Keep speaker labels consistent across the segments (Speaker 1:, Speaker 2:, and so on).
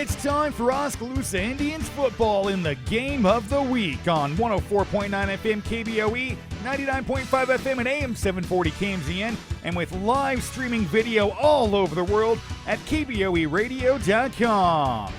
Speaker 1: It's time for Oskaloosa Indians football in the game of the week on 104.9 FM KBOE, 99.5 FM and AM 740 KMZN, and with live streaming video all over the world at KBOEradio.com.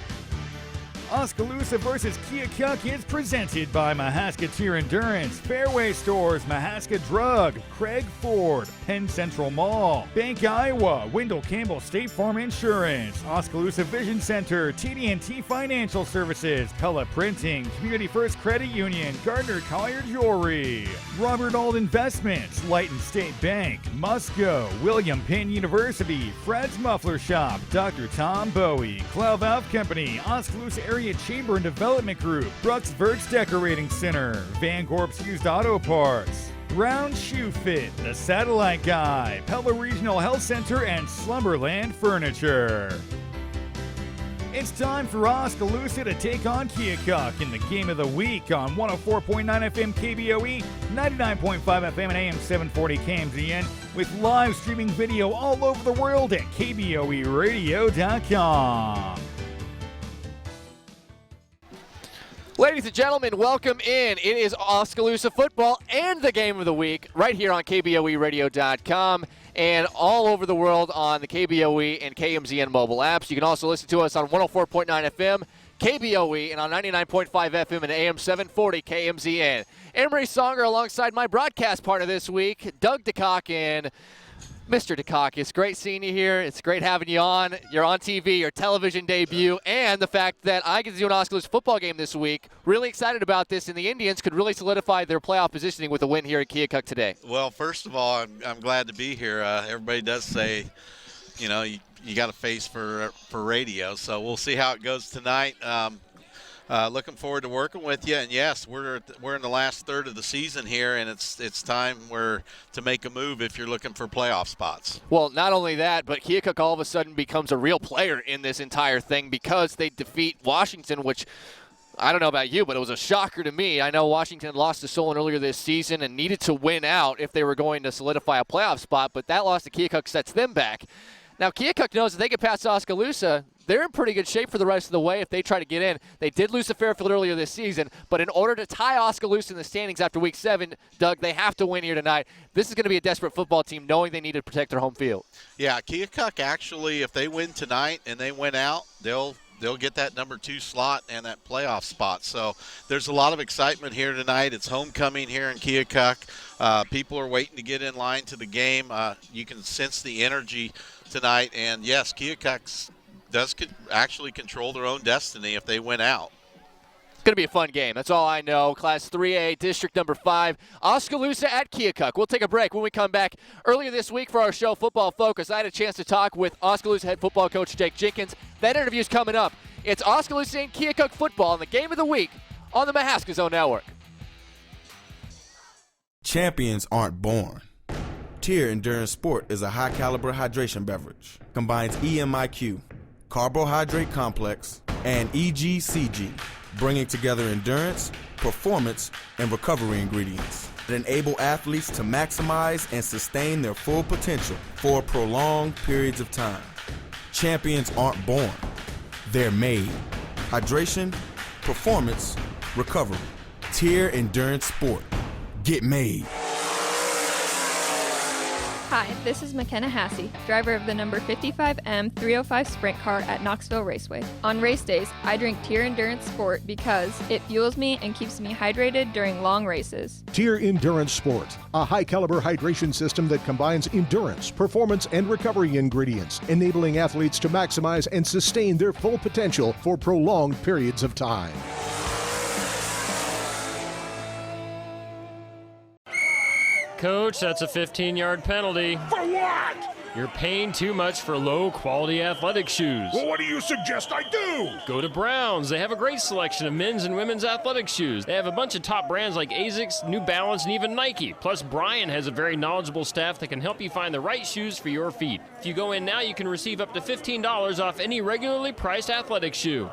Speaker 1: Oskaloosa versus Keokuk is presented by Mahaska Tier Endurance, Fairway Stores, Mahaska Drug, Craig Ford, Penn Central Mall, Bank Iowa, Wendell Campbell State Farm Insurance, Oskaloosa Vision Center, TD&T Financial Services, Pella Printing, Community First Credit Union, Gardner Collier Jewelry, Robert Auld Investments, Lighton State Bank, Musco, William Penn University, Fred's Muffler Shop, Dr. Tom Bowie, Cloud Valve Company, Oskaloosa Area Chamber and Development Group, Brooks Verts Decorating Center, Van Gorp's Used Auto Parts, Brown Shoe Fit, The Satellite Guy, Pella Regional Health Center, and Slumberland Furniture. It's time for Oskaloosa to take on Keokuk in the game of the week on 104.9 FM KBOE, 99.5 FM and AM 740 KMZN, with live streaming video all over the world at KBOEradio.com.
Speaker 2: Ladies and gentlemen, welcome in. It is Oskaloosa football and the game of the week right here on KBOEradio.com and all over the world on the KBOE and KMZN mobile apps. You can also listen to us on 104.9 FM, KBOE, and on 99.5 FM and AM 740 KMZN. Emery Songer alongside my broadcast partner this week, Doug DeCock, and Mr. DeCock, it's great seeing you here. It's great having you on. You're on TV, your television debut, and the fact that I get to do an Oskaloosa football game this week. Really excited about this, and the Indians could really solidify their playoff positioning with a win here at Keokuk today.
Speaker 3: Well, first of all, I'm glad to be here. Everybody does say, you know, you got a face for radio, so we'll see how it goes tonight. Looking forward to working with you. And yes, we're in the last third of the season here, and it's time to make a move if you're looking for playoff spots.
Speaker 2: Well, not only that, but Keokuk all of a sudden becomes a real player in this entire thing because they defeat Washington, which I don't know about you, but it was a shocker to me. I know Washington lost to Solon earlier this season and needed to win out if they were going to solidify a playoff spot, but that loss to Keokuk sets them back. Now, Keokuk knows if they get past Oskaloosa, they're in pretty good shape for the rest of the way if they try to get in. They did lose to Fairfield earlier this season, but in order to tie Oskaloosa in the standings after Week 7, Doug, they have to win here tonight. This is going to be a desperate football team knowing they need to protect their home field. Yeah,
Speaker 3: Keokuk actually, if they win tonight and they win out, they'll get that number 2 slot and that playoff spot. So there's a lot of excitement here tonight. It's homecoming here in Keokuk. People are waiting to get in line to the game. You can sense the energy tonight. And, yes, Keokuk could actually control their own destiny if they win out.
Speaker 2: It's going to be a fun game. That's all I know. Class 3A, District number 5, Oskaloosa at Keokuk. We'll take a break. When we come back earlier this week for our show, Football Focus, I had a chance to talk with Oskaloosa head football coach Jake Jenkins. That interview's coming up. It's Oskaloosa and Keokuk football in the game of the week on the Mahaska Zone Network.
Speaker 4: Champions aren't born. Tier Endurance Sport is a high-caliber hydration beverage. Combines EMIQ, Carbohydrate Complex, and EGCG, bringing together endurance, performance, and recovery ingredients that enable athletes to maximize and sustain their full potential for prolonged periods of time. Champions aren't born. They're made. Hydration, performance, recovery. Tier Endurance Sport. Get made.
Speaker 5: Hi, this is McKenna Hassey, driver of the number 55M 305 Sprint car at Knoxville Raceway. On race days, I drink Tier Endurance Sport because it fuels me and keeps me hydrated during long races.
Speaker 6: Tier Endurance Sport, a high-caliber hydration system that combines endurance, performance, and recovery ingredients, enabling athletes to maximize and sustain their full potential for prolonged periods of time.
Speaker 7: Coach, that's a 15-yard penalty.
Speaker 8: For what?
Speaker 7: You're paying too much for low-quality athletic shoes.
Speaker 8: Well, what do you suggest I do?
Speaker 7: Go to Browns. They have a great selection of men's and women's athletic shoes. They have a bunch of top brands like ASICS, New Balance, and even Nike. Plus, Brian has a very knowledgeable staff that can help you find the right shoes for your feet. If you go in now, you can receive up to $15 off any regularly priced athletic shoe.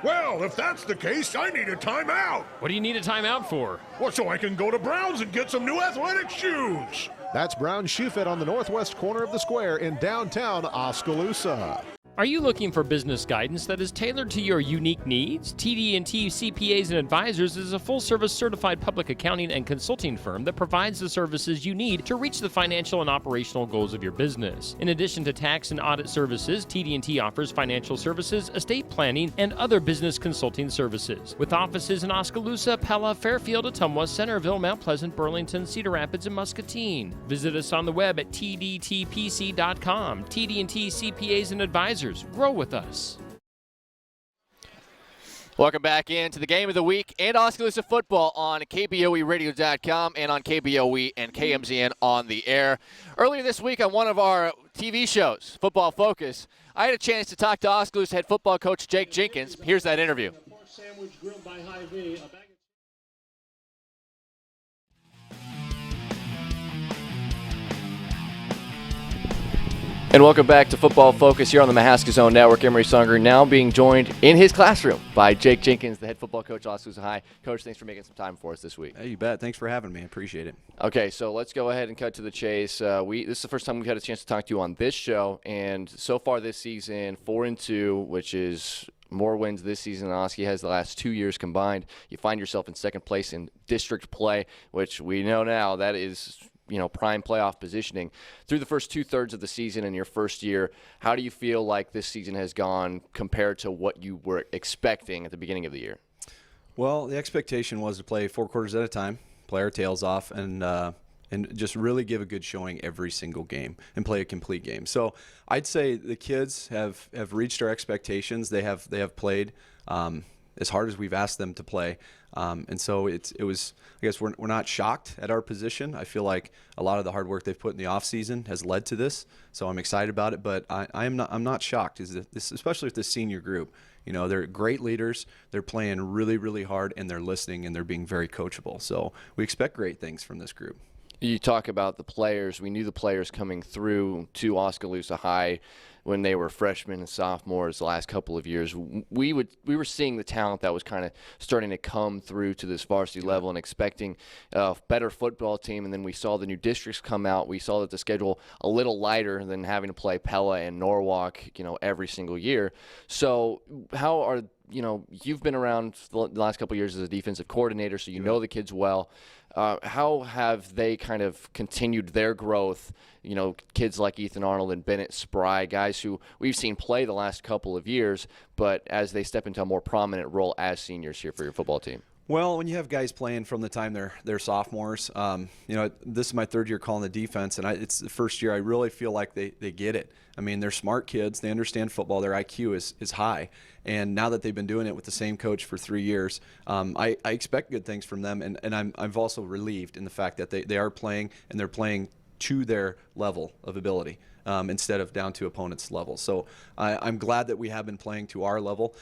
Speaker 8: Well, if that's the case, I need a timeout.
Speaker 7: What do you need a timeout for?
Speaker 8: Well, so I can go to Browns and get some new athletic shoes.
Speaker 6: That's Brown Shoe Fit on the northwest corner of the square in downtown Oskaloosa.
Speaker 7: Are you looking for business guidance that is tailored to your unique needs? TD&T CPAs and Advisors is a full-service certified public accounting and consulting firm that provides the services you need to reach the financial and operational goals of your business. In addition to tax and audit services, TD&T offers financial services, estate planning, and other business consulting services. With offices in Oskaloosa, Pella, Fairfield, Ottumwa, Centerville, Mount Pleasant, Burlington, Cedar Rapids, and Muscatine. Visit us on the web at tdtpc.com. TD&T CPAs and Advisors. Grow with us.
Speaker 2: Welcome back into the game of the week and Oskaloosa football on KBOEradio.com and on KBOE and KMZN on the air. Earlier this week on one of our TV shows, Football Focus, I had a chance to talk to Oskaloosa head football coach Jake Jenkins. Here's that interview. And welcome back to Football Focus here on the Mahaska Zone Network. Emery Songer now being joined in his classroom by Jake Jenkins, the head football coach at Oskaloosa High. Coach, thanks for making some time for us this week.
Speaker 9: Hey, you bet. Thanks for having me. I appreciate it.
Speaker 2: Okay, so let's go ahead and cut to the chase. This is the first time we've had a chance to talk to you on this show, and so far this season, 4-2, which is more wins this season than Oski has the last 2 years combined. You find yourself in second place in district play, which we know now that is prime playoff positioning. Through the first 2/3 of the season in your first year, how do you feel like this season has gone compared to what you were expecting at the beginning of the year?
Speaker 9: Well, the expectation was to play 4 quarters at a time, play our tails off, and just really give a good showing every single game and play a complete game. So I'd say the kids have reached our expectations. They have played as hard as we've asked them to play. And so it was, I guess we're not shocked at our position. I feel like a lot of the hard work they've put in the offseason has led to this. So I'm excited about it, but I'm not shocked, especially with this senior group. They're great leaders. They're playing really, really hard, and they're listening, and they're being very coachable. So we expect great things from this group.
Speaker 2: You talk about the players. We knew the players coming through to Oskaloosa High when they were freshmen and sophomores the last couple of years. We were seeing the talent that was kind of starting to come through to this varsity level and expecting a better football team. And then we saw the new districts come out. We saw that the schedule a little lighter than having to play Pella and Norwalk, every single year. So how are you've been around the last couple of years as a defensive coordinator, so you know the kids well. How have they kind of continued their growth? Kids like Ethan Arnold and Bennett Spry, guys who we've seen play the last couple of years, but as they step into a more prominent role as seniors here for your football team.
Speaker 9: Well, when you have guys playing from the time they're sophomores, this is my 3rd year calling the defense, and it's the first year I really feel like they get it. I mean, they're smart kids. They understand football. Their IQ is high. And now that they've been doing it with the same coach for 3 years, I expect good things from them. And I'm also relieved in the fact that they are playing, and they're playing to their level of ability instead of down to opponents' level. So I'm glad that we have been playing to our level.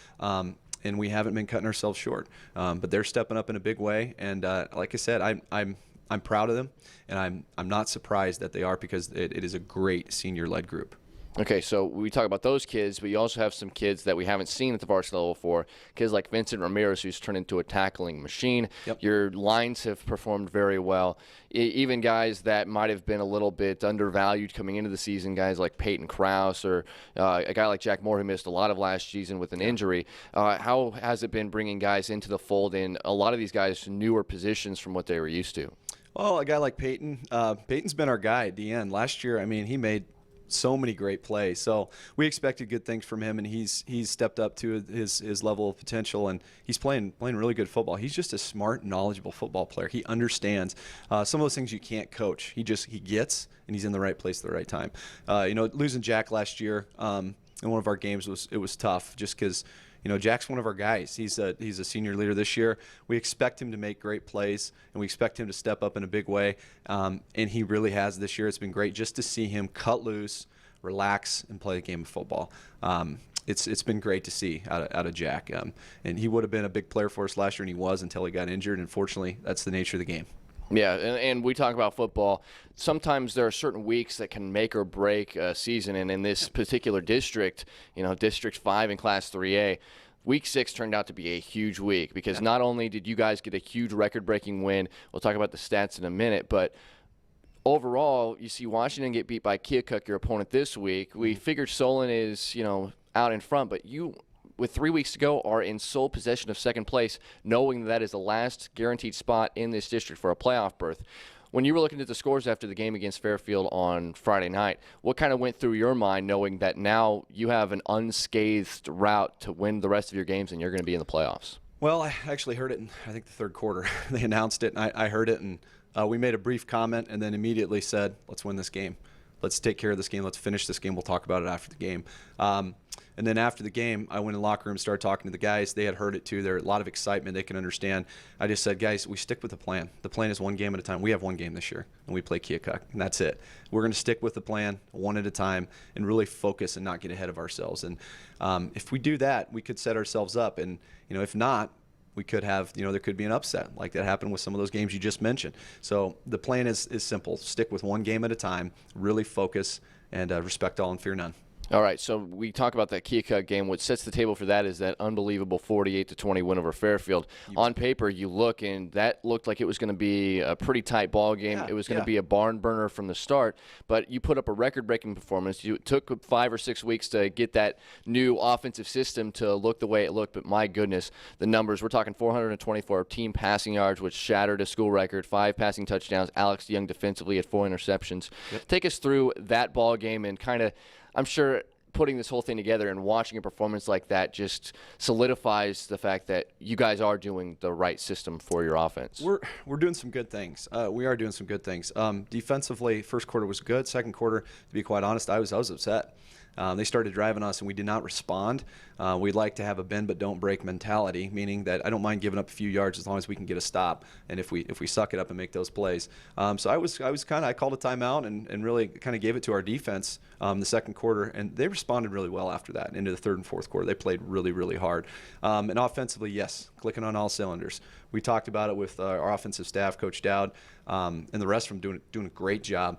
Speaker 9: And we haven't been cutting ourselves short, but they're stepping up in a big way. And like I said, I'm proud of them, and I'm not surprised that they are, because it is a great senior-led group.
Speaker 2: Okay, so we talk about those kids, but you also have some kids that we haven't seen at the varsity level before. Kids like Vincent Ramirez, who's turned into a tackling machine. Yep. Your lines have performed very well. Even guys that might have been a little bit undervalued coming into the season, guys like Peyton Krause or a guy like Jack Moore, who missed a lot of last season with an injury. How has it been bringing guys into the fold in a lot of these guys' newer positions from what they were used to?
Speaker 9: Well, a guy like Peyton, Peyton's been our guy at the end. Last year, he made so many great plays. So we expected good things from him, and he's stepped up to his level of potential, and he's playing really good football. He's just a smart, knowledgeable football player. He understands some of those things you can't coach. He gets, and he's in the right place at the right time. Losing Jack last year in one of our games was tough, just because Jack's one of our guys. He's a senior leader this year. We expect him to make great plays, and we expect him to step up in a big way. And he really has this year. It's been great just to see him cut loose, relax, and play a game of football. It's been great to see out of Jack. And he would have been a big player for us last year, and he was until he got injured. Unfortunately, that's the nature of the game.
Speaker 2: Yeah, and we talk about football. Sometimes there are certain weeks that can make or break a season, and in this particular district, District 5 in Class 3A, Week 6 turned out to be a huge week because not only did you guys get a huge record-breaking win, we'll talk about the stats in a minute, but overall, you see Washington get beat by Keokuk, your opponent this week. We figured Solon is, out in front, but you, with 3 weeks to go, are in sole possession of second place, knowing that is the last guaranteed spot in this district for a playoff berth. When you were looking at the scores after the game against Fairfield on Friday night, what kind of went through your mind knowing that now you have an unscathed route to win the rest of your games and you're going to be in the playoffs?
Speaker 9: Well, I actually heard it in, I think, the third quarter. They announced it, and I heard it, and we made a brief comment and then immediately said, let's win this game. Let's take care of this game. Let's finish this game. We'll talk about it after the game. And then after the game, I went in the locker room, started talking to the guys. They had heard it too. There was a lot of excitement. They can understand. I just said, guys, we stick with the plan. The plan is one game at a time. We have one game this year, and we play Keokuk, and that's it. We're going to stick with the plan one at a time and really focus and not get ahead of ourselves. And if we do that, we could set ourselves up. And, if not, we could have, there could be an upset like that happened with some of those games you just mentioned. So the plan is simple. Stick with one game at a time, really focus, and respect all and fear none.
Speaker 2: All right, so we talk about that Keokuk game. What sets the table for that is that unbelievable 48-20 win over Fairfield. On paper, you look, and that looked like it was going to be a pretty tight ball game. It was going to be a barn burner from the start, but you put up a record-breaking performance. It took 5 or 6 weeks to get that new offensive system to look the way it looked, but my goodness, the numbers. We're talking 424 team passing yards, which shattered a school record, 5 passing touchdowns. Alex Young defensively had 4 interceptions. Take us through that ball game and kind of, I'm sure putting this whole thing together and watching a performance like that just solidifies the fact that you guys are doing the right system for your offense.
Speaker 9: We're doing some good things. We are doing some good things. Defensively, first quarter was good. Second quarter, to be quite honest, I was upset. They started driving us, and we did not respond. We'd like to have a bend but don't break mentality, meaning that I don't mind giving up a few yards as long as we can get a stop, and if we suck it up and make those plays. So I called a timeout and really kind of gave it to our defense the second quarter, and they responded really well after that. Into the third and fourth quarter, they played really, really hard. And offensively, yes, clicking on all cylinders. We talked about it with our offensive staff, Coach Dowd, and the rest of them doing a great job.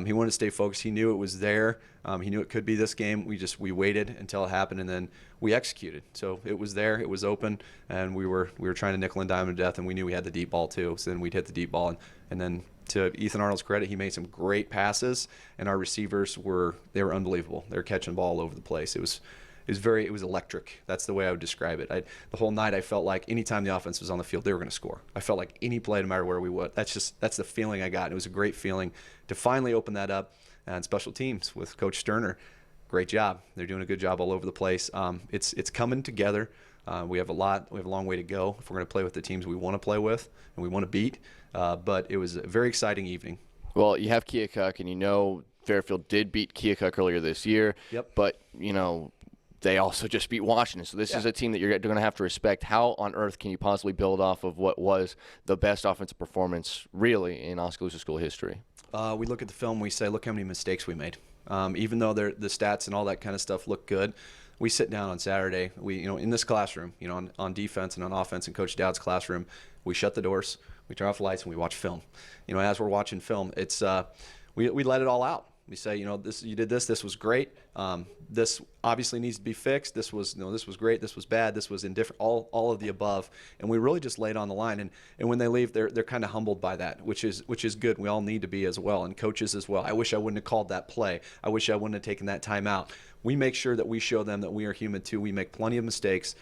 Speaker 9: He wanted to stay focused. He knew it was there. He knew it could be this game. We waited until it happened, and then we executed. So it was there. It was open, and we were trying to nickel and dime to death, and we knew we had the deep ball too. So then we'd hit the deep ball, and then to Ethan Arnold's credit, he made some great passes, and our receivers were unbelievable. They were catching the ball all over the place. It was electric. That's the way I would describe it. The whole night I felt like anytime the offense was on the field, they were going to score. I felt like any play, no matter where we would. That's the feeling I got. It was a great feeling to finally open that up. And special teams with Coach Sterner, great job. They're doing a good job all over the place. It's coming together. We have a long way to go if we're going to play with the teams we want to play with and we want to beat. But it was a very exciting evening.
Speaker 2: Well, you have Keokuk, and Fairfield did beat Keokuk earlier this year.
Speaker 9: Yep.
Speaker 2: But they also just beat Washington. So this is a team that you're going to have to respect. How on earth can you possibly build off of what was the best offensive performance really in Oskaloosa school history?
Speaker 9: We look at the film, we say, look how many mistakes we made. Even though the stats and all that kind of stuff look good, we sit down on Saturday. We, in this classroom, on defense and on offense in Coach Dowd's classroom, we shut the doors, we turn off the lights, and we watch film. As we're watching film, it's we let it all out. We say, you did this was great. This obviously needs to be fixed. This was great. This was bad. This was indifferent. All of the above. And we really just lay it on the line. And when they leave, they're kind of humbled by that, which is good. We all need to be as well, and coaches as well. I wish I wouldn't have called that play. I wish I wouldn't have taken that timeout. We make sure that we show them that we are human too. We make plenty of mistakes,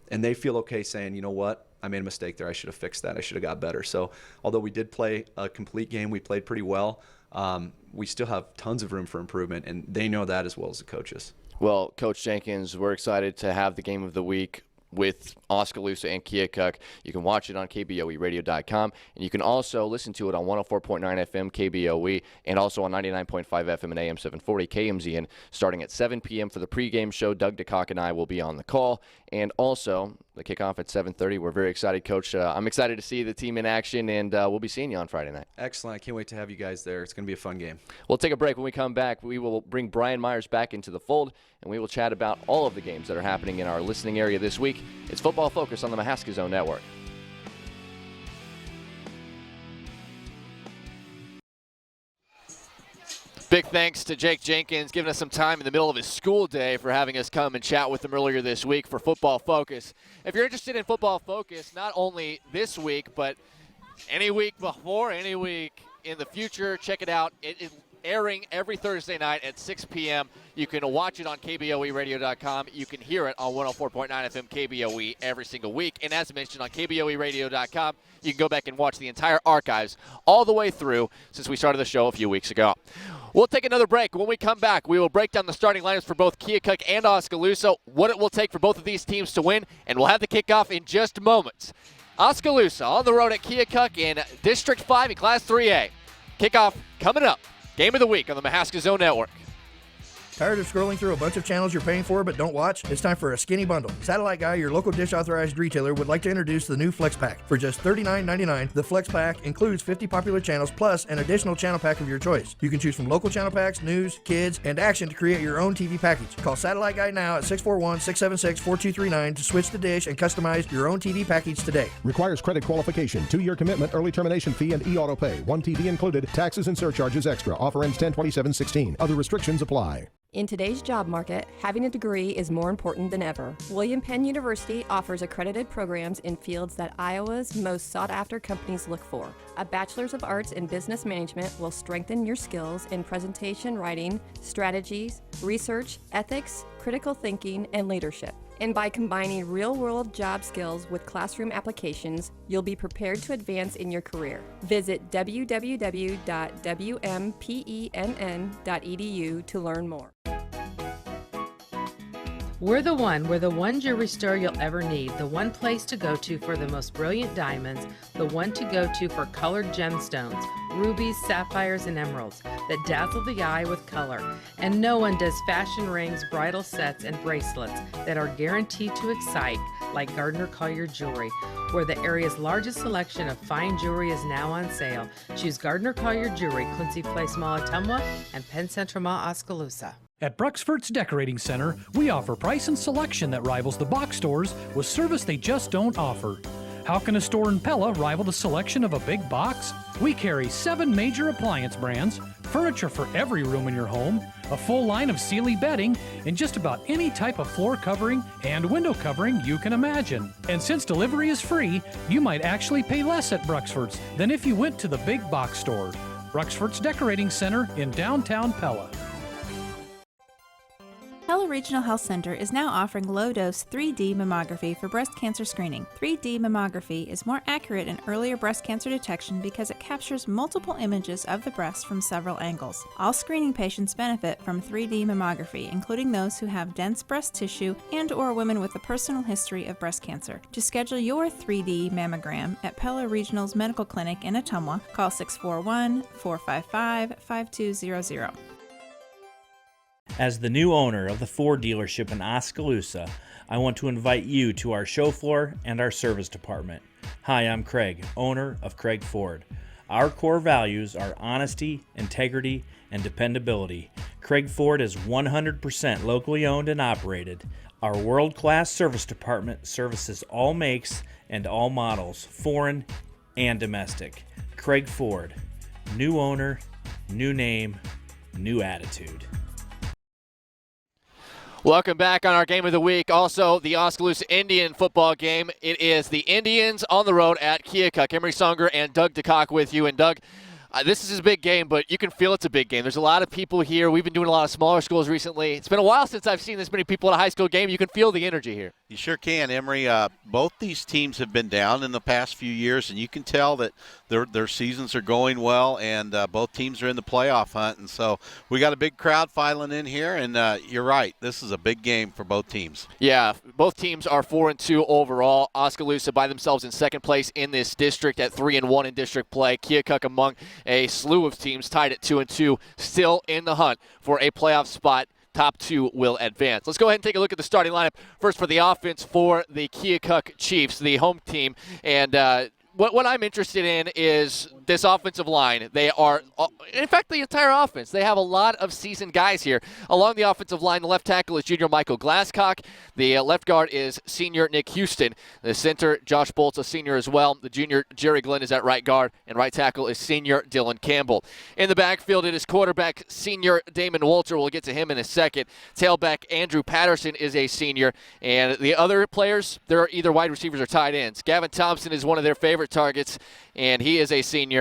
Speaker 9: and they feel okay saying, you know what? I made a mistake there. I should have fixed that. I should have got better. So although we did play a complete game, we played pretty well. We still have tons of room for improvement, and they know that as well as the coaches.
Speaker 2: Well, Coach Jenkins, we're excited to have the game of the week with Oskaloosa and Keokuk. You can watch it on KBOEradio.com, and you can also listen to it on 104.9 FM KBOE and also on 99.5 FM and AM 740 KMZN starting at 7 p.m. for the pregame show. Doug DeCock and I will be on the call, and also the kickoff at 7:30. We're very excited, Coach. I'm excited to see the team in action, and we'll be seeing you on Friday night.
Speaker 9: Excellent. I can't wait to have you guys there. It's going to be a fun game.
Speaker 2: We'll take a break. When we come back, we will bring Brian Myers back into the fold, and we will chat about all of the games that are happening in our listening area this week. It's Football Focus on the Mahaska Zone Network. Big thanks to Jake Jenkins giving us some time in the middle of his school day for having us come and chat with him earlier this week for Football Focus. If you're interested in Football Focus, not only this week, but any week before, any week in the future, check it out. airing every Thursday night at 6 p.m. You can watch it on KBOEradio.com. You can hear it on 104.9 FM KBOE every single week. And as mentioned, on KBOEradio.com, you can go back and watch the entire archives all the way through since we started the show a few weeks ago. We'll take another break. When we come back, we will break down the starting lineups for both Keokuk and Oskaloosa, what it will take for both of these teams to win, and we'll have the kickoff in just moments. Oskaloosa on the road at Keokuk in District 5 in Class 3A. Kickoff coming up. Game of the week on the Mahaska Zone Network.
Speaker 10: Tired of scrolling through a bunch of channels you're paying for but don't watch? It's time for a skinny bundle. Satellite Guy, your local dish authorized retailer, would like to introduce the new Flex Pack. For just $39.99, the Flex Pack includes 50 popular channels plus an additional channel pack of your choice. You can choose from local channel packs, news, kids, and action to create your own TV package. Call Satellite Guy now at 641-676-4239 to switch the dish and customize your own TV package today.
Speaker 6: Requires credit qualification, 2-year commitment, early termination fee, and e-auto pay. 1 TV included, taxes and surcharges extra. Offer ends 10/27/16. Other restrictions apply.
Speaker 11: In today's job market, having a degree is more important than ever. William Penn University offers accredited programs in fields that Iowa's most sought-after companies look for. A Bachelor's of Arts in Business Management will strengthen your skills in presentation writing, strategies, research, ethics, critical thinking, and leadership. And by combining real-world job skills with classroom applications, you'll be prepared to advance in your career. Visit www.wmpenn.edu to learn more.
Speaker 12: We're the one jewelry store you'll ever need, the one place to go to for the most brilliant diamonds, the one to go to for colored gemstones, rubies, sapphires, and emeralds that dazzle the eye with color. And no one does fashion rings, bridal sets, and bracelets that are guaranteed to excite like Gardner Collier Jewelry, where the area's largest selection of fine jewelry is now on sale. Choose Gardner Collier Jewelry, Quincy Place Mall, Ottumwa, and Penn Central Mall, Oskaloosa.
Speaker 13: At Bruxford's Decorating Center, we offer price and selection that rivals the box stores with service they just don't offer. How can a store in Pella rival the selection of a big box? We carry 7 major appliance brands, furniture for every room in your home, a full line of Sealy bedding, and just about any type of floor covering and window covering you can imagine. And since delivery is free, you might actually pay less at Bruxford's than if you went to the big box store. Bruxford's Decorating Center in downtown Pella.
Speaker 14: Pella Regional Health Center is now offering low-dose 3D mammography for breast cancer screening. 3D mammography is more accurate in earlier breast cancer detection because it captures multiple images of the breast from several angles. All screening patients benefit from 3D mammography, including those who have dense breast tissue and/or women with a personal history of breast cancer. To schedule your 3D mammogram at Pella Regional's Medical Clinic in Ottumwa, call 641-455-5200.
Speaker 15: As the new owner of the Ford dealership in Oskaloosa, I want to invite you to our show floor and our service department. Hi, I'm Craig, owner of Craig Ford. Our core values are honesty, integrity, and dependability. Craig Ford is 100% locally owned and operated. Our world-class service department services all makes and all models, foreign and domestic. Craig Ford, new owner, new name, new attitude.
Speaker 2: Welcome back on our game of the week. Also, the Oskaloosa Indian football game. It is the Indians on the road at Keokuk. Emery Songer and Doug DeCock with you. And Doug, this is a big game, but you can feel it's a big game. There's a lot of people here. We've been doing a lot of smaller schools recently. It's been a while since I've seen this many people at a high school game. You can feel the energy here.
Speaker 3: You sure can, Emery. Both these teams have been down in the past few years, and you can tell that their seasons are going well, and both teams are in the playoff hunt. And so we got a big crowd filing in here, and you're right. This is a big game for both teams.
Speaker 2: Yeah, both teams are 4-2 overall. Oskaloosa by themselves in second place in this district at 3-1 in district play. Keokuk among a slew of teams tied at 2-2, still in the hunt for a playoff spot. Top 2 will advance. Let's go ahead and take a look at the starting lineup. First for the offense for the Keokuk Chiefs, the home team. And what I'm interested in is this offensive line. They are, in fact, the entire offense. They have a lot of seasoned guys here. Along the offensive line, the left tackle is junior Michael Glasscock. The left guard is senior Nick Houston. The center, Josh Bolt's a senior as well. The junior Jerry Glenn is at right guard. And right tackle is senior Dylan Campbell. In the backfield, it is quarterback senior Damon Walter. We'll get to him in a second. Tailback Andrew Patterson is a senior. And the other players, they're either wide receivers or tight ends. Gavin Thompson is one of their favorite targets, and he is a senior.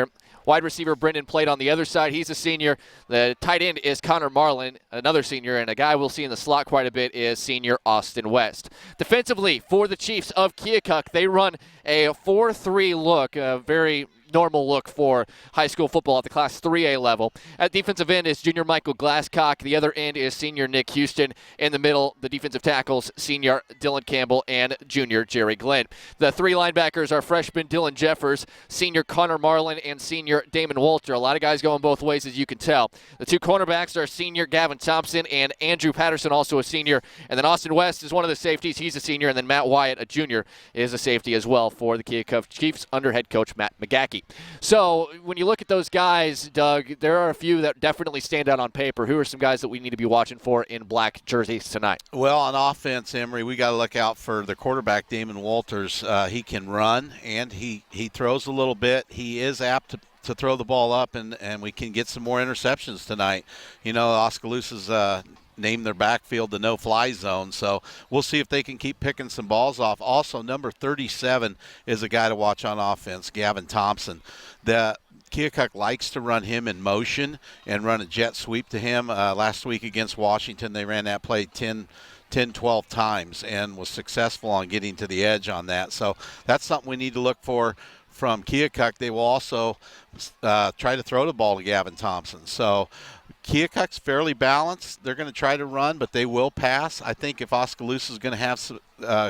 Speaker 2: Wide receiver Brendan played on the other side. He's a senior. The tight end is Connor Marlin, another senior, and a guy we'll see in the slot quite a bit is senior Austin West. Defensively, for the Chiefs of Keokuk, they run a 4-3 look, a very normal look for high school football at the Class 3A level. At defensive end is junior Michael Glasscock. The other end is senior Nick Houston. In the middle, the defensive tackles, senior Dylan Campbell and junior Jerry Glenn. The three linebackers are freshman Dylan Jeffers, senior Connor Marlin, and senior Damon Walter. A lot of guys going both ways, as you can tell. The two cornerbacks are senior Gavin Thompson and Andrew Patterson, also a senior. And then Austin West is one of the safeties. He's a senior. And then Matt Wyatt, a junior, is a safety as well for the Keokuk Chiefs under head coach Matt McGackey. So when you look at those guys, Doug, there are a few that definitely stand out on paper. Who are some guys that we need to be watching for in black jerseys tonight?
Speaker 3: Well, on offense, Emery, we got to look out for the quarterback, Damon Walters. He can run, and he throws a little bit. He is apt to throw the ball up, and we can get some more interceptions tonight. You know, Oskaloosa's named their backfield the no-fly zone, so we'll see if they can keep picking some balls off. Also, number 37 is a guy to watch on offense, Gavin Thompson. The Keokuk likes to run him in motion and run a jet sweep to him. Last week against Washington, they ran that play 10-12 times and was successful on getting to the edge on that. So that's something we need to look for from Keokuk. They will also try to throw the ball to Gavin Thompson. So Keokuk's fairly balanced. They're going to try to run, but they will pass. I think if Oskaloosa is going to have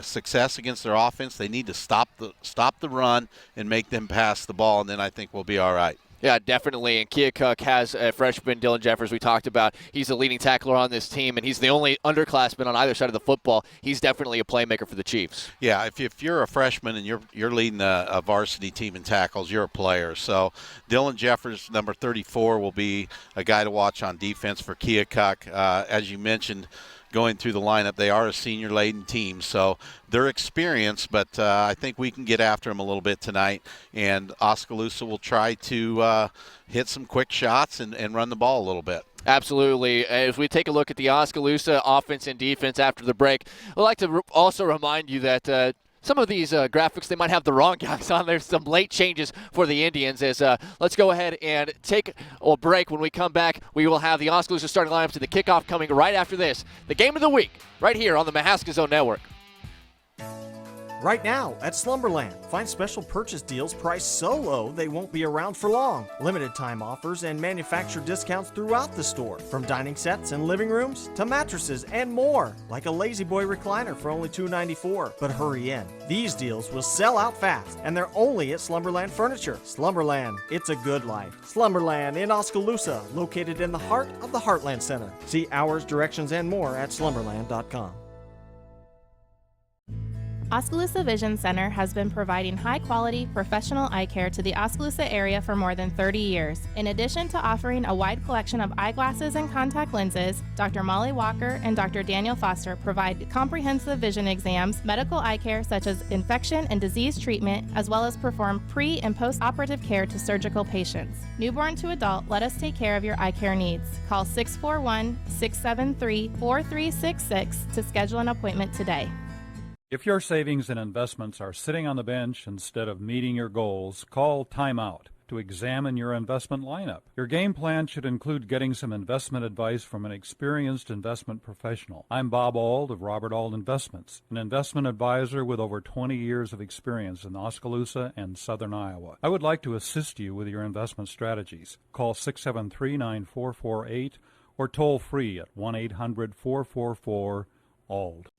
Speaker 3: success against their offense, they need to stop the run and make them pass the ball, and then I think we'll be all right.
Speaker 2: Yeah, definitely. And Keokuk has a freshman, Dylan Jeffers, we talked about. He's the leading tackler on this team, and he's the only underclassman on either side of the football. He's definitely a playmaker for the Chiefs.
Speaker 3: Yeah, if you're a freshman and you're leading a varsity team in tackles, you're a player. So Dylan Jeffers, number 34, will be a guy to watch on defense for Keokuk. As you mentioned, going through the lineup, they are a senior-laden team, so they're experienced, but I think we can get after them a little bit tonight, and Oskaloosa will try to hit some quick shots and run the ball a little bit.
Speaker 2: Absolutely. As we take a look at the Oskaloosa offense and defense after the break, I'd like to also remind you that some of these graphics, they might have the wrong guys on there. Some late changes for the Indians. Let's go ahead and take a break. When we come back, we will have the Oskaloosa starting lineups and the kickoff coming right after this. The game of the week, right here on the Mahaska Zone Network.
Speaker 16: Right now at Slumberland, find special purchase deals priced so low they won't be around for long. Limited time offers and manufacturer discounts throughout the store, from dining sets and living rooms to mattresses and more, like a Lazy Boy recliner for only $2.94. But hurry in. These deals will sell out fast, and they're only at Slumberland Furniture. Slumberland, it's a good life. Slumberland in Oskaloosa, located in the heart of the Heartland Center. See hours, directions, and more at slumberland.com.
Speaker 17: Oskaloosa Vision Center has been providing high-quality, professional eye care to the Oskaloosa area for more than 30 years. In addition to offering a wide collection of eyeglasses and contact lenses, Dr. Molly Walker and Dr. Daniel Foster provide comprehensive vision exams, medical eye care such as infection and disease treatment, as well as perform pre- and post-operative care to surgical patients. Newborn to adult, let us take care of your eye care needs. Call 641-673-4366 to schedule an appointment today.
Speaker 13: If your savings and investments are sitting on the bench instead of meeting your goals, call Timeout to examine your investment lineup. Your game plan should include getting some investment advice from an experienced investment professional. I'm Bob Auld of Robert Auld Investments, an investment advisor with over 20 years of experience in Oskaloosa and southern Iowa. I would like to assist you with your investment strategies. Call 673-9448 or toll free at 1-800-444-ALD.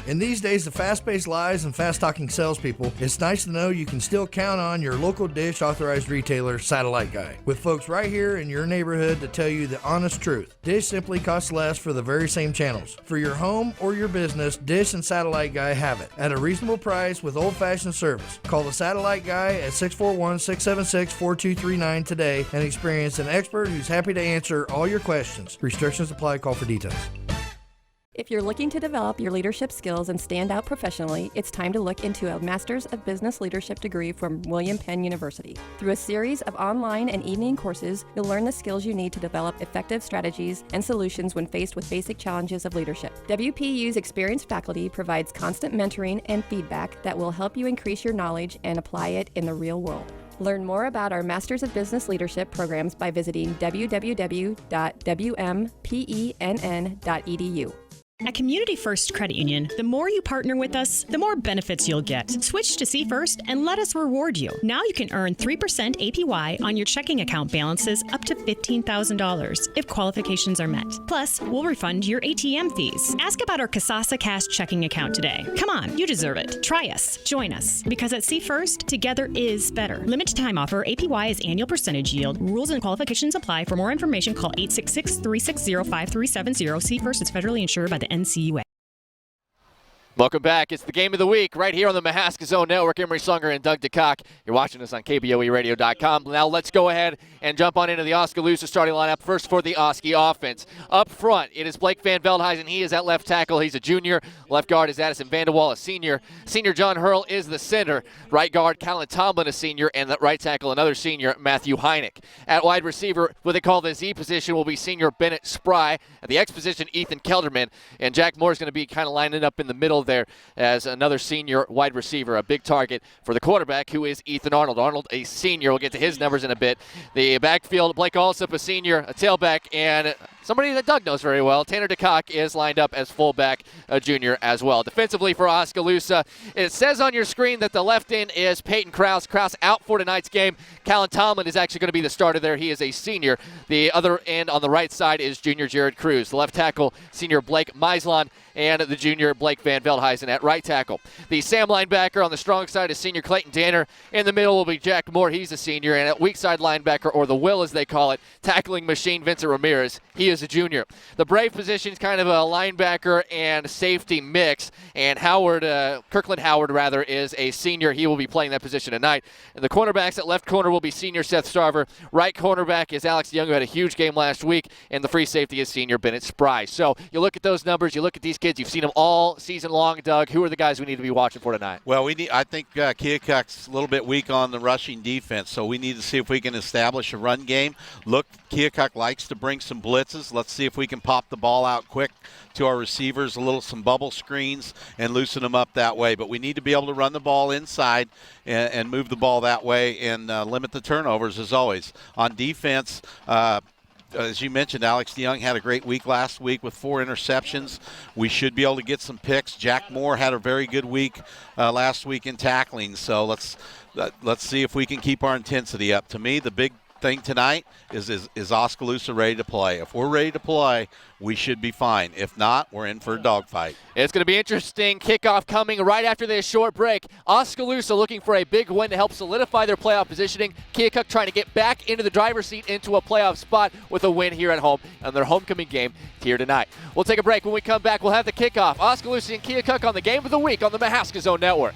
Speaker 10: In these days of fast-paced lives and fast-talking salespeople, it's nice to know you can still count on your local Dish authorized retailer, Satellite Guy, with folks right here in your neighborhood to tell you the honest truth. Dish simply costs less for the very same channels. For your home or your business, Dish and Satellite Guy have it at a reasonable price with old-fashioned service. Call the Satellite Guy at 641-676-4239 today and experience an expert who's happy to answer all your questions. Restrictions apply. Call for details.
Speaker 11: If you're looking to develop your leadership skills and stand out professionally, it's time to look into a Master's of Business Leadership degree from William Penn University. Through a series of online and evening courses, you'll learn the skills you need to develop effective strategies and solutions when faced with basic challenges of leadership. WPU's experienced faculty provides constant mentoring and feedback that will help you increase your knowledge and apply it in the real world. Learn more about our Masters of Business Leadership programs by visiting www.wmpenn.edu.
Speaker 18: At Community First Credit Union, the more you partner with us, the more benefits you'll get. Switch to See First and let us reward you. Now you can earn 3% APY on your checking account balances up to $15,000 if qualifications are met. Plus, we'll refund your ATM fees. Ask about our Kasasa Cash checking account today. Come on, you deserve it. Try us. Join us. Because at See First, together is better. Limited time offer. APY is annual percentage yield. Rules and qualifications apply. For more information, call 866-360-5370. See First is federally insured by the NCUA.
Speaker 2: Welcome back. It's the game of the week right here on the Mahaska Zone Network. Emery Sunger and Doug DeCock. You're watching us on KBOEradio.com. Now let's go ahead and jump on into the Oskaloosa starting lineup. First for the Oski offense. Up front, it is Blake Van Veldhuizen. He is at left tackle. He's a junior. Left guard is Addison Vanderwall, a senior. Senior John Hurl is the center. Right guard, Callan Tomlin, a senior. And the right tackle, another senior, Matthew Heineck. At wide receiver, what they call the Z position will be senior Bennett Spry. At the X position, Ethan Kelderman. And Jack Moore is going to be kind of lining up in the middle there as another senior wide receiver, a big target for the quarterback, who is Ethan Arnold. Arnold, a senior. We'll get to his numbers in a bit. The backfield, Blake Alsop, a senior, a tailback, and somebody that Doug knows very well, Tanner DeCock, is lined up as fullback, a junior as well. Defensively for Oskaloosa, it says on your screen that the left end is Peyton Krause. Krause out for tonight's game. Callan Tomlin is actually going to be the starter there. He is a senior. The other end on the right side is junior Jared Cruz. The left tackle, senior Blake Maislon, and the junior Blake Van Veldhuizen at right tackle. The Sam linebacker on the strong side is senior Clayton Danner. In the middle will be Jack Moore. He's a senior. And at weak side linebacker, or the will as they call it, tackling machine Vincent Ramirez. He is a junior. The Brave position is kind of a linebacker and safety mix. And Kirkland Howard is a senior. He will be playing that position tonight. And the cornerbacks at left corner will be senior Seth Starver. Right cornerback is Alex Young, who had a huge game last week. And the free safety is senior Bennett Spry. So you look at those numbers, you look at these kids, you've seen them all season long. Doug, who are the guys we need to be watching for tonight?
Speaker 3: Well, I think Keokuk's a little bit weak on the rushing defense, so we need to see if we can establish a run game. Look, Keokuk likes to bring some blitzes. Let's see if we can pop the ball out quick to our receivers, some bubble screens, and loosen them up that way. But we need to be able to run the ball inside and move the ball that way and limit the turnovers, as always. On defense, as you mentioned, Alex Young had a great week last week with 4 interceptions. We should be able to get some picks. Jack Moore had a very good week last week in tackling. So let's see if we can keep our intensity up. To me, the big thing tonight is Oskaloosa ready to play. If we're ready to play, we should be fine. If not, we're in for a dogfight.
Speaker 2: It's going to be interesting. Kickoff coming right after this short break. Oskaloosa looking for a big win to help solidify their playoff positioning. Keokuk trying to get back into the driver's seat into a playoff spot with a win here at home on their homecoming game here tonight. We'll take a break. When we come back, we'll have the kickoff. Oskaloosa and Keokuk on the game of the week on the Mahaska Zone Network.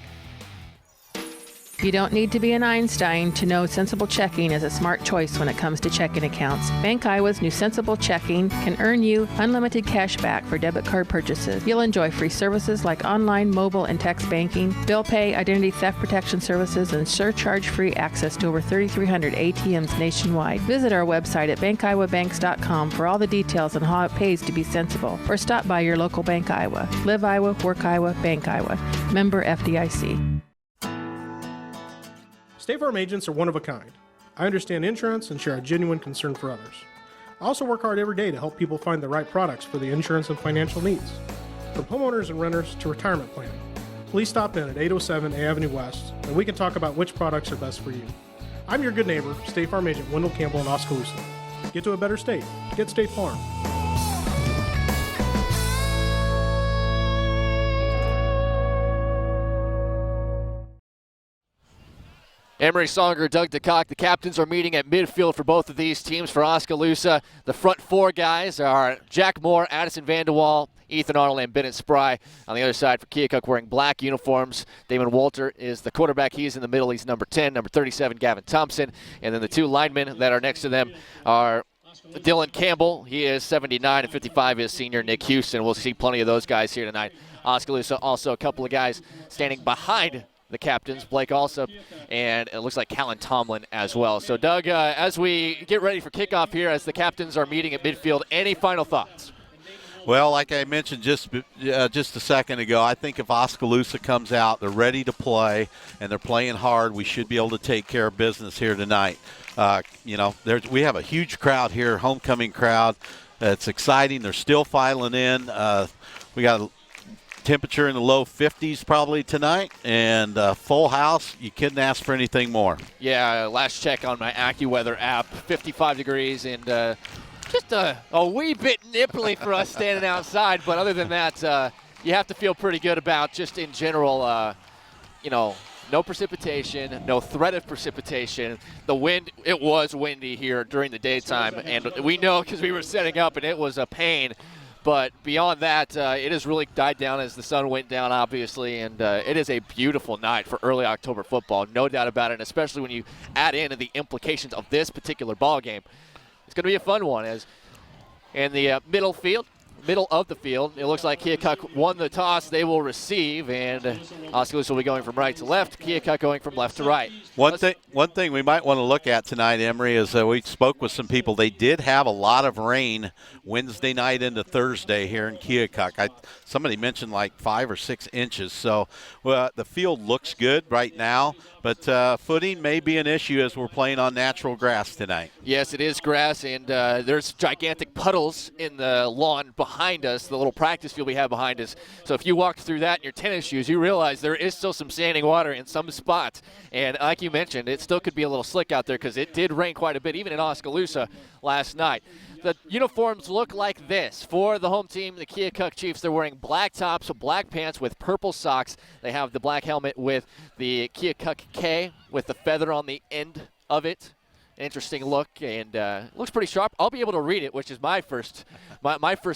Speaker 12: You don't need to be an Einstein to know Sensible Checking is a smart choice when it comes to checking accounts. Bank Iowa's new Sensible Checking can earn you unlimited cash back for debit card purchases. You'll enjoy free services like online, mobile, and text banking, bill pay, identity theft protection services, and surcharge-free access to over 3,300 ATMs nationwide. Visit our website at bankiowabanks.com for all the details on how it pays to be sensible, or stop by your local Bank Iowa. Live Iowa, work Iowa, Bank Iowa. Member FDIC.
Speaker 19: State Farm agents are one of a kind. I understand insurance and share a genuine concern for others. I also work hard every day to help people find the right products for the insurance and financial needs, from homeowners and renters to retirement planning. Please stop in at 807 A Avenue West, and we can talk about which products are best for you. I'm your good neighbor, State Farm agent Wendell Campbell in Oskaloosa. Get to a better state. Get State Farm.
Speaker 2: Emery Songer, Doug DeCock, the captains are meeting at midfield for both of these teams. For Oskaloosa, the front 4 guys are Jack Moore, Addison Vanderwall, Ethan Arnold, and Bennett Spry. On the other side for Keokuk, wearing black uniforms, Damon Walter is the quarterback. He's in the middle. He's number 10. Number 37, Gavin Thompson. And then the 2 linemen that are next to them are Dylan Campbell. He is 79, and 55 is senior Nick Houston. We'll see plenty of those guys here tonight. Oskaloosa also a couple of guys standing behind the captains, Blake Alsop, and it looks like Callan Tomlin as well. So, Doug, as we get ready for kickoff here, as the captains are meeting at midfield, any final thoughts?
Speaker 3: Well, like I mentioned just a second ago, I think if Oskaloosa comes out, they're ready to play, and they're playing hard, we should be able to take care of business here tonight. We have a huge crowd here, homecoming crowd. It's exciting. They're still filing in. We got a temperature in the low 50s probably tonight, and full house. You couldn't ask for anything more.
Speaker 2: Yeah, last check on my AccuWeather app, 55 degrees, and just a wee bit nipply for us standing outside. But other than that, you have to feel pretty good about just in general, no precipitation, no threat of precipitation. The wind, it was windy here during the daytime, and we know because we were setting up, and it was a pain. But beyond that, it has really died down as the sun went down, obviously, and it is a beautiful night for early October football, no doubt about it, and especially when you add in the implications of this particular ball game. It's going to be a fun one. As in the middle of the field, it looks like Keokuk won the toss. They will receive, and Oskaloosa will be going from right to left. Keokuk going from left to right.
Speaker 3: One thing we might want to look at tonight, Emery, is we spoke with some people. They did have a lot of rain Wednesday night into Thursday here in Keokuk. Somebody mentioned like 5 or 6 inches. So the field looks good right now, but footing may be an issue as we're playing on natural grass tonight.
Speaker 2: Yes, it is grass, and there's gigantic puddles in the lawn behind us, the little practice field we have behind us. So if you walked through that in your tennis shoes, you realize there is still some standing water in some spots. And like you mentioned, it still could be a little slick out there because it did rain quite a bit, even in Oskaloosa last night. The uniforms look like this. For the home team, the Keokuk Chiefs, they're wearing black tops, black pants with purple socks. They have the black helmet with the Keokuk K with the feather on the end of it. Interesting look, and looks pretty sharp. I'll be able to read it, which is my first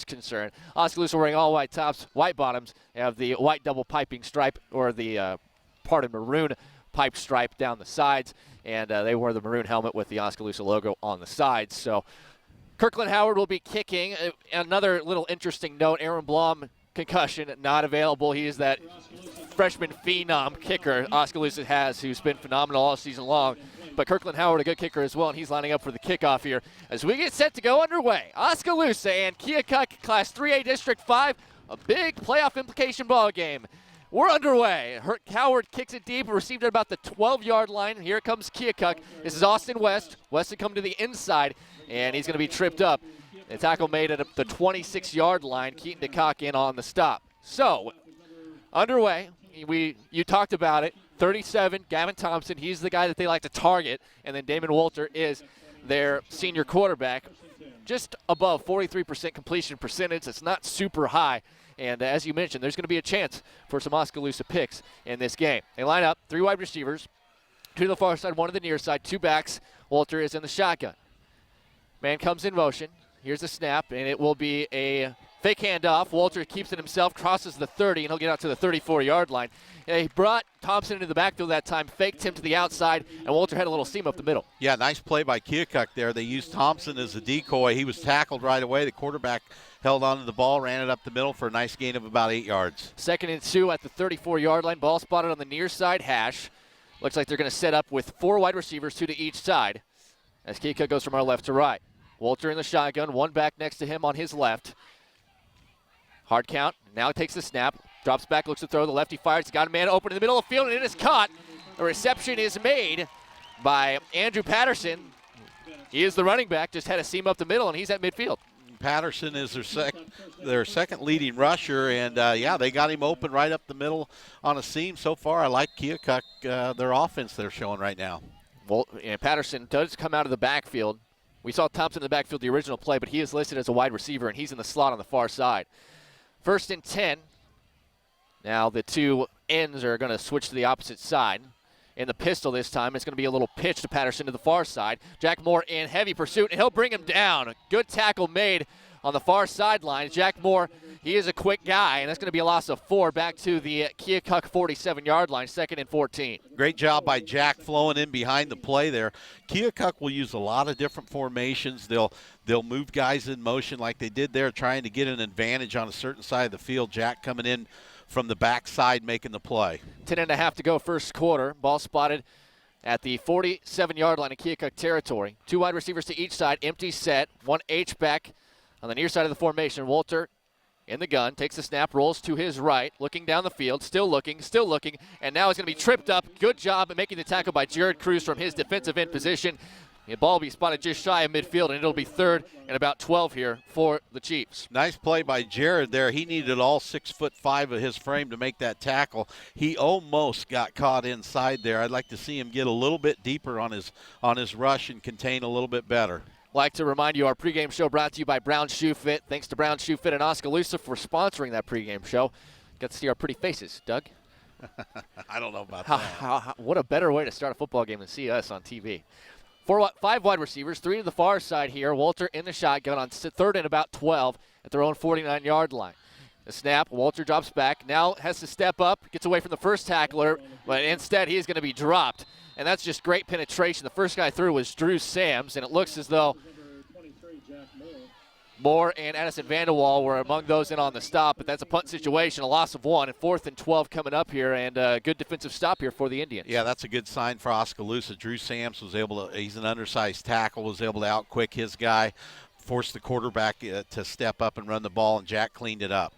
Speaker 2: concern. Oskaloosa wearing all white tops, white bottoms. They have the white double piping stripe, or the maroon pipe stripe down the sides, and they wear the maroon helmet with the Oskaloosa logo on the sides. So Kirkland Howard will be kicking. Another little interesting note, Aaron Blom, concussion, not available. He is that freshman phenom kicker Oskaloosa has, who's been phenomenal all season long. But Kirkland Howard, a good kicker as well, and he's lining up for the kickoff here as we get set to go underway. Oskaloosa and Keokuk Class 3A District 5, a big playoff implication ball game. We're underway. Howard kicks it deep, received at about the 12-yard line. Here comes Keokuk. This is Austin West. West to come to the inside, and he's going to be tripped up. The tackle made at the 26-yard line. Keaton DeCock in on the stop. So, underway. You talked about it. 37, Gavin Thompson. He's the guy that they like to target. And then Damon Walter is their senior quarterback. Just above 43% completion percentage. It's not super high. And as you mentioned, there's going to be a chance for some Oskaloosa picks in this game. They line up, 3 wide receivers, 2 to the far side, 1 to the near side, 2 backs. Walter is in the shotgun. Man comes in motion. Here's the snap, and it will be a fake handoff. Walter keeps it himself, crosses the 30, and he'll get out to the 34-yard line. He brought Thompson into the backfield that time, faked him to the outside, and Walter had a little seam up the middle.
Speaker 3: Yeah, nice play by Keokuk there. They used Thompson as a decoy. He was tackled right away. The quarterback held on to the ball, ran it up the middle for a nice gain of about 8 yards.
Speaker 2: 2nd and 2 at the 34-yard line. Ball spotted on the near side hash. Looks like they're going to set up with 4 wide receivers, 2 to each side, as Keokuk goes from our left to right. Walter in the shotgun, 1 back next to him on his left. Hard count. Now takes the snap. Drops back, looks to throw. The lefty fires. He's got a man open in the middle of the field, and it is caught. The reception is made by Andrew Patterson. He is the running back. Just had a seam up the middle, and he's at midfield.
Speaker 3: Patterson is their second leading rusher, and, they got him open right up the middle on a seam. So far, I like Keokuk, their offense they're showing right now.
Speaker 2: Well, Patterson does come out of the backfield. We saw Thompson in the backfield the original play, but he is listed as a wide receiver, and he's in the slot on the far side. 1st and 10. Now the 2 ends are going to switch to the opposite side. In the pistol this time, it's going to be a little pitch to Patterson to the far side. Jack Moore in heavy pursuit, and he'll bring him down. A good tackle made on the far sideline. Jack Moore, he is a quick guy, and that's going to be a loss of 4 back to the Keokuk 47-yard line, 2nd and 14.
Speaker 3: Great job by Jack flowing in behind the play there. Keokuk will use a lot of different formations. They'll move guys in motion like they did there, trying to get an advantage on a certain side of the field. Jack coming in from the backside making the play.
Speaker 2: 10.5 to go first quarter. Ball spotted at the 47-yard line of Keokuk territory. 2 wide receivers to each side. Empty set. 1 H-back on the near side of the formation. Walter in the gun, takes the snap, rolls to his right, looking down the field, still looking, and now he's going to be tripped up. Good job at making the tackle by Jared Cruz from his defensive end position. The ball will be spotted just shy of midfield, and it'll be 3rd and about 12 here for the Chiefs.
Speaker 3: Nice play by Jared there. He needed all 6'5" of his frame to make that tackle. He almost got caught inside there. I'd like to see him get a little bit deeper on his rush and contain a little bit better.
Speaker 2: Like to remind you, our pregame show brought to you by Brown Shoe Fit. Thanks to Brown Shoe Fit in Oskaloosa for sponsoring that pregame show. Got to see our pretty faces, Doug.
Speaker 3: I don't know about that.
Speaker 2: What a better way to start a football game than see us on TV. 5 wide receivers, 3 to the far side here. Walter in the shotgun on 3rd and about 12 at their own 49-yard line. The snap, Walter drops back, now has to step up, gets away from the first tackler, but instead he is going to be dropped. And that's just great penetration. The first guy through was Drew Sams, and it looks as though Moore and Addison Vanderwall were among those in on the stop, but that's a punt situation, a loss of 1, and 4th and 12 coming up here, and a good defensive stop here for the Indians.
Speaker 3: Yeah, that's a good sign for Oskaloosa. Drew Sams was able to, he's an undersized tackle, was able to outquick his guy, force the quarterback to step up and run the ball, and Jack cleaned it up.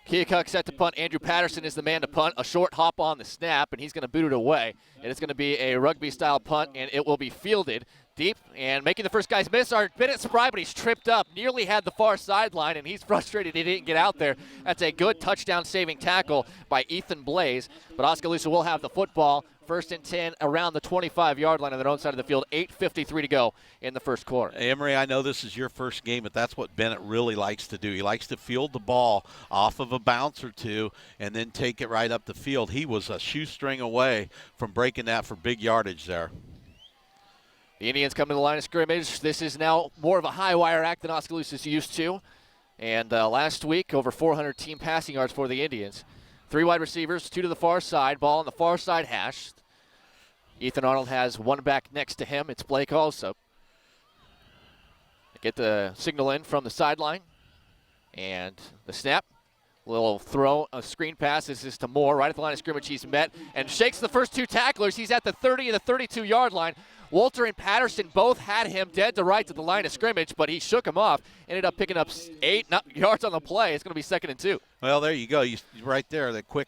Speaker 2: Keokuk set to punt. Andrew Patterson is the man to punt. A short hop on the snap, and he's going to boot it away. And it's going to be a rugby-style punt, and it will be fielded deep. And making the first guys miss are Bennett Spry, but he's tripped up. Nearly had the far sideline, and he's frustrated he didn't get out there. That's a good touchdown-saving tackle by Ethan Blaze. But Oskaloosa will have the football. 1st and 10 around the 25-yard line on their own side of the field. 8:53 to go in the first quarter.
Speaker 3: Emery, I know this is your first game, but that's what Bennett really likes to do. He likes to field the ball off of a bounce or two and then take it right up the field. He was a shoestring away from breaking that for big yardage there.
Speaker 2: The Indians come to the line of scrimmage. This is now more of a high-wire act than Oskaloosa is used to. And last week, over 400 team passing yards for the Indians. 3 wide receivers, 2 to the far side, ball on the far side hash. Ethan Arnold has 1 back next to him. It's Blake also. Get the signal in from the sideline. And the snap. Little throw, a screen pass. This is to Moore, right at the line of scrimmage. He's met and shakes the first 2 tacklers. He's at the 30 and the 32-yard line. Walter and Patterson both had him dead to right to the line of scrimmage, but he shook him off. Ended up picking up 8 yards on the play. It's going to be 2nd and 2.
Speaker 3: Well, there you go. Right there, the quick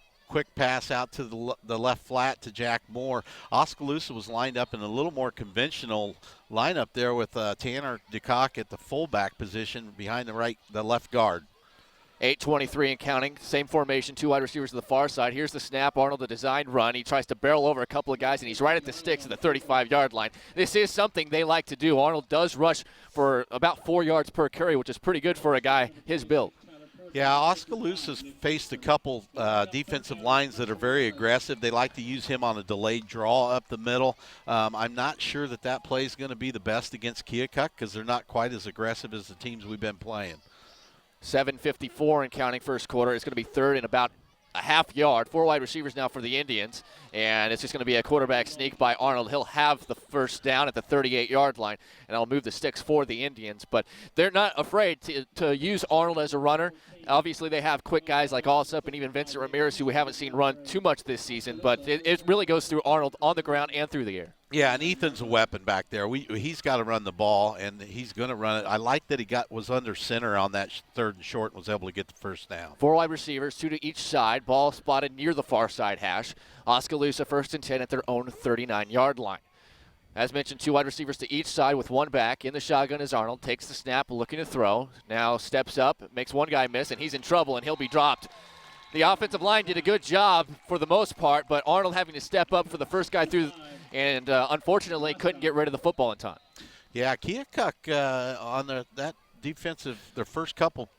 Speaker 3: pass out to the left flat to Jack Moore. Oskaloosa was lined up in a little more conventional lineup there with Tanner DeCock at the fullback position behind the left guard.
Speaker 2: 8:23 and counting. Same formation, 2 wide receivers to the far side. Here's the snap. Arnold, the designed run. He tries to barrel over a couple of guys, and he's right at the sticks at the 35-yard line. This is something they like to do. Arnold does rush for about 4 yards per carry, which is pretty good for a guy his build.
Speaker 3: Yeah, Oskaloosa's faced a couple defensive lines that are very aggressive. They like to use him on a delayed draw up the middle. I'm not sure that play is going to be the best against Keokuk because they're not quite as aggressive as the teams we've been playing.
Speaker 2: 7:54 and counting first quarter. It's going to be 3rd and about a half yard. 4 wide receivers now for the Indians, and it's just going to be a quarterback sneak by Arnold. He'll have the first down at the 38-yard line, and I'll move the sticks for the Indians. But they're not afraid to use Arnold as a runner. Obviously, they have quick guys like Alsop and even Vincent Ramirez, who we haven't seen run too much this season, but it really goes through Arnold on the ground and through the air.
Speaker 3: Yeah, and Ethan's a weapon back there. He's got to run the ball, and he's going to run it. I like that he was under center on that 3rd and short and was able to get the first down.
Speaker 2: 4 wide receivers, 2 to each side. Ball spotted near the far side hash. Oskaloosa 1st and 10 at their own 39-yard line. As mentioned, 2 wide receivers to each side with 1 back. In the shotgun is Arnold. Takes the snap, looking to throw. Now steps up, makes 1 guy miss, and he's in trouble, and he'll be dropped. The offensive line did a good job for the most part, but Arnold having to step up for the first guy through and unfortunately couldn't get rid of the football in time.
Speaker 3: Yeah, Keokuk on that defensive, their first couple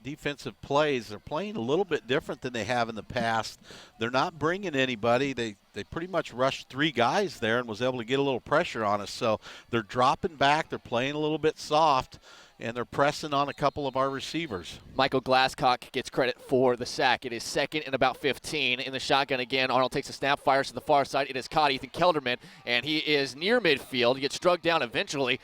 Speaker 3: defensive plays, they're playing a little bit different than they have in the past. They're not bringing anybody. They pretty much rushed 3 guys there and was able to get a little pressure on us. So they're dropping back. They're playing a little bit soft, and they're pressing on a couple of our receivers.
Speaker 2: Michael Glasscock gets credit for the sack. It is 2nd and about 15. In the shotgun again, Arnold takes a snap, fires to the far side. It is caught Ethan Kelderman, and he is near midfield. He gets struck down eventually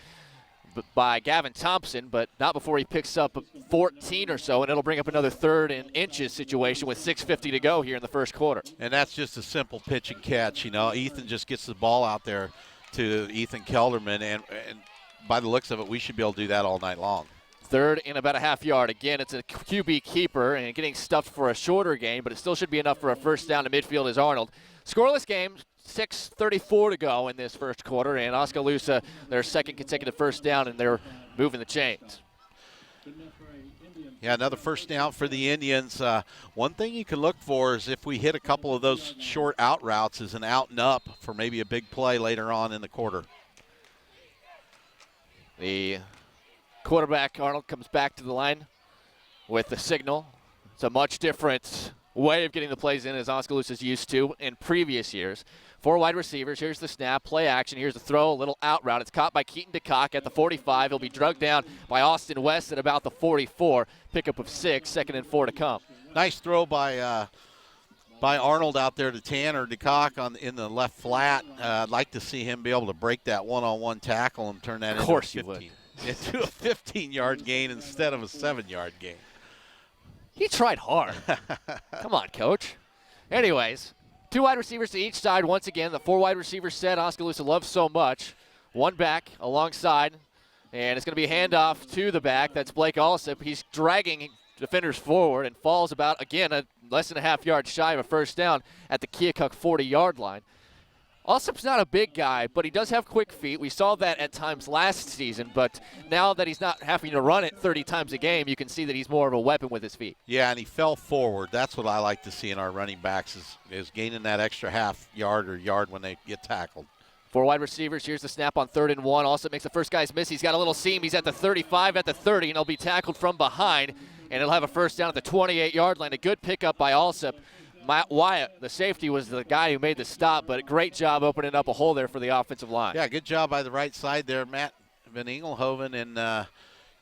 Speaker 2: by Gavin Thompson, but not before he picks up 14 or so, and it'll bring up another 3rd and inches situation with 6:50 to go here in the first quarter.
Speaker 3: And that's just a simple pitch and catch. Ethan just gets the ball out there to Ethan Kelderman, and by the looks of it, we should be able to do that all night long.
Speaker 2: Third and about a half yard. Again, it's a QB keeper and getting stuffed for a shorter gain, but it still should be enough for a first down to midfield as Arnold. Scoreless game, 6:34 to go in this first quarter, and Oskaloosa, their second consecutive first down, and they're moving the chains.
Speaker 3: Yeah, another first down for the Indians. One thing you can look for is if we hit a couple of those short out routes is an out and up for maybe a big play later on in the quarter.
Speaker 2: The quarterback, Arnold, comes back to the line with the signal. It's a much different way of getting the plays in as Oskaloosa's used to in previous years. 4 wide receivers. Here's the snap, play action. Here's the throw, a little out route. It's caught by Keaton DeCock at the 45. He'll be drugged down by Austin West at about the 44. Pickup of 6, 2nd and 4 to come.
Speaker 3: Nice throw by Arnold out there to Tanner DeCock in the left flat. I'd like to see him be able to break that one-on-one tackle and turn that into a 15-yard gain instead of a 7-yard gain.
Speaker 2: He tried hard. Come on, coach. Anyways, 2 wide receivers to each side. Once again, the 4 wide receiver set Oskaloosa loves so much. 1 back alongside, and it's going to be a handoff to the back. That's Blake Alsop. He's dragging defenders forward and falls about, again, less than a half yard shy of a first down at the Keokuk 40-yard line. Alsop's not a big guy, but he does have quick feet. We saw that at times last season, but now that he's not having to run it 30 times a game, you can see that he's more of a weapon with his feet.
Speaker 3: Yeah, and he fell forward. That's what I like to see in our running backs is gaining that extra half yard or yard when they get tackled.
Speaker 2: 4 wide receivers. Here's the snap on 3rd and 1. Also makes the first guy's miss. He's got a little seam. He's at the 35, at the 30, and he'll be tackled from behind, and he'll have a first down at the 28-yard line. A good pickup by Alsop. Matt Wyatt, the safety, was the guy who made the stop, but a great job opening up a hole there for the offensive line.
Speaker 3: Yeah, good job by the right side there. Matt Van Engelhoven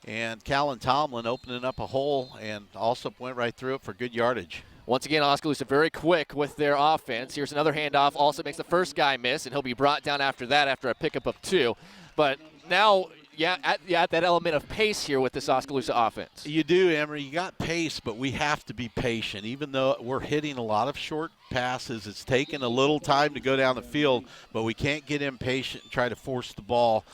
Speaker 3: and Callan Tomlin opening up a hole, and Alsop went right through it for good yardage.
Speaker 2: Once again, Oskaloosa very quick with their offense. Here's another handoff. Also makes the first guy miss, and he'll be brought down after that after a pickup of 2. But now, at that element of pace here with this Oskaloosa offense.
Speaker 3: You do, Emery. You got pace, but we have to be patient. Even though we're hitting a lot of short passes, it's taken a little time to go down the field, but we can't get impatient and try to force the ball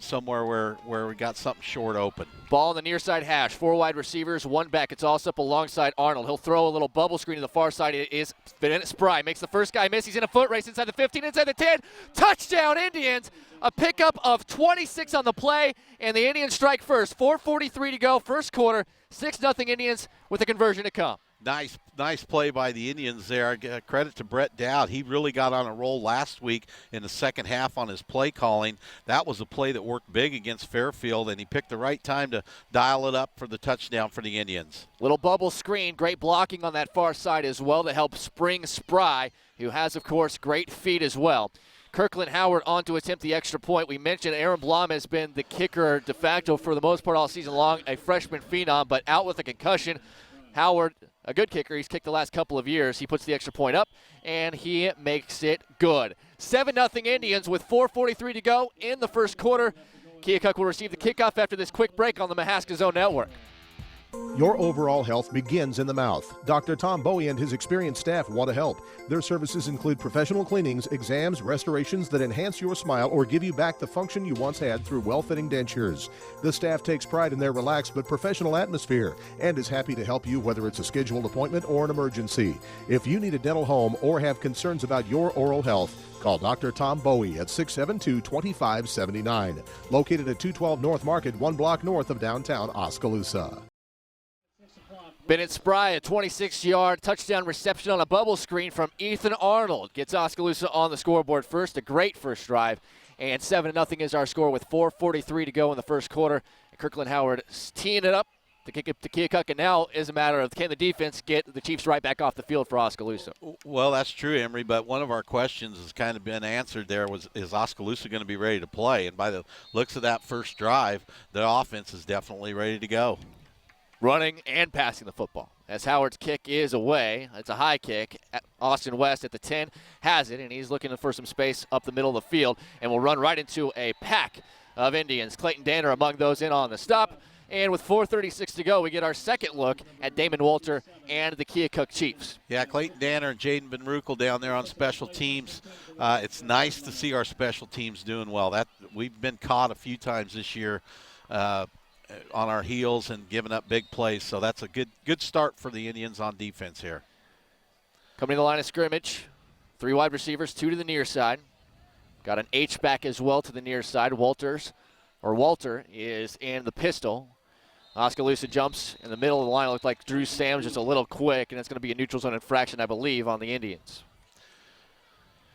Speaker 3: somewhere where we got something short open.
Speaker 2: Ball on the near side hash. 4 wide receivers, 1 back. It's Alsop alongside Arnold. He'll throw a little bubble screen to the far side. It is Bennett Spry. Makes the first guy miss. He's in a foot race inside the 15, inside the 10. Touchdown, Indians. A pickup of 26 on the play, and the Indians strike first. 4:43 to go, first quarter. 6-0 Indians with a conversion to come.
Speaker 3: Nice play by the Indians there. Credit to Brett Dowd. He really got on a roll last week in the second half on his play calling. That was a play that worked big against Fairfield, and he picked the right time to dial it up for the touchdown for the Indians.
Speaker 2: Little bubble screen, great blocking on that far side as well to help spring Spry, who has, of course, great feet as well. Kirkland Howard on to attempt the extra point. We mentioned Aaron Blom has been the kicker de facto for the most part all season long, a freshman phenom, but out with a concussion. Howard, a good kicker. He's kicked the last couple of years. He puts the extra point up, and he makes it good. 7-0 Indians with 4:43 to go in the first quarter. Keokuk will receive the kickoff after this quick break on the Mahaska Zone Network.
Speaker 6: Your overall health begins in the mouth. Dr. Tom Bowie and his experienced staff want to help. Their services include professional cleanings, exams, restorations that enhance your smile or give you back the function you once had through well-fitting dentures. The staff takes pride in their relaxed but professional atmosphere and is happy to help you whether it's a scheduled appointment or an emergency. If you need a dental home or have concerns about your oral health, call Dr. Tom Bowie at 672-2579. Located at 212 North Market, 1 block north of downtown Oskaloosa.
Speaker 2: Bennett Spry, a 26-yard touchdown reception on a bubble screen from Ethan Arnold. Gets Oskaloosa on the scoreboard first. A great first drive. And 7-0 is our score with 4:43 to go in the first quarter. And Kirkland Howard teeing it up to kick it to Keokuk. And now is a matter of can the defense get the Chiefs right back off the field for Oskaloosa?
Speaker 3: Well, that's true, Emery, but one of our questions has kind of been answered there is Oskaloosa going to be ready to play? And by the looks of that first drive, the offense is definitely ready to go.
Speaker 2: Running and passing the football. As Howard's kick is away, it's a high kick. Austin West at the 10 has it, and he's looking for some space up the middle of the field, and will run right into a pack of Indians. Clayton Danner among those in on the stop. And with 4:36 to go, we get our second look at Damon Walter and the Keokuk Chiefs.
Speaker 3: Yeah, Clayton Danner and Jaden Van Rukel down there on special teams. It's nice to see our special teams doing well. We've been caught a few times this year on our heels and giving up big plays. So that's a good start for the Indians on defense here.
Speaker 2: Coming to the line of scrimmage, 3 wide receivers, 2 to the near side. Got an H-back as well to the near side. Walter is in the pistol. Oskaloosa jumps in the middle of the line. It looked like Drew Sam's just a little quick, and it's going to be a neutral zone infraction, I believe, on the Indians.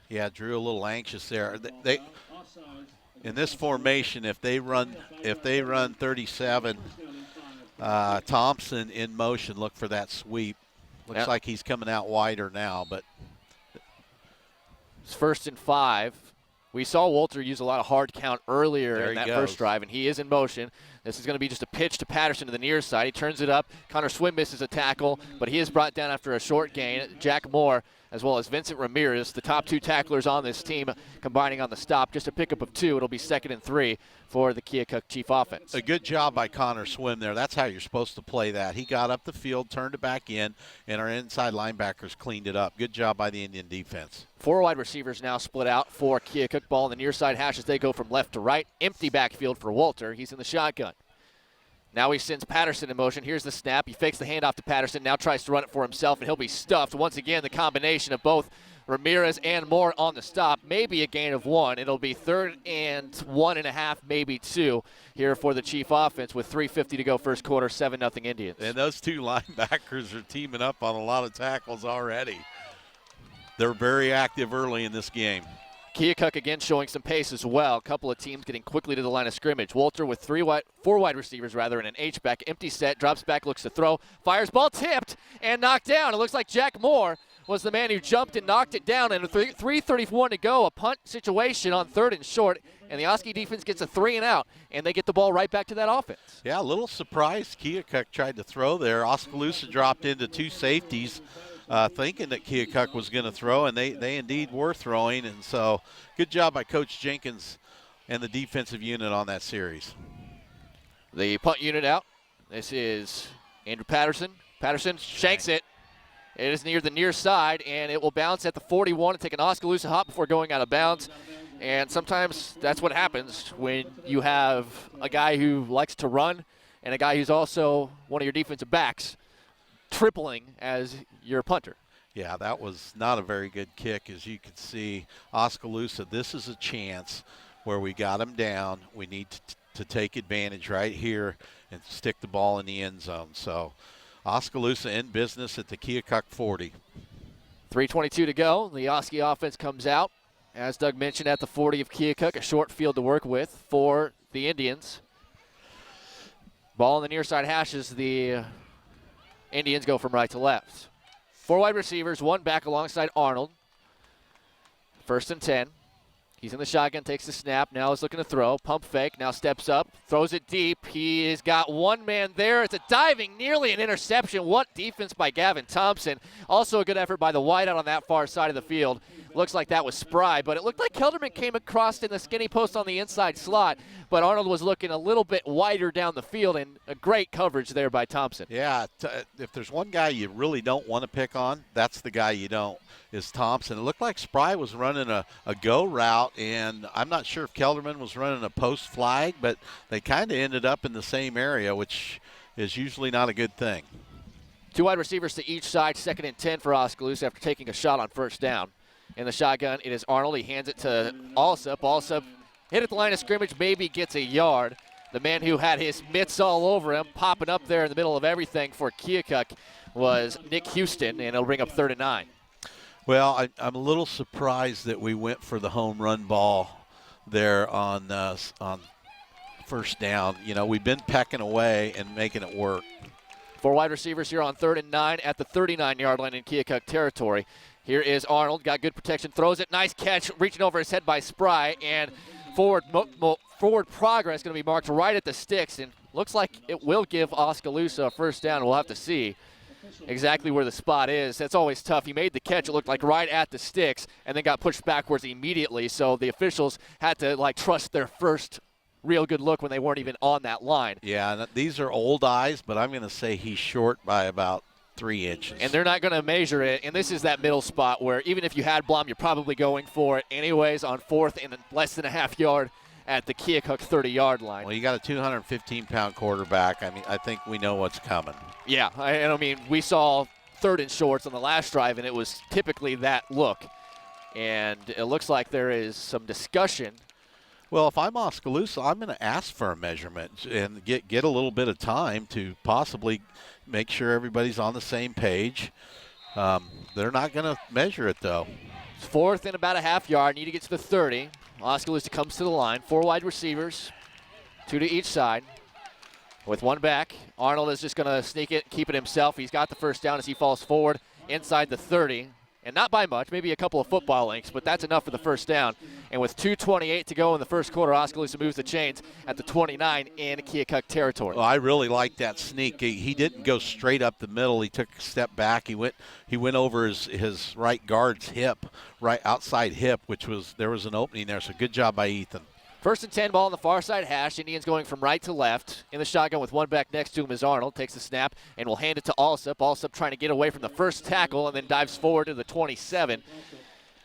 Speaker 3: Yeah, Drew a little anxious there. They in this formation, if they run 37, Thompson in motion, look for that sweep. Looks like he's coming out wider now, but
Speaker 2: it's 1st and 5. We saw Walter use a lot of hard count earlier in that first drive, and he is in motion. This is going to be just a pitch to Patterson to the near side. He turns it up. Connor Swim misses a tackle, but he is brought down after a short gain. Jack Moore, as well as Vincent Ramirez, the top 2 tacklers on this team, combining on the stop. Just a pickup of 2. It'll be 2nd and 3 for the Keokuk Chief offense.
Speaker 3: A good job by Connor Swim there. That's how you're supposed to play that. He got up the field, turned it back in, and our inside linebackers cleaned it up. Good job by the Indian defense.
Speaker 2: 4 wide receivers now split out for Keokuk. Ball in the near side hash as they go from left to right. Empty backfield for Walter. He's in the shotgun. Now he sends Patterson in motion. Here's the snap. He fakes the handoff to Patterson. Now tries to run it for himself, and he'll be stuffed. Once again, the combination of both Ramirez and Moore on the stop. Maybe a gain of 1. It'll be 3rd and 1.5, maybe 2 here for the Chief offense with 3:50 to go first quarter, 7-0 Indians.
Speaker 3: And those 2 linebackers are teaming up on a lot of tackles already. They're very active early in this game.
Speaker 2: Keokuk again showing some pace as well. A couple of teams getting quickly to the line of scrimmage. Walter with 4 wide receivers rather, and an H-back. Empty set, drops back, looks to throw. Fires, ball tipped and knocked down. It looks like Jack Moore was the man who jumped and knocked it down. And 3:31 to go, a punt situation on 3rd and short. And the Oski defense gets a 3 and out, and they get the ball right back to that offense.
Speaker 3: Yeah, a little surprised Keokuk tried to throw there. Oskaloosa dropped into 2 safeties. Thinking that Keokuk was going to throw, and they indeed were throwing. And so good job by Coach Jenkins and the defensive unit on that series.
Speaker 2: The punt unit out. This is Andrew Patterson. Patterson shanks it. It is near the near side, and it will bounce at the 41 and take an Oskaloosa hop before going out of bounds. And sometimes that's what happens when you have a guy who likes to run and a guy who's also one of your defensive backs tripling as your punter.
Speaker 3: Yeah, that was not a very good kick. As you can see, Oskaloosa, this is a chance where we got him down. We need to take advantage right here and stick the ball in the end zone. So Oskaloosa in business at the Keokuk 40.
Speaker 2: 3:22 to go. The Oski offense comes out. As Doug mentioned, at the 40 of Keokuk, a short field to work with for the Indians. Ball on the near side hashes. The Indians go from right to left. 4 wide receivers, 1 back alongside Arnold. 1st and 10. He's in the shotgun, takes the snap, now is looking to throw. Pump fake, now steps up, throws it deep. He has got 1 man there. It's a diving, nearly an interception. What defense by Gavin Thompson. Also a good effort by the wideout on that far side of the field. Looks like that was Spry, but it looked like Kelderman came across in the skinny post on the inside slot, but Arnold was looking a little bit wider down the field, and a great coverage there by Thompson.
Speaker 3: Yeah, if there's one guy you really don't want to pick on, that's the guy you don't, is Thompson. It looked like Spry was running a go route, and I'm not sure if Kelderman was running a post flag, but they kind of ended up in the same area, which is usually not a good thing.
Speaker 2: 2 wide receivers to each side, 2nd and 10 for Oskaloosa after taking a shot on 1st down. In the shotgun, it is Arnold. He hands it to Alsup. Alsup hit at the line of scrimmage, maybe gets a yard. The man who had his mitts all over him, popping up there in the middle of everything for Keokuk, was Nick Houston, and it'll bring up 3rd and 9.
Speaker 3: Well, I'm a little surprised that we went for the home run ball there on 1st down. You know, we've been pecking away and making it work.
Speaker 2: 4 wide receivers here on 3rd and 9 at the 39-yard line in Keokuk territory. Here is Arnold, got good protection, throws it, nice catch, reaching over his head by Spry, and forward progress going to be marked right at the sticks, and looks like it will give Oskaloosa a 1st down. We'll have to see exactly where the spot is. That's always tough. He made the catch, it looked like right at the sticks, and then got pushed backwards immediately, so the officials had to trust their first real good look when they weren't even on that line.
Speaker 3: Yeah, and these are old eyes, but I'm going to say he's short by about 3 inches.
Speaker 2: And they're not going to measure it, and this is that middle spot where even if you had Blom, you're probably going for it anyways on 4th and less than a half yard at the Keokuk 30-yard line.
Speaker 3: Well, you got a 215-pound quarterback. I mean, I think we know what's coming.
Speaker 2: Yeah, I mean, we saw 3rd and shorts on the last drive, and it was typically that look. And it looks like there is some discussion.
Speaker 3: Well, if I'm Oskaloosa, I'm going to ask for a measurement and get a little bit of time to possibly make sure everybody's on the same page. They're not going to measure it, though.
Speaker 2: 4th and about a half yard. Need to get to the 30. Oskaloosa comes to the line. 4 wide receivers, 2 to each side. With 1 back, Arnold is just going to sneak it, keep it himself. He's got the first down as he falls forward inside the 30. And not by much, maybe a couple of football lengths, but that's enough for the first down. And with 2:28 to go in the first quarter, Oskaloosa moves the chains at the 29 in Keokuk territory.
Speaker 3: Well, I really like that sneak. He didn't go straight up the middle. He took a step back. He went over his right guard's hip, right outside hip, there was an opening there. So good job by Ethan.
Speaker 2: 1st and 10, ball on the far side hash. Indians going from right to left. In the shotgun with 1 back next to him is Arnold. Takes the snap and will hand it to Alsup. Alsup trying to get away from the first tackle and then dives forward to the 27.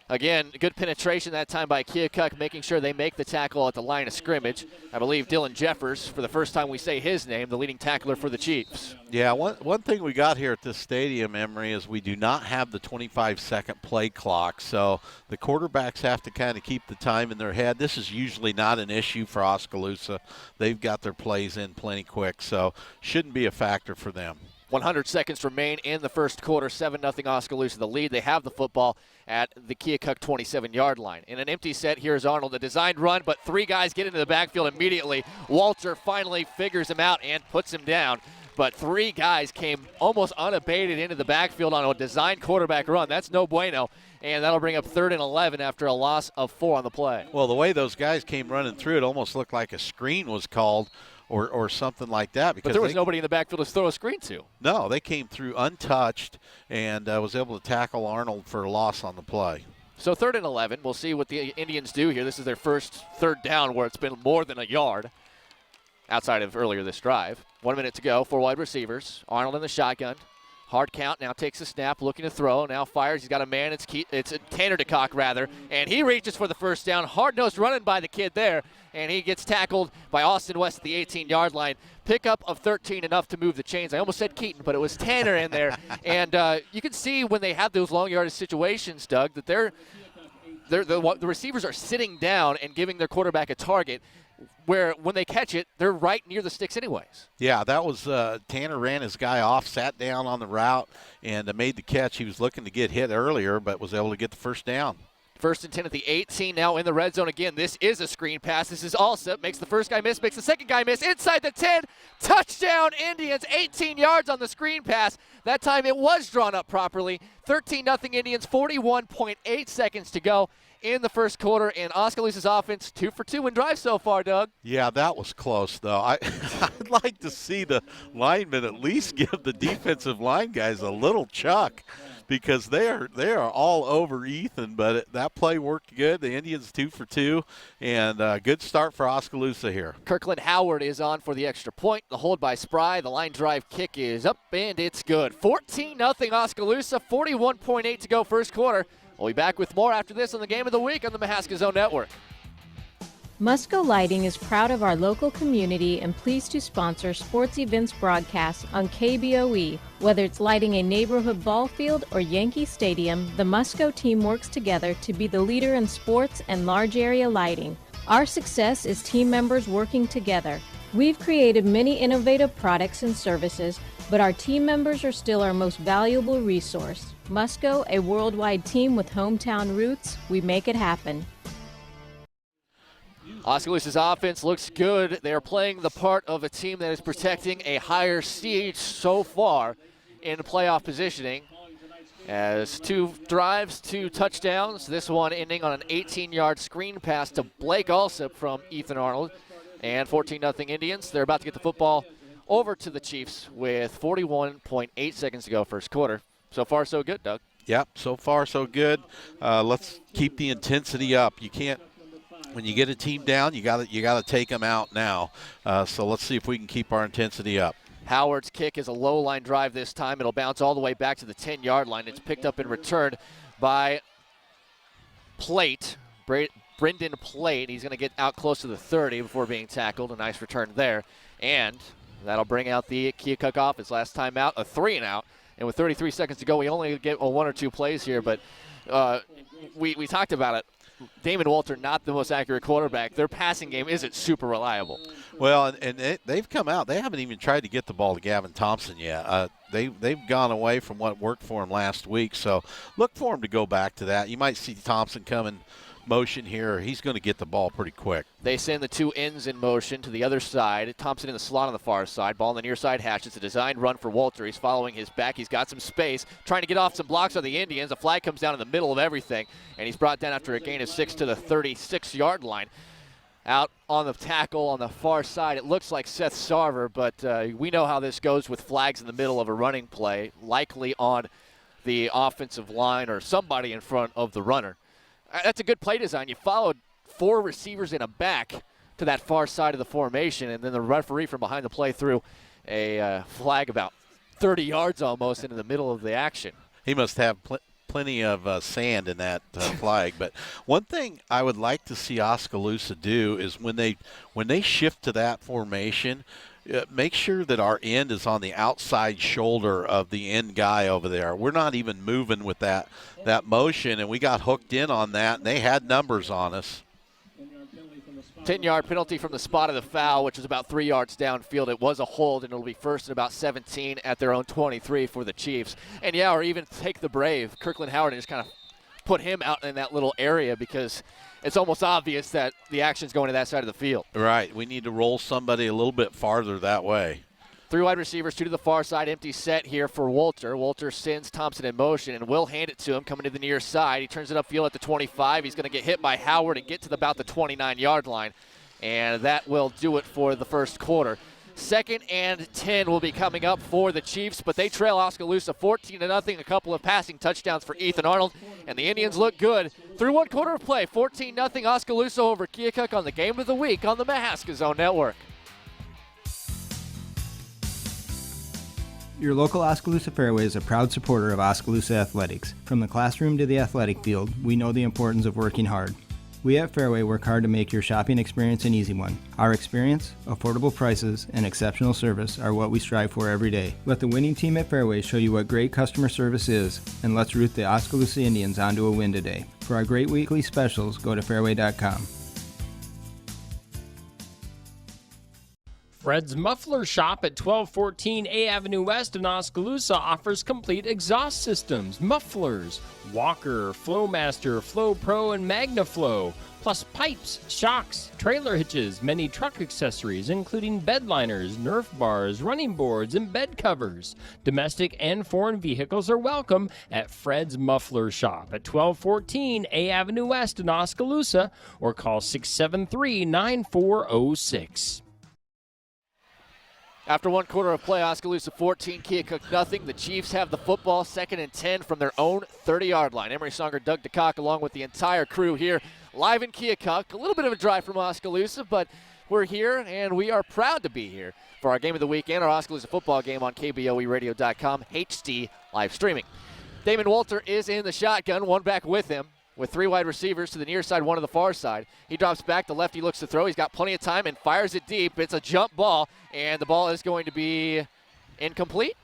Speaker 2: Again, good penetration that time by Keokuk, making sure they make the tackle at the line of scrimmage. I believe Dylan Jeffers, for the first time we say his name, the leading tackler for the Chiefs.
Speaker 3: Yeah, one thing we got here at this stadium, Emery, is we do not have the 25-second play clock, so the quarterbacks have to kind of keep the time in their head. This is usually not an issue for Oskaloosa. They've got their plays in plenty quick, so shouldn't be a factor for them.
Speaker 2: 100 seconds remain in the first quarter. 7-0 Oskaloosa the lead. They have the football at the Keokuk 27-yard line. In an empty set, here's Arnold. A designed run, but 3 guys get into the backfield immediately. Walter finally figures him out and puts him down. But 3 guys came almost unabated into the backfield on a designed quarterback run. That's no bueno. And that'll bring up 3rd and 11 after a loss of 4 on the play.
Speaker 3: Well, the way those guys came running through, it almost looked like a screen was called or something like that. Because
Speaker 2: but there was nobody in the backfield to throw a screen to.
Speaker 3: No, they came through untouched and was able to tackle Arnold for a loss on the play.
Speaker 2: So 3rd and 11. We'll see what the Indians do here. This is their first 3rd down where it's been more than a yard outside of earlier this drive. 1 minute to go. 4 wide receivers. Arnold in the shotgun. Hard count, now takes a snap, looking to throw, now fires. He's got a man, it's Tanner DeCock, rather, and he reaches for the first down. Hard-nosed running by the kid there, and he gets tackled by Austin West at the 18-yard line. Pickup of 13, enough to move the chains. I almost said Keaton, but it was Tanner in there. And you can see when they have those long yardage situations, Doug, that the receivers are sitting down and giving their quarterback a target, where when they catch it, they're right near the sticks anyways.
Speaker 3: Yeah, that was Tanner ran his guy off, sat down on the route, and made the catch. He was looking to get hit earlier, but was able to get the first down.
Speaker 2: 1st and 10 at the 18, now in the red zone again. This is a screen pass. This is Alsup. Makes the first guy miss, makes the second guy miss. Inside the 10, touchdown Indians, 18 yards on the screen pass. That time it was drawn up properly. 13-0 Indians, 41.8 seconds to go in the first quarter, and Oskaloosa's offense 2 for 2 in drive so far, Doug.
Speaker 3: Yeah, that was close, though. I'd like to see the linemen at least give the defensive line guys a little chuck, because they are all over Ethan, but that play worked good. The Indians 2 for 2, and good start for Oskaloosa here.
Speaker 2: Kirkland Howard is on for the extra point. The hold by Spry. The line drive kick is up, and it's good. 14-0 Oskaloosa, 41.8 to go first quarter. We'll be back with more after this on the Game of the Week on the Mahaska Zone Network.
Speaker 20: Musco Lighting is proud of our local community and pleased to sponsor sports events broadcasts on KBOE. Whether it's lighting a neighborhood ball field or Yankee Stadium, the Musco team works together to be the leader in sports and large area lighting. Our success is team members working together. We've created many innovative products and services, but our team members are still our most valuable resource. Musco, a worldwide team with hometown roots, we make it happen.
Speaker 2: Oskaloosa's offense looks good. They are playing the part of a team that is protecting a higher seed so far in playoff positioning. As 2 drives, 2 touchdowns, this one ending on an 18-yard screen pass to Blake Alsup from Ethan Arnold. And 14-0 Indians. They're about to get the football over to the Chiefs with 41.8 seconds to go first quarter. So far, so good, Doug.
Speaker 3: Yep, so far, so good. Let's keep the intensity up. You can't, when you get a team down, you got to take them out now. So let's see if we can keep our intensity up.
Speaker 2: Howard's kick is a low line drive this time. It'll bounce all the way back to the 10-yard line. It's picked up and returned by Plate. Brendan Plate. He's going to get out close to the 30 before being tackled. A nice return there. And that'll bring out the Keokuk offense. Last time out, a 3-and-out. And with 33 seconds to go, we only get one or two plays here. But we talked about it. Damon Walter, not the most accurate quarterback. Their passing game isn't super reliable.
Speaker 3: Well, and they've come out. They haven't even tried to get the ball to Gavin Thompson yet. They've gone away from what worked for him last week. So look for him to go back to that. You might see Thompson come in motion here. He's going to get the ball pretty quick.
Speaker 2: They send the two ends in motion to the other side. Thompson in the slot on the far side. Ball on the near side hash. It's a designed run for Walter. He's following his back. He's got some space. Trying to get off some blocks on the Indians. A flag comes down in the middle of everything. And he's brought down after a gain of 6 to the 36-yard line. Out on the tackle on the far side, it looks like Seth Sarver, but we know how this goes with flags in the middle of a running play, likely on the offensive line or somebody in front of the runner. That's a good play design. You followed 4 receivers and a back to that far side of the formation, and then the referee from behind the play threw a flag about 30 yards almost into the middle of the action.
Speaker 3: He must have plenty of sand in that flag. But one thing I would like to see Oskaloosa do is when they shift to that formation, make sure that our end is on the outside shoulder of the end guy over there. We're not even moving with that motion, and we got hooked in on that, and they had numbers on us.
Speaker 2: 10-yard penalty from the spot of the foul, which is about 3 yards downfield. It was a hold, and it'll be first and about 17 at their own 23 for the Chiefs. And, yeah, or even take the brave, Kirkland Howard, and just kind of put him out in that little area because it's almost obvious that the action's going to that side of the field.
Speaker 3: Right. We need to roll somebody a little bit farther that way.
Speaker 2: 3 wide receivers, 2 to the far side. Empty set here for Walter. Walter sends Thompson in motion and will hand it to him coming to the near side. He turns it upfield at the 25. He's going to get hit by Howard and get to about the 29-yard line. And that will do it for the first quarter. 2nd and 10 will be coming up for the Chiefs, but they trail Oskaloosa 14-0. A couple of passing touchdowns for Ethan Arnold, and the Indians look good. Through 1 quarter of play, 14-0 Oskaloosa over Keokuk on the Game of the Week on the Mahaska Zone Network.
Speaker 21: Your local Oskaloosa Fairway is a proud supporter of Oskaloosa athletics. From the classroom to the athletic field, we know the importance of working hard. We at Fairway work hard to make your shopping experience an easy one. Our experience, affordable prices, and exceptional service are what we strive for every day. Let the winning team at Fairway show you what great customer service is, and let's root the Oskaloosa Indians onto a win today. For our great weekly specials, go to fairway.com.
Speaker 7: Fred's Muffler Shop at 1214 A Avenue West in Oskaloosa offers complete exhaust systems, mufflers, Walker, Flowmaster, Flow Pro, and MagnaFlow, plus pipes, shocks, trailer hitches, many truck accessories, including bed liners, Nerf bars, running boards, and bed covers. Domestic and foreign vehicles are welcome at Fred's Muffler Shop at 1214 A Avenue West in Oskaloosa, or call 673-9406.
Speaker 2: After 1 quarter of play, Oskaloosa 14, Keokuk nothing. The Chiefs have the football, 2nd and 10 from their own 30-yard line. Emery Songer, Doug DeCock, along with the entire crew here live in Keokuk. A little bit of a drive from Oskaloosa, but we're here, and we are proud to be here for our Game of the Week and our Oskaloosa football game on KBOEradio.com, HD live streaming. Damon Walter is in the shotgun, one back with him, with 3 wide receivers to the near side, 1 to the far side. He drops back, the lefty looks to throw. He's got plenty of time and fires it deep. It's a jump ball, and the ball is going to be incomplete.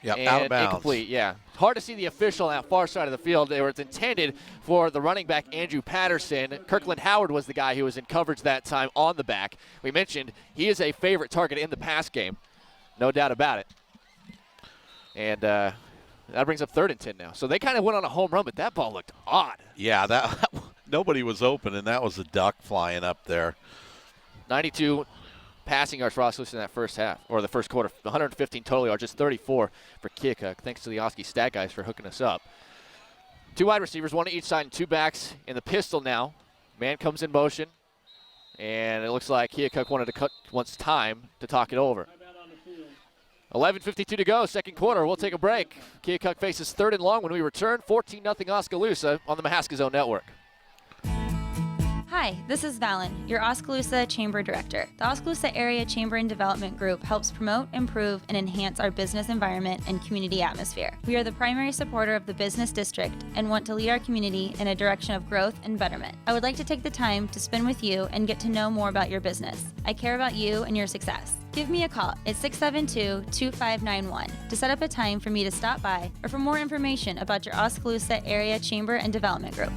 Speaker 3: Yeah, out of bounds.
Speaker 2: Incomplete, yeah. Hard to see the official on that far side of the field. It's intended for the running back, Andrew Patterson. Kirkland Howard was the guy who was in coverage that time on the back. We mentioned he is a favorite target in the pass game. No doubt about it. And that brings up 3rd and 10 now. So they kind of went on a home run, but that ball looked odd.
Speaker 3: Yeah, that nobody was open, and that was a duck flying up there.
Speaker 2: 92 passing yards for Oskaloosa in that first half, or the first quarter. 115 total yards, just 34 for Keokuk. Thanks to the Oski stat guys for hooking us up. 2 wide receivers, 1 to each side, and 2 backs in the pistol now. Man comes in motion, and it looks like Keokuk wants time to talk it over. 11:52 to go, 2nd quarter. We'll take a break. Keokuk faces 3rd and long when we return. 14-0 Oskaloosa on the Mahaska Zone Network.
Speaker 1: Hi, this is Valen, your Oskaloosa Chamber Director. The Oskaloosa Area Chamber and Development Group helps promote, improve, and enhance our business environment and community atmosphere. We are the primary supporter of the business district and want to lead our community in a direction of growth and betterment. I would like to take the time to spend with you and get to know more about your business. I care about you and your success. Give me a call at 672-2591 to set up a time for me to stop by or for more information about your Oskaloosa Area Chamber and Development Group.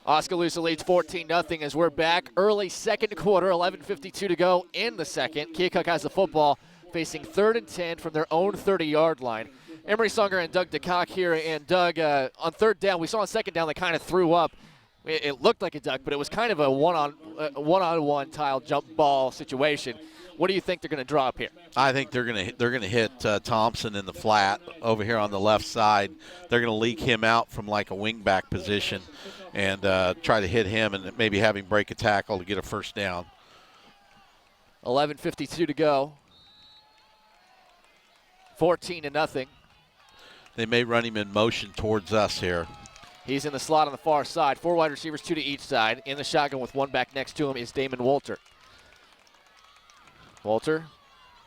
Speaker 2: Oskaloosa leads 14-0 as we're back. Early second quarter, 11:52 to go in the second. Keokuk has the football, facing 3rd and 10 from their own 30-yard line. Emery Songer and Doug DeCock here. And Doug, on third down, we saw on second down they kind of threw up. It looked like a duck, but it was kind of a one-on-one tile jump ball situation. What do you think they're going to draw up here?
Speaker 3: I think they're going to hit Thompson in the flat over here on the left side. They're going to leak him out from like a wingback position and try to hit him and maybe have him break a tackle to get a first down.
Speaker 2: 11:52 to go. 14-0.
Speaker 3: They may run him in motion towards us here.
Speaker 2: He's in the slot on the far side. 4 wide receivers, 2 to each side. In the shotgun with 1 back next to him is Damon Walter. Walter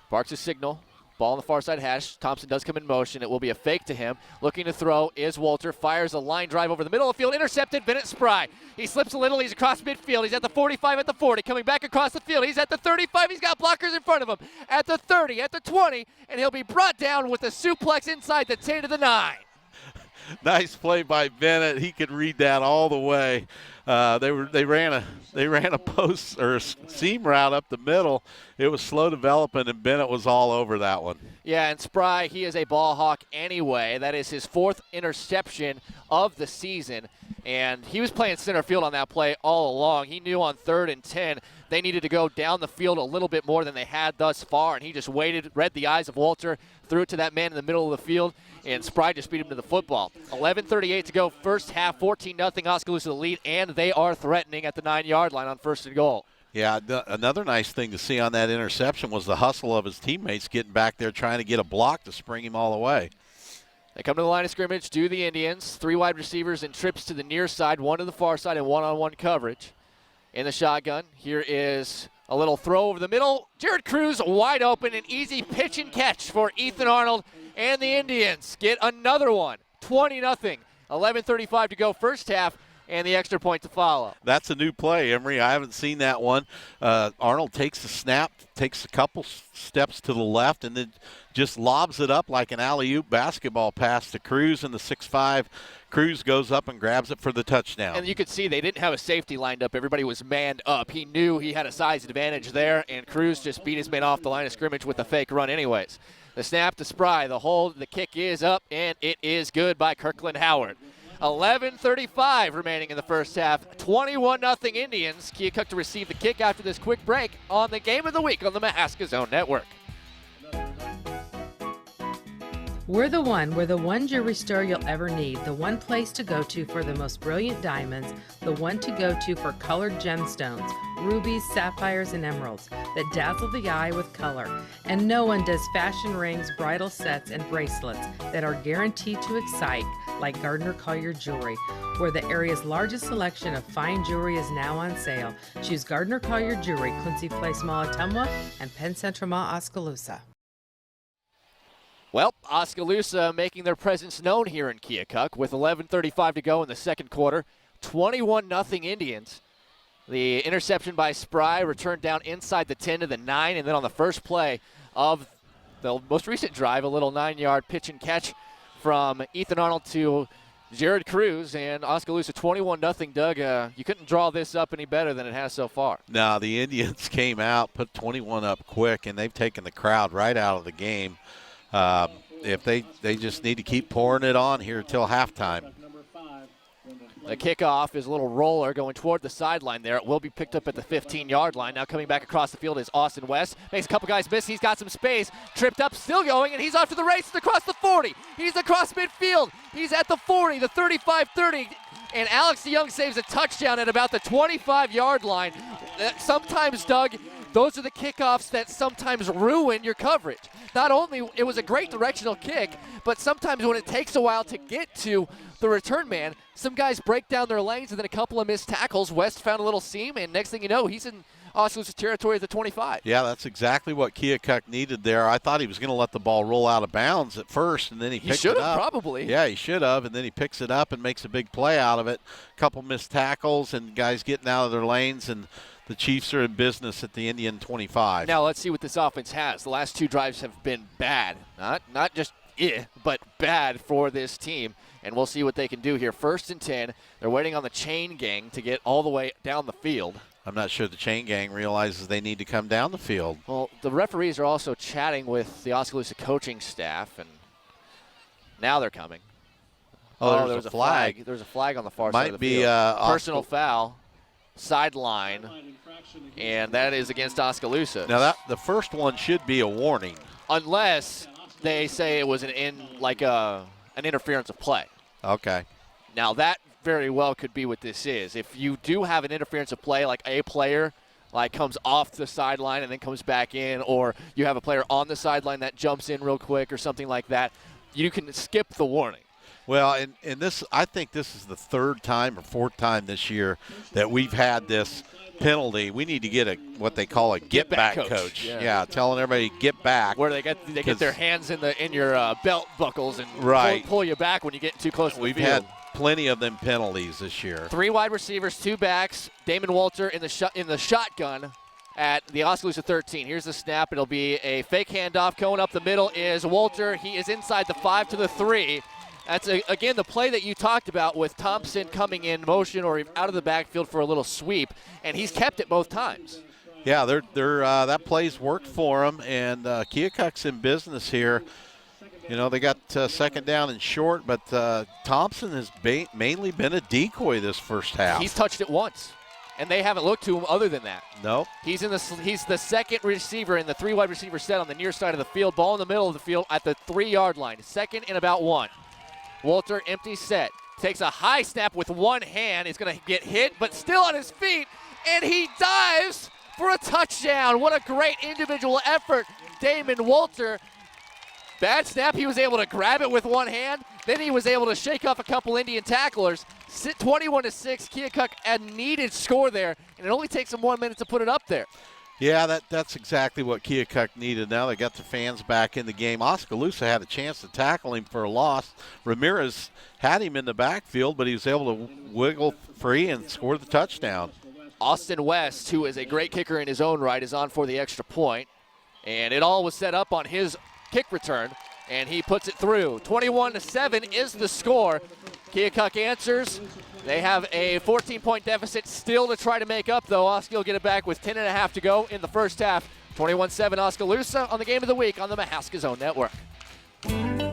Speaker 2: barks a signal. Ball on the far side hash. Thompson does come in motion. It will be a fake to him. Looking to throw is Walter. Fires a line drive over the middle of the field. Intercepted. Bennett Spry. He slips a little. He's across midfield. He's at the 45, at the 40. Coming back across the field. He's at the 35. He's got blockers in front of him. At the 30, at the 20. And he'll be brought down with a suplex inside the 10 to the 9.
Speaker 3: Nice play by Bennett. He could read that all the way. They ran a post or a seam route up the middle. It was slow development, and Bennett was all over that one.
Speaker 2: Yeah, and Spry, he is a ball hawk anyway. That is his 4th interception of the season, and he was playing center field on that play all along. He knew on 3rd and 10 they needed to go down the field a little bit more than they had thus far, and he just waited, read the eyes of Walter, threw it to that man in the middle of the field, and Spry just beat him to the football. 11:38 to go, first half, 14-0 Oskaloosa the lead, and they are threatening at the 9-yard line on 1st and goal.
Speaker 3: Yeah, another nice thing to see on that interception was the hustle of his teammates getting back there trying to get a block to spring him all the way.
Speaker 2: They come to the line of scrimmage, do the Indians. 3 wide receivers and trips to the near side, 1 to the far side, and 1-on-1 coverage. In the shotgun, here is a little throw over the middle. Jared Cruz wide open, an easy pitch and catch for Ethan Arnold, and the Indians get another one, 20-0. 11:35 to go, first half, and the extra point to follow.
Speaker 3: That's a new play, Emery. I haven't seen that one. Arnold takes the snap, takes a couple steps to the left, and then just lobs it up like an alley-oop basketball pass to Cruz in the 6'5". Cruz goes up and grabs it for the touchdown.
Speaker 2: And you could see they didn't have a safety lined up. Everybody was manned up. He knew he had a size advantage there, and Cruz just beat his man off the line of scrimmage with a fake run anyways. The snap to Spry, the hold, the kick is up, and it is good by Kirkland Howard. 11:35 remaining in the first half. 21-0 Indians. Keokuk to receive the kick after this quick break on the Game of the Week on the Mahaska Zone Network.
Speaker 12: We're the one jewelry store you'll ever need, the one place to go to for the most brilliant diamonds, the one to go to for colored gemstones, rubies, sapphires, and emeralds that dazzle the eye with color. And no one does fashion rings, bridal sets, and bracelets that are guaranteed to excite like Gardner Collier Jewelry, where the area's largest selection of fine jewelry is now on sale. Choose Gardner Collier Jewelry, Quincy Place Mall, Ottumwa, and Penn Central Mall, Oskaloosa.
Speaker 2: Well, Oskaloosa making their presence known here in Keokuk with 11:35 to go in the second quarter. 21-0 Indians. The interception by Spry returned down inside the 10 to the 9, and then on the first play of the most recent drive, a little 9-yard pitch and catch from Ethan Arnold to Jared Cruz, and Oskaloosa 21-0. Doug, you couldn't draw this up any better than it has so far.
Speaker 3: No, the Indians came out, put 21 up quick, and they've taken the crowd right out of the game. If they just need to keep pouring it on here till halftime.
Speaker 2: The kickoff is a little roller going toward the sideline there. It will be picked up at the 15-yard line. Now coming back across the field is Austin West. Makes a couple guys miss. He's got some space. Tripped up, still going, and he's off to the races across the 40. He's across midfield. He's at the 40, the 35-30. And Alex DeYoung saves a touchdown at about the 25-yard line. Sometimes, Doug, those are the kickoffs that sometimes ruin your coverage. Not only it was a great directional kick, but sometimes when it takes a while to get to the return man, some guys break down their lanes and then a couple of missed tackles. West found a little seam, and next thing you know, he's in Oskaloosa territory at the 25.
Speaker 3: Yeah, that's exactly what Keokuk needed there. I thought he was going to let the ball roll out of bounds at first, and then he picked it up.
Speaker 2: Probably.
Speaker 3: Yeah, he should have, and then he picks it up and makes a big play out of it. A couple missed tackles and guys getting out of their lanes, and the Chiefs are in business at the Indian 25.
Speaker 2: Now let's see what this offense has. The last 2 drives have been bad. Not just but bad for this team. And we'll see what they can do here. 1st and 10. They're waiting on the chain gang to get all the way down the field.
Speaker 3: I'm not sure the chain gang realizes they need to come down the field.
Speaker 2: Well, the referees are also chatting with the Oskaloosa coaching staff, and now they're coming.
Speaker 3: Oh, there's a flag.
Speaker 2: There's a flag on the far side of the field. Personal foul, sideline, and that is against Oskaloosa.
Speaker 3: Now, the first one should be a warning.
Speaker 2: Unless they say it was an interference of play.
Speaker 3: Okay.
Speaker 2: Now, that very well could be what this is. If you do have an interference of play, like a player comes off the sideline and then comes back in, or you have a player on the sideline that jumps in real quick or something like that, you can skip the warning.
Speaker 3: Well, and this, I think this is the 3rd time or 4th time this year that we've had this penalty. We need to get what they call a get back coach. Yeah, telling everybody get back.
Speaker 2: Where they get their hands in your belt buckles and pull you back when you get too close to the field.
Speaker 3: We've had plenty of them penalties this year.
Speaker 2: 3 wide receivers, 2 backs. Damon Walter in the shotgun at the Oskaloosa 13. Here's the snap. It'll be a fake handoff. Going up the middle is Walter. He is inside the 5 to the 3. That's, again, the play that you talked about with Thompson coming in motion or out of the backfield for a little sweep, and he's kept it both times.
Speaker 3: Yeah, that play's worked for him, and Keokuk's in business here. You know, they got 2nd down and short, but Thompson has mainly been a decoy this first half.
Speaker 2: He's touched it once, and they haven't looked to him other than that.
Speaker 3: Nope.
Speaker 2: He's the 2nd receiver in the 3 wide receiver set on the near side of the field. Ball in the middle of the field at the 3-yard line. 2nd and about 1. Walter, empty set. Takes a high snap with one hand. He's going to get hit, but still on his feet, and he dives for a touchdown. What a great individual effort, Damon Walter. Bad snap. He was able to grab it with one hand. Then he was able to shake off a couple Indian tacklers. 21-6. Keokuk a needed score there, and it only takes him 1 minute to put it up there.
Speaker 3: Yeah, that's exactly what Keokuk needed. Now they got the fans back in the game. Oskaloosa had a chance to tackle him for a loss. Ramirez had him in the backfield, but he was able to wiggle free and score the touchdown.
Speaker 2: Austin West, who is a great kicker in his own right, is on for the extra point. And it all was set up on his kick return, and he puts it through. 21-7 is the score. Keokuk answers. They have a 14-point deficit still to try to make up, though. Oski will get it back with 10.5 to go in the first half. 21-7 Oskaloosa on the Game of the Week on the Mahaska Zone Network.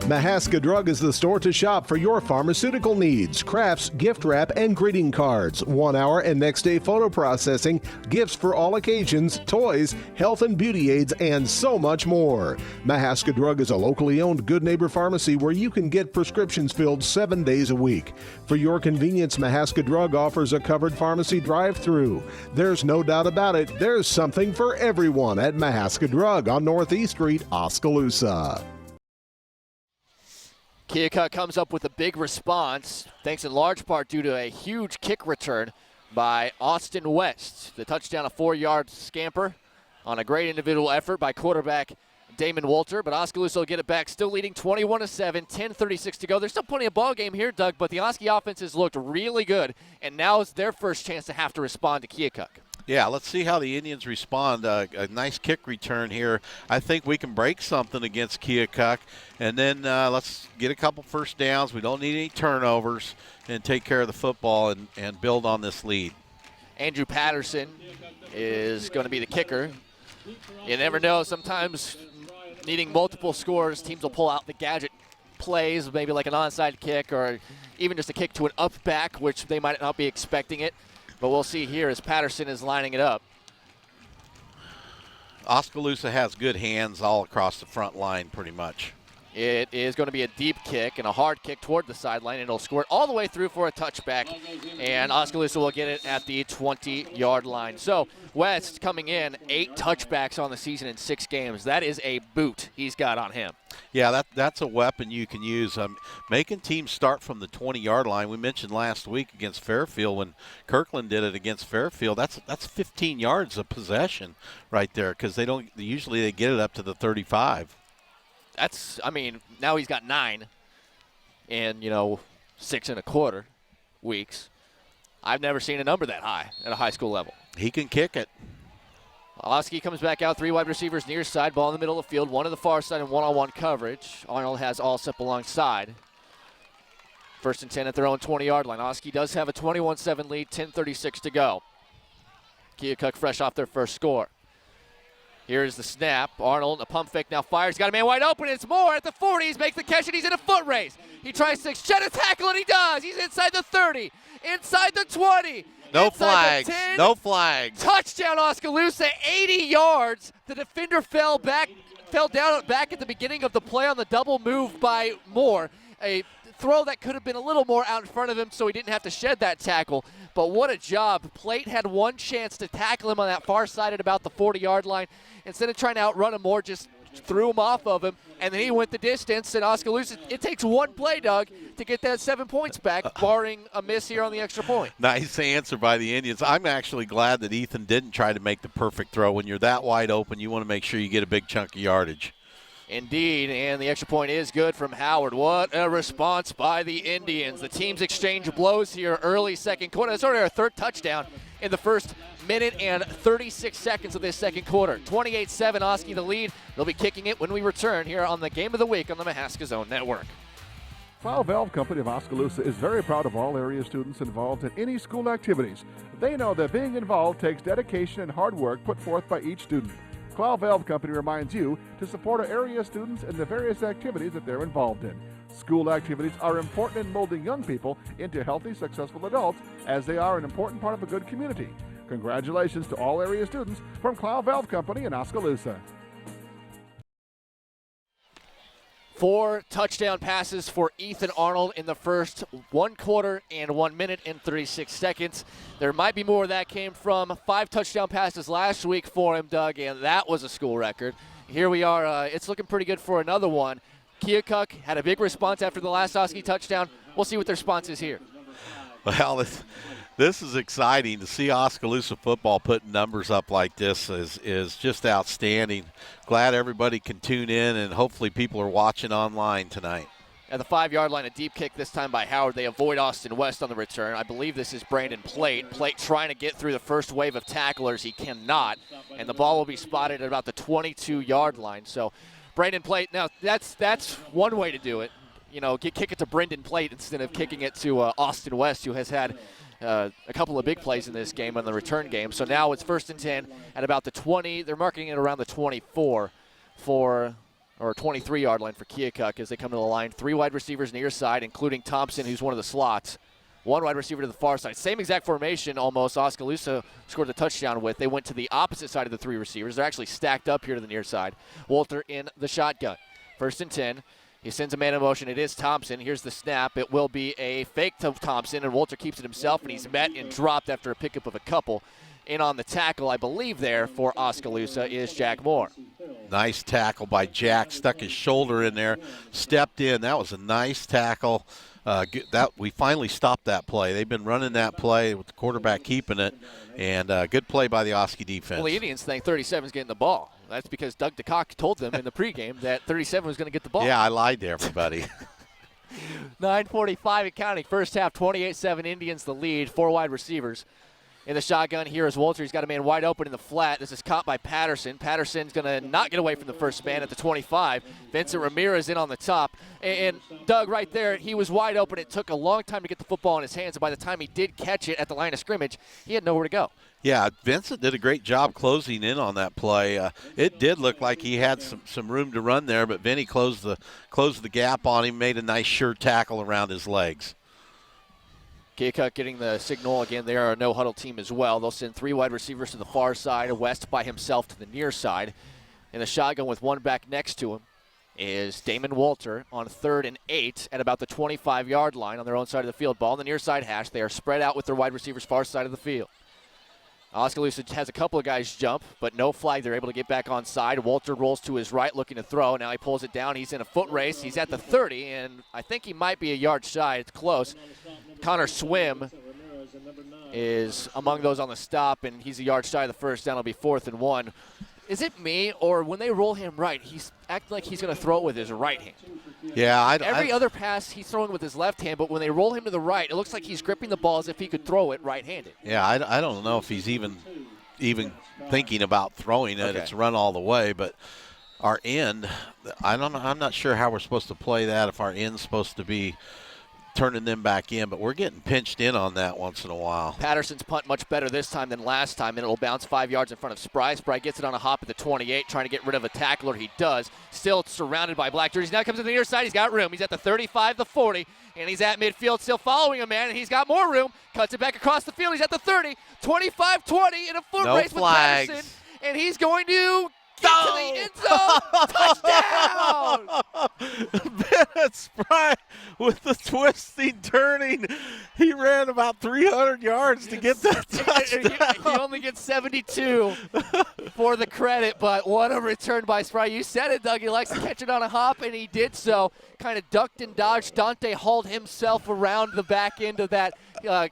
Speaker 6: Mahaska Drug is the store to shop for your pharmaceutical needs. Crafts, gift wrap, and greeting cards. 1 hour and next day photo processing, gifts for all occasions, toys, health and beauty aids, and so much more. Mahaska Drug is a locally owned Good Neighbor pharmacy where you can get prescriptions filled 7 days a week. For your convenience, Mahaska Drug offers a covered pharmacy drive-through. There's no doubt about it, there's something for everyone at Mahaska Drug on Northeast Street, Oskaloosa.
Speaker 2: Keokuk comes up with a big response, thanks in large part due to a huge kick return by Austin West. The touchdown, a 4-yard scamper on a great individual effort by quarterback Damon Walter, but Oskaloosa will get it back, still leading 21-7, 10:36 to go. There's still plenty of ball game here, Doug, but the Oski offense has looked really good, and now is their first chance to have to respond to Keokuk.
Speaker 3: Yeah, let's see how the Indians respond. A nice kick return here. I think we can break something against Keokuk, and then let's get a couple first downs. We don't need any turnovers, and take care of the football and build on this lead.
Speaker 2: Andrew Patterson is going to be the kicker. You never know. Sometimes needing multiple scores, teams will pull out the gadget plays, maybe like an onside kick or even just a kick to an up back, which they might not be expecting it. But we'll see here as Patterson is lining it up.
Speaker 3: Oskaloosa has good hands all across the front line pretty much.
Speaker 2: It is going to be a deep kick and a hard kick toward the sideline. It'll squirt all the way through for a touchback, and Oskaloosa will get it at the 20-yard line. So West coming in, 8 touchbacks on the season in 6 games. That is a boot he's got on him.
Speaker 3: Yeah, that's a weapon you can use. Making teams start from the 20-yard line. We mentioned last week against Fairfield when Kirkland did it against Fairfield. That's 15 yards of possession right there because usually they get it up to the 35.
Speaker 2: Now he's got 9 in, 6.25 weeks. I've never seen a number that high at a high school level.
Speaker 3: He can kick it.
Speaker 2: Oski comes back out, 3 wide receivers near side, ball in the middle of the field, 1 to the far side and one-on-one coverage. Arnold has Allsup alongside. 1st and 10 at their own 20-yard line. Oski does have a 21-7 lead, 10:36 to go. Keokuk fresh off their first score. Here's the snap. Arnold, a pump fake, now fires. Got a man wide open. It's Moore at the 40s. Makes the catch, and he's in a foot race. He tries to shed a tackle, and he does. He's inside the 30, inside the 20.
Speaker 3: No flags. No flags.
Speaker 2: Touchdown, Oskaloosa, 80 yards. The defender fell down back at the beginning of the play on the double move by Moore. A throw that could have been a little more out in front of him so he didn't have to shed that tackle. But what a job. Plate had one chance to tackle him on that far side at about the 40-yard line. Instead of trying to outrun him, Moore just threw him off of him, and then he went the distance. And Oskaloosa, it takes one play, Doug, to get that 7 points back, barring a miss here on the extra point.
Speaker 3: Nice answer by the Indians. I'm actually glad that Ethan didn't try to make the perfect throw. When you're that wide open, you want to make sure you get a big chunk of yardage.
Speaker 2: Indeed, and the extra point is good from Howard. What a response by the Indians. The teams exchange blows here early second quarter. That's already our 3rd touchdown in the first minute and 36 seconds of this second quarter. 28-7, Oski the lead. They'll be kicking it when we return here on the Game of the Week on the Mahaska Zone Network.
Speaker 4: Plow Valve Company of Oskaloosa is very proud of all area students involved in any school activities. They know that being involved takes dedication and hard work put forth by each student. Plow Valve Company reminds you to support our area students in the various activities that they're involved in. School activities are important in molding young people into healthy, successful adults, as they are an important part of a good community. Congratulations to all area students from Plow Valve Company in Oskaloosa.
Speaker 2: 4 touchdown passes for Ethan Arnold in the first 1 quarter and 1 minute and 36 seconds. There might be more that came from 5 touchdown passes last week for him, Doug, and that was a school record. Here we are. It's looking pretty good for another one. Keokuk had a big response after the last Oski touchdown. We'll see what the response is here.
Speaker 3: Well, this is exciting to see Oskaloosa football putting numbers up like this is just outstanding. Glad everybody can tune in, and hopefully people are watching online tonight.
Speaker 2: At the 5-yard line, a deep kick this time by Howard. They avoid Austin West on the return. I believe this is Brandon Plate. Plate trying to get through the first wave of tacklers. He cannot, and the ball will be spotted at about the 22-yard line. So Brandon Plate, now that's one way to do it. Kick it to Brendan Plate instead of kicking it to Austin West, who has had a couple of big plays in this game on the return game. So now it's 1st and 10 at about the 20. They're marking it around the 24 or 23-yard line for Keokuk as they come to the line. 3 wide receivers near side, including Thompson, who's one of the slots. 1 wide receiver to the far side. Same exact formation almost Oskaloosa scored the touchdown with. They went to the opposite side of the 3 receivers. They're actually stacked up here to the near side. Walter in the shotgun. 1st and 10. He sends a man in motion. It is Thompson. Here's the snap. It will be a fake to Thompson, and Walter keeps it himself, and he's met and dropped after a pickup of a couple. In on the tackle, I believe, there for Oskaloosa is Jack Moore.
Speaker 3: Nice tackle by Jack. Stuck his shoulder in there, stepped in. That was a nice tackle. We finally stopped that play. They've been running that play with the quarterback keeping it, and good play by the Oski defense.
Speaker 2: Well, the Indians think 37 is getting the ball. That's because Doug DeCock told them in the pregame that 37 was going to get the ball.
Speaker 3: Yeah, I lied to everybody.
Speaker 2: 9:45 and counting. First half, 28-7 Indians the lead. 4 wide receivers. In the shotgun, here is Walter. He's got a man wide open in the flat. This is caught by Patterson. Patterson's going to not get away from the first man at the 25. Vincent Ramirez in on the top. And Doug, right there, he was wide open. It took a long time to get the football in his hands, and by the time he did catch it at the line of scrimmage, he had nowhere to go.
Speaker 3: Yeah, Vincent did a great job closing in on that play. It did look like he had some room to run there, but Vinny closed the gap on him, made a nice sure tackle around his legs.
Speaker 2: Keokuk getting the signal again. They are a no-huddle team as well. They'll send 3 wide receivers to the far side, West by himself to the near side. In the shotgun with 1 back next to him. is Damon Walter on 3rd and 8 at about the 25-yard line on their own side of the field. Ball on the near side hash. They are spread out with their wide receivers far side of the field. Oskaloosa has a couple of guys jump, but no flag. They're able to get back on side. Walter rolls to his right looking to throw. Now he pulls it down. He's in a foot race. He's at the 30, and I think he might be a yard shy. It's close. Connor Swim is among those on the stop, and he's a yard shy of the first down. It'll be 4th and 1. Is it me, or when they roll him right, he's acting like he's going to throw it with his right hand?
Speaker 3: Yeah,
Speaker 2: Every other pass, he's throwing with his left hand, but when they roll him to the right, it looks like he's gripping the ball as if he could throw it right-handed.
Speaker 3: Yeah, I don't know if he's even thinking about throwing it.
Speaker 2: Okay.
Speaker 3: It's run all the way, but our end, I'm not sure how we're supposed to play that if our end's supposed to be turning them back in, but we're getting pinched in on that once in a while.
Speaker 2: Patterson's punt much better this time than last time, and it'll bounce 5 yards in front of Spry. Spry gets it on a hop at the 28, trying to get rid of a tackler. He does. Still surrounded by black jerseys. Now comes to the near side. He's got room. He's at the 35, the 40, and he's at midfield still following a man, and he's got more room. Cuts it back across the field. He's at the 30, 25-20 in a foot race
Speaker 3: flags.
Speaker 2: with Patterson, and he's going to get to the end zone. Touchdown!
Speaker 3: Bennett Spry with the twisting, turning. He ran about 300 yards to get that touchdown.
Speaker 2: He only gets 72 for the credit, but what a return by Spry. You said it, Doug. He likes to catch it on a hop, and he did so. Kind of ducked and dodged. Dante hauled himself around the back end of that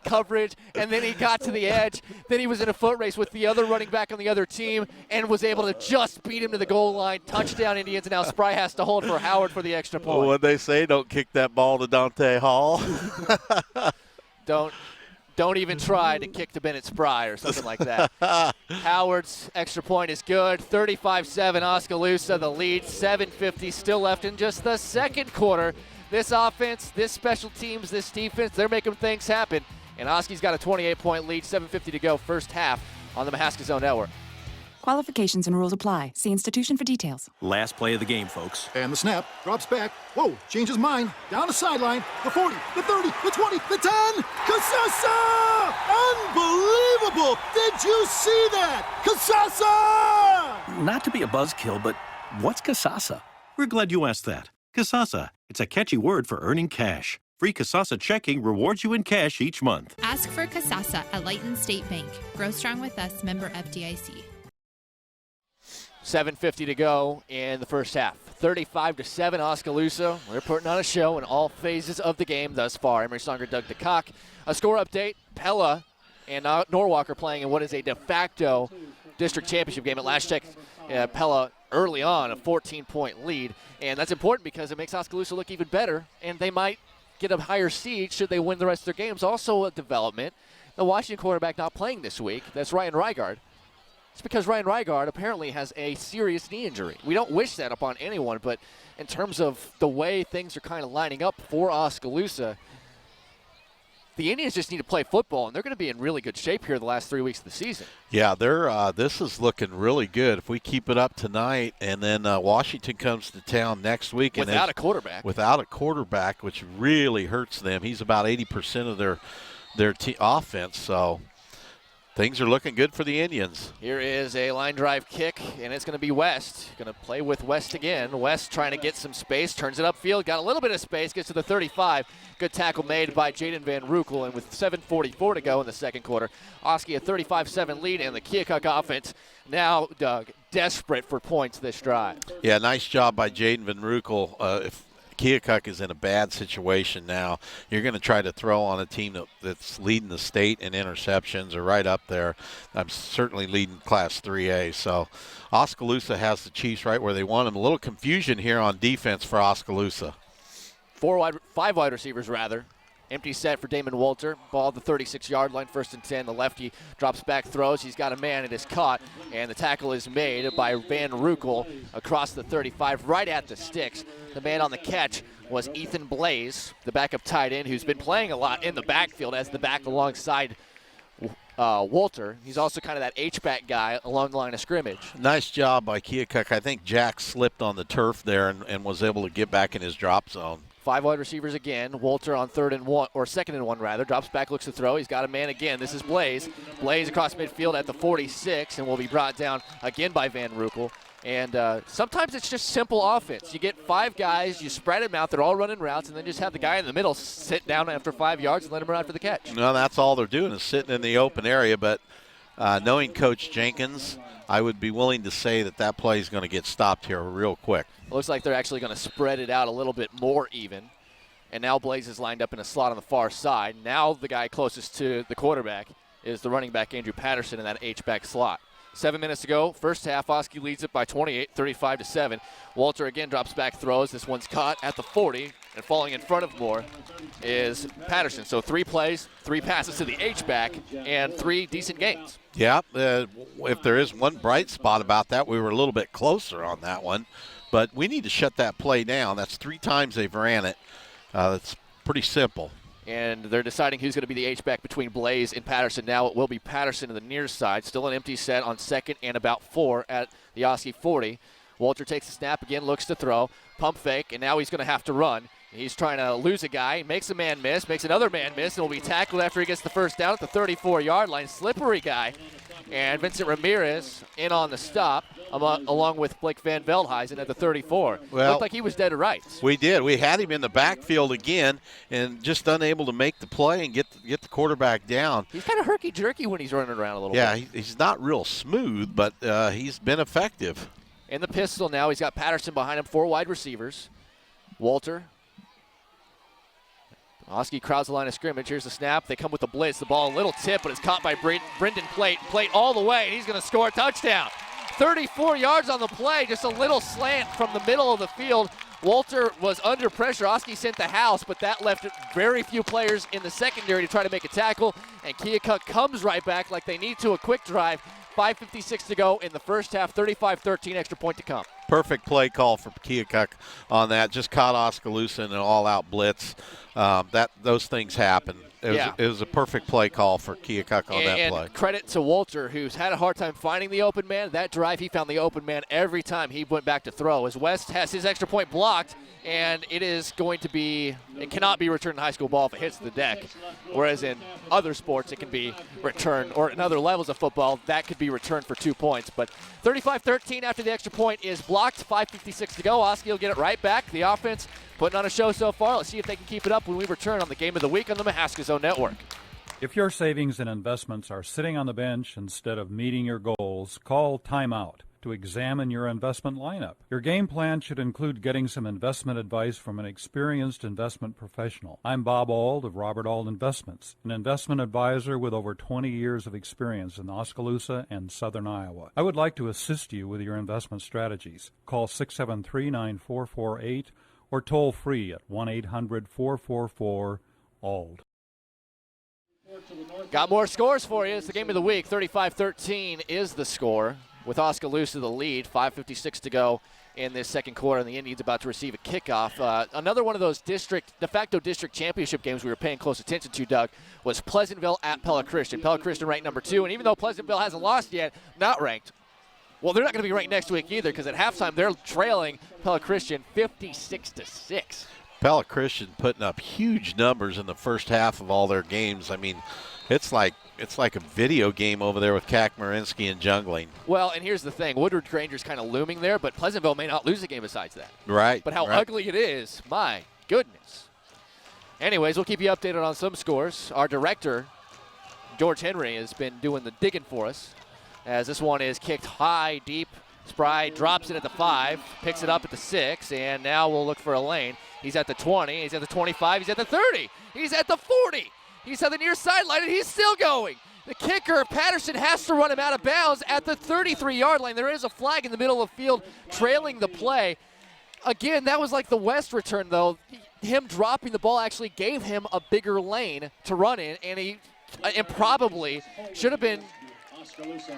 Speaker 2: coverage, and then he got to the edge. Then he was in a foot race with the other running back on the other team and was able to just beat him to the goal line. Touchdown, Indians, and now Spry has to hold for Howard for the extra point.
Speaker 3: What they say, don't kick that ball to Dante Hall.
Speaker 2: Don't even try to kick to Bennett Spry or something like that. Howard's extra point is good. 35-7 Oskaloosa, the lead. 7:50 still left in just the second quarter. This offense, this special teams, this defense, they're making things happen. And Oski's got a 28-point lead, 7:50 to go, first half on the Mahaska Zone Network.
Speaker 5: Qualifications and rules apply. See institution for details.
Speaker 22: Last play of the game, folks.
Speaker 23: And the snap, drops back. Whoa, changes mind. Down the sideline. The 40, the 30, the 20, the 10. Kasasa! Unbelievable! Did you see that? Kasasa!
Speaker 22: Not to be a buzzkill, but what's Kasasa? We're glad you asked that. Kasasa. It's a catchy word for earning cash. Free Kasasa checking rewards you in cash each month.
Speaker 24: Ask for Kasasa at Lighton State Bank. Grow strong with us, member FDIC.
Speaker 2: 7:50 to go in the first half. 35-7 Oskaloosa. We're putting on a show in all phases of the game thus far. Emery Songer, Doug DeCock. A score update. Pella and Norwalk are playing in what is a de facto district championship game. At last check, Pella early on a 14-point lead. And that's important because it makes Oskaloosa look even better. And they might get a higher seed should they win the rest of their games. Also a development. The Washington quarterback not playing this week. That's Ryan Rygard. It's because Ryan Rygard apparently has a serious knee injury. We don't wish that upon anyone, but in terms of the way things are kind of lining up for Oskaloosa, the Indians just need to play football, and they're going to be in really good shape here the last 3 weeks of the season.
Speaker 3: Yeah, this is looking really good. If we keep it up tonight, and then Washington comes to town next week.
Speaker 2: Without a quarterback.
Speaker 3: Without a quarterback, which really hurts them. He's about 80% of their offense, so things are looking good for the Indians.
Speaker 2: Here is a line drive kick, and it's going to be West. Going to play with West again. West trying to get some space, turns it upfield, got a little bit of space, gets to the 35. Good tackle made by Jaden Van Rukel, and with 7:44 to go in the second quarter, Oski a 35-7 lead, and the Keokuk offense now, Doug, desperate for points this drive.
Speaker 3: Yeah, nice job by Jaden Van Rukel. If Keokuk is in a bad situation now, you're going to try to throw on a team that's leading the state in interceptions or right up there. I'm certainly leading Class 3A. So Oskaloosa has the Chiefs right where they want them. A little confusion here on defense for Oskaloosa.
Speaker 2: 5 wide receivers, rather. Empty set for Damon Walter. Ball at the 36-yard line, 1st and 10. The lefty drops back, throws. He's got a man. It is caught, and the tackle is made by Van Rukel across the 35, right at the sticks. The man on the catch was Ethan Blaze, the backup tight end, who's been playing a lot in the backfield as the back alongside Walter. He's also kind of that H-back guy along the line of scrimmage.
Speaker 3: Nice job by Keokuk. I think Jack slipped on the turf there and was able to get back in his drop zone.
Speaker 2: 5 wide receivers again. Walter on 3rd and 1, or 2nd and 1 rather. Drops back, looks to throw. He's got a man again. This is Blaze. Blaze across midfield at the 46 and will be brought down again by Van Rukel. And sometimes it's just simple offense. You get 5 guys, you spread them out, they're all running routes, and then just have the guy in the middle sit down after 5 yards and let him run after the catch.
Speaker 3: No, that's all they're doing is sitting in the open area. But knowing Coach Jenkins, I would be willing to say that play is going to get stopped here real quick.
Speaker 2: It looks like they're actually going to spread it out a little bit more even. And now Blaze is lined up in a slot on the far side. Now the guy closest to the quarterback is the running back Andrew Patterson in that H-back slot. 7 minutes to go. First half, Oski leads it by 28, 35-7. Walter again drops back, throws. This one's caught at the 40, and falling in front of Moore is Patterson. So 3 plays, 3 passes to the H-back, and 3 decent gains.
Speaker 3: Yeah, if there is one bright spot about that, we were a little bit closer on that one. But we need to shut that play down. That's 3 times they've ran it. That's pretty simple.
Speaker 2: And they're deciding who's going to be the H-back between Blaze and Patterson. Now it will be Patterson to the near side. Still an empty set on 2nd and about 4 at the Oski 40. Walter takes the snap again, looks to throw. Pump fake, and now he's going to have to run. He's trying to lose a guy, makes a man miss, makes another man miss, and will be tackled after he gets the first down at the 34-yard line. Slippery guy. And Vincent Ramirez in on the stop, along with Blake Van Veldhuizen at the 34.
Speaker 3: Well,
Speaker 2: looked like he was dead to rights.
Speaker 3: We did. We had him in the backfield again and just unable to make the play and get the quarterback down.
Speaker 2: He's kind of herky-jerky when he's running around a little bit.
Speaker 3: Yeah, he's not real smooth, but he's been effective.
Speaker 2: In the pistol now, he's got Patterson behind him, 4 wide receivers. Walter. Oski crowds the line of scrimmage. Here's the snap. They come with the blitz. The ball a little tip, but it's caught by Brendan Plate. Plate all the way, and he's going to score a touchdown. 34 yards on the play, just a little slant from the middle of the field. Walter was under pressure. Oski sent the house, but that left very few players in the secondary to try to make a tackle, and Keokuk comes right back like they need to, a quick drive. 5:56 to go in the first half, 35-13, extra point to come.
Speaker 3: Perfect play call for Keokuk on that. Just caught Oskaloosa in an all-out blitz. Those things happen. It was a perfect play call for Keokuk on that play.
Speaker 2: And credit to Walter, who's had a hard time finding the open man. That drive, he found the open man every time he went back to throw. As West has his extra point blocked, and it cannot be returned in high school ball if it hits the deck. Whereas in other sports, it can be returned, or in other levels of football, that could be returned for 2 points. But 35-13 after the extra point is blocked. 5:56 to go. Oski will get it right back. The offense putting on a show so far. Let's see if they can keep it up when we return on the Game of the Week on the Mahaska Zone Network.
Speaker 8: If your savings and investments are sitting on the bench instead of meeting your goals, call timeout to examine your investment lineup. Your game plan should include getting some investment advice from an experienced investment professional. I'm Bob Auld of Robert Auld Investments, an investment advisor with over 20 years of experience in Oskaloosa and southern Iowa. I would like to assist you with your investment strategies. Call 673-9448 or toll free at 1-800-444-ALD.
Speaker 2: Got more scores for you. It's the Game of the Week. 35-13 is the score, with Oskaloosa the lead. 5:56 to go in this second quarter, and the Indians about to receive a kickoff. Another one of those de facto district championship games we were paying close attention to, Doug, was Pleasantville at Pella Christian. Pella Christian ranked number 2, and even though Pleasantville hasn't lost yet, not ranked. Well, they're not going to be ranked next week either, because at halftime they're trailing Pella Christian 56-6.
Speaker 3: Pella Christian putting up huge numbers in the first half of all their games. I mean, it's like a video game over there with Kakmarinsky and Jungling.
Speaker 2: Well, and here's the thing. Woodward Granger's kind of looming there, but Pleasantville may not lose a game besides that.
Speaker 3: Right.
Speaker 2: But how ugly it is, my goodness. Anyways, we'll keep you updated on some scores. Our director, George Henry, has been doing the digging for us, as this one is kicked high, deep. Spry drops it at the 5, picks it up at the 6, and now we'll look for a lane. He's at the 20, he's at the 25, he's at the 30, he's at the 40. He's at the near sideline, and he's still going. The kicker, Patterson, has to run him out of bounds at the 33-yard line. There is a flag in the middle of the field trailing the play. Again, that was like the West return, though. Him dropping the ball actually gave him a bigger lane to run in, and he probably should have been.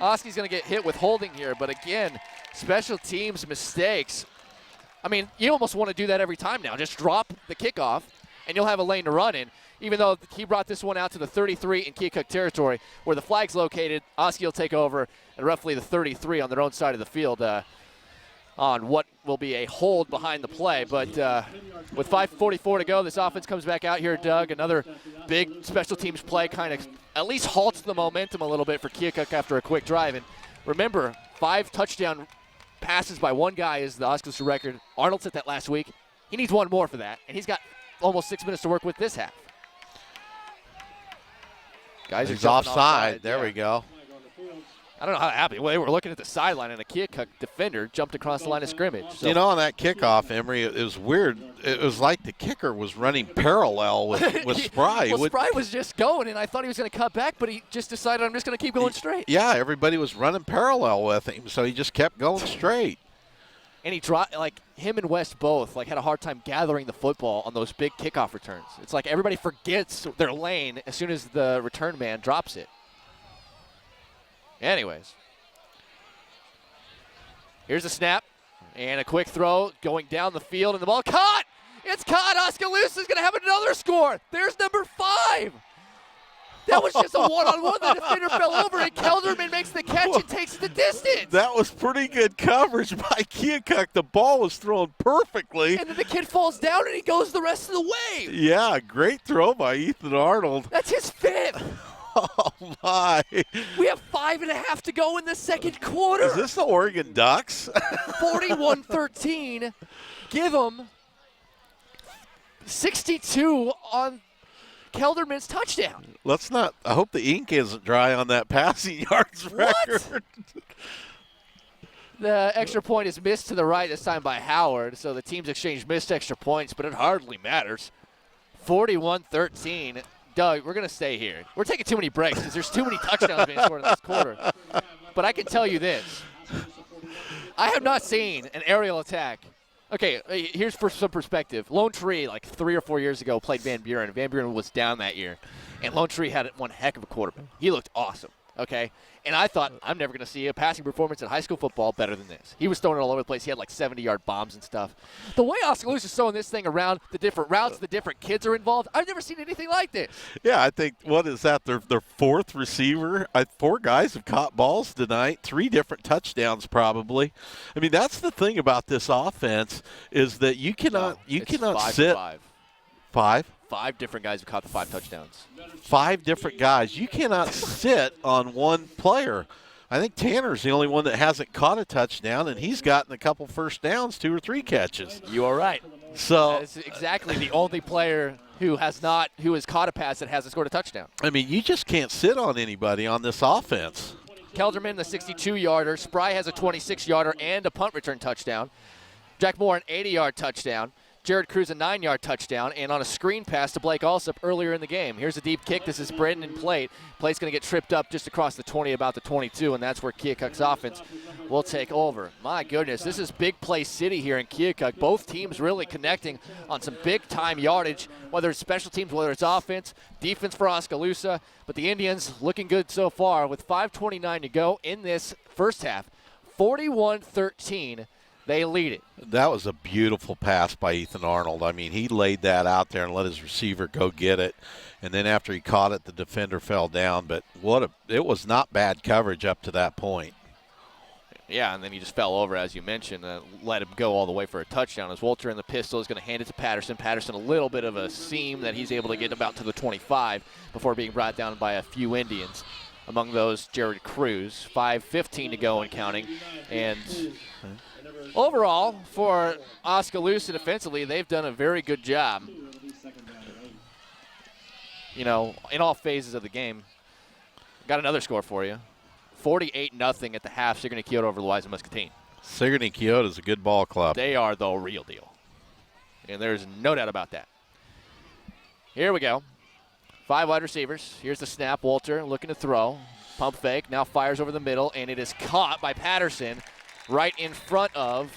Speaker 2: Oski's going to get hit with holding here, but again, special teams mistakes. I mean, you almost want to do that every time now. Just drop the kickoff, and you'll have a lane to run in. Even though he brought this one out to the 33 in Keokuk territory, where the flag's located, Oski will take over at roughly the 33 on their own side of the field on what will be a hold behind the play. But with 5:44 to go, this offense comes back out here, Doug. Another big special teams play kind of at least halts the momentum a little bit for Keokuk after a quick drive. And remember, 5 touchdown passes by one guy is the Oskaloosa record. Arnold set that last week. He needs one more for that, and he's got almost 6 minutes to work with this half. Guys
Speaker 3: He's
Speaker 2: are
Speaker 3: offside. There we go.
Speaker 2: I don't know how that happened. Well, they were looking at the sideline, and a Keokuk defender jumped across the line of scrimmage. So.
Speaker 3: You know, on that kickoff, Emery, it was weird. It was like the kicker was running parallel with Spry.
Speaker 2: Well, Spry was just going, and I thought he was going to cut back, but he just decided, I'm just going to keep going straight.
Speaker 3: Yeah, everybody was running parallel with him, so he just kept going straight.
Speaker 2: And he dropped, like, him and West both, like, had a hard time gathering the football on those big kickoff returns. It's like everybody forgets their lane as soon as the return man drops it. Anyways, here's a snap and a quick throw going down the field, and the ball caught. It's caught. Oskaloosa's going to have another score. There's number 5. That was just a one-on-one. The defender fell over, and Kelderman makes the catch and takes the distance.
Speaker 3: That was pretty good coverage by Keokuk. The ball was thrown perfectly.
Speaker 2: And then the kid falls down, and he goes the rest of the way.
Speaker 3: Yeah, great throw by Ethan Arnold.
Speaker 2: That's his 5th.
Speaker 3: Oh, my.
Speaker 2: We have 5.5 to go in the second quarter.
Speaker 3: Is this the Oregon Ducks?
Speaker 2: 41-13. Give them 62 on Kelderman's touchdown.
Speaker 3: Let's not – I hope the ink isn't dry on that passing yards record.
Speaker 2: The extra point is missed to the right this time by Howard, so the teams exchange missed extra points, but it hardly matters. 41-13. Doug, we're going to stay here. We're taking too many breaks because there's too many touchdowns being scored in this quarter. But I can tell you this. I have not seen an aerial attack. Okay, here's for some perspective. Lone Tree, like 3 or 4 years ago, played Van Buren. Van Buren was down that year. And Lone Tree had one heck of a quarterback. He looked awesome, okay? And I thought, I'm never going to see a passing performance in high school football better than this. He was throwing it all over the place. He had like 70-yard bombs and stuff. The way Oskaloosa is throwing this thing around, the different routes, the different kids are involved, I've never seen anything like this.
Speaker 3: Yeah, I think, what is that, their 4th receiver? 4 guys have caught balls tonight, 3 different touchdowns probably. I mean, that's the thing about this offense is that you cannot sit. 5?
Speaker 2: 5 different guys have caught the 5 touchdowns.
Speaker 3: 5 different guys. You cannot sit on one player. I think Tanner's the only one that hasn't caught a touchdown, and he's gotten a couple first downs, 2 or 3 catches.
Speaker 2: You are right.
Speaker 3: So
Speaker 2: that's exactly the only player who has caught a pass that hasn't scored a touchdown.
Speaker 3: I mean, you just can't sit on anybody on this offense.
Speaker 2: Kelderman, the 62-yarder. Spry has a 26-yarder and a punt return touchdown. Jack Moore, an 80-yard touchdown. Jared Cruz, a 9-yard touchdown, and on a screen pass to Blake Alsop earlier in the game. Here's a deep kick. This is Brendan Plate. Plate's going to get tripped up just across the 20, about the 22, and that's where Keokuk's offense will take over. My goodness, this is big play city here in Keokuk. Both teams really connecting on some big-time yardage, whether it's special teams, whether it's offense, defense for Oskaloosa. But the Indians looking good so far with 5:29 to go in this first half. 41-13. They lead it.
Speaker 3: That was a beautiful pass by Ethan Arnold. I mean, he laid that out there and let his receiver go get it. And then after he caught it, the defender fell down. But it was not bad coverage up to that point.
Speaker 2: Yeah, and then he just fell over, as you mentioned, and let him go all the way for a touchdown. As Walter in the pistol is going to hand it to Patterson. Patterson, a little bit of a seam that he's able to get about to the 25 before being brought down by a few Indians. Among those, Jared Cruz. 5:15 to go and counting. And overall, for Oskaloosa defensively, they've done a very good job. You know, in all phases of the game. Got another score for you. 48-0 at the half, Sigourney Kyoto over Louisa Muscatine.
Speaker 3: Sigourney Kyoto is a good ball club.
Speaker 2: They are the real deal. And there's no doubt about that. Here we go. 5 wide receivers. Here's the snap. Walter looking to throw. Pump fake. Now fires over the middle, and it is caught by Patterson right in front of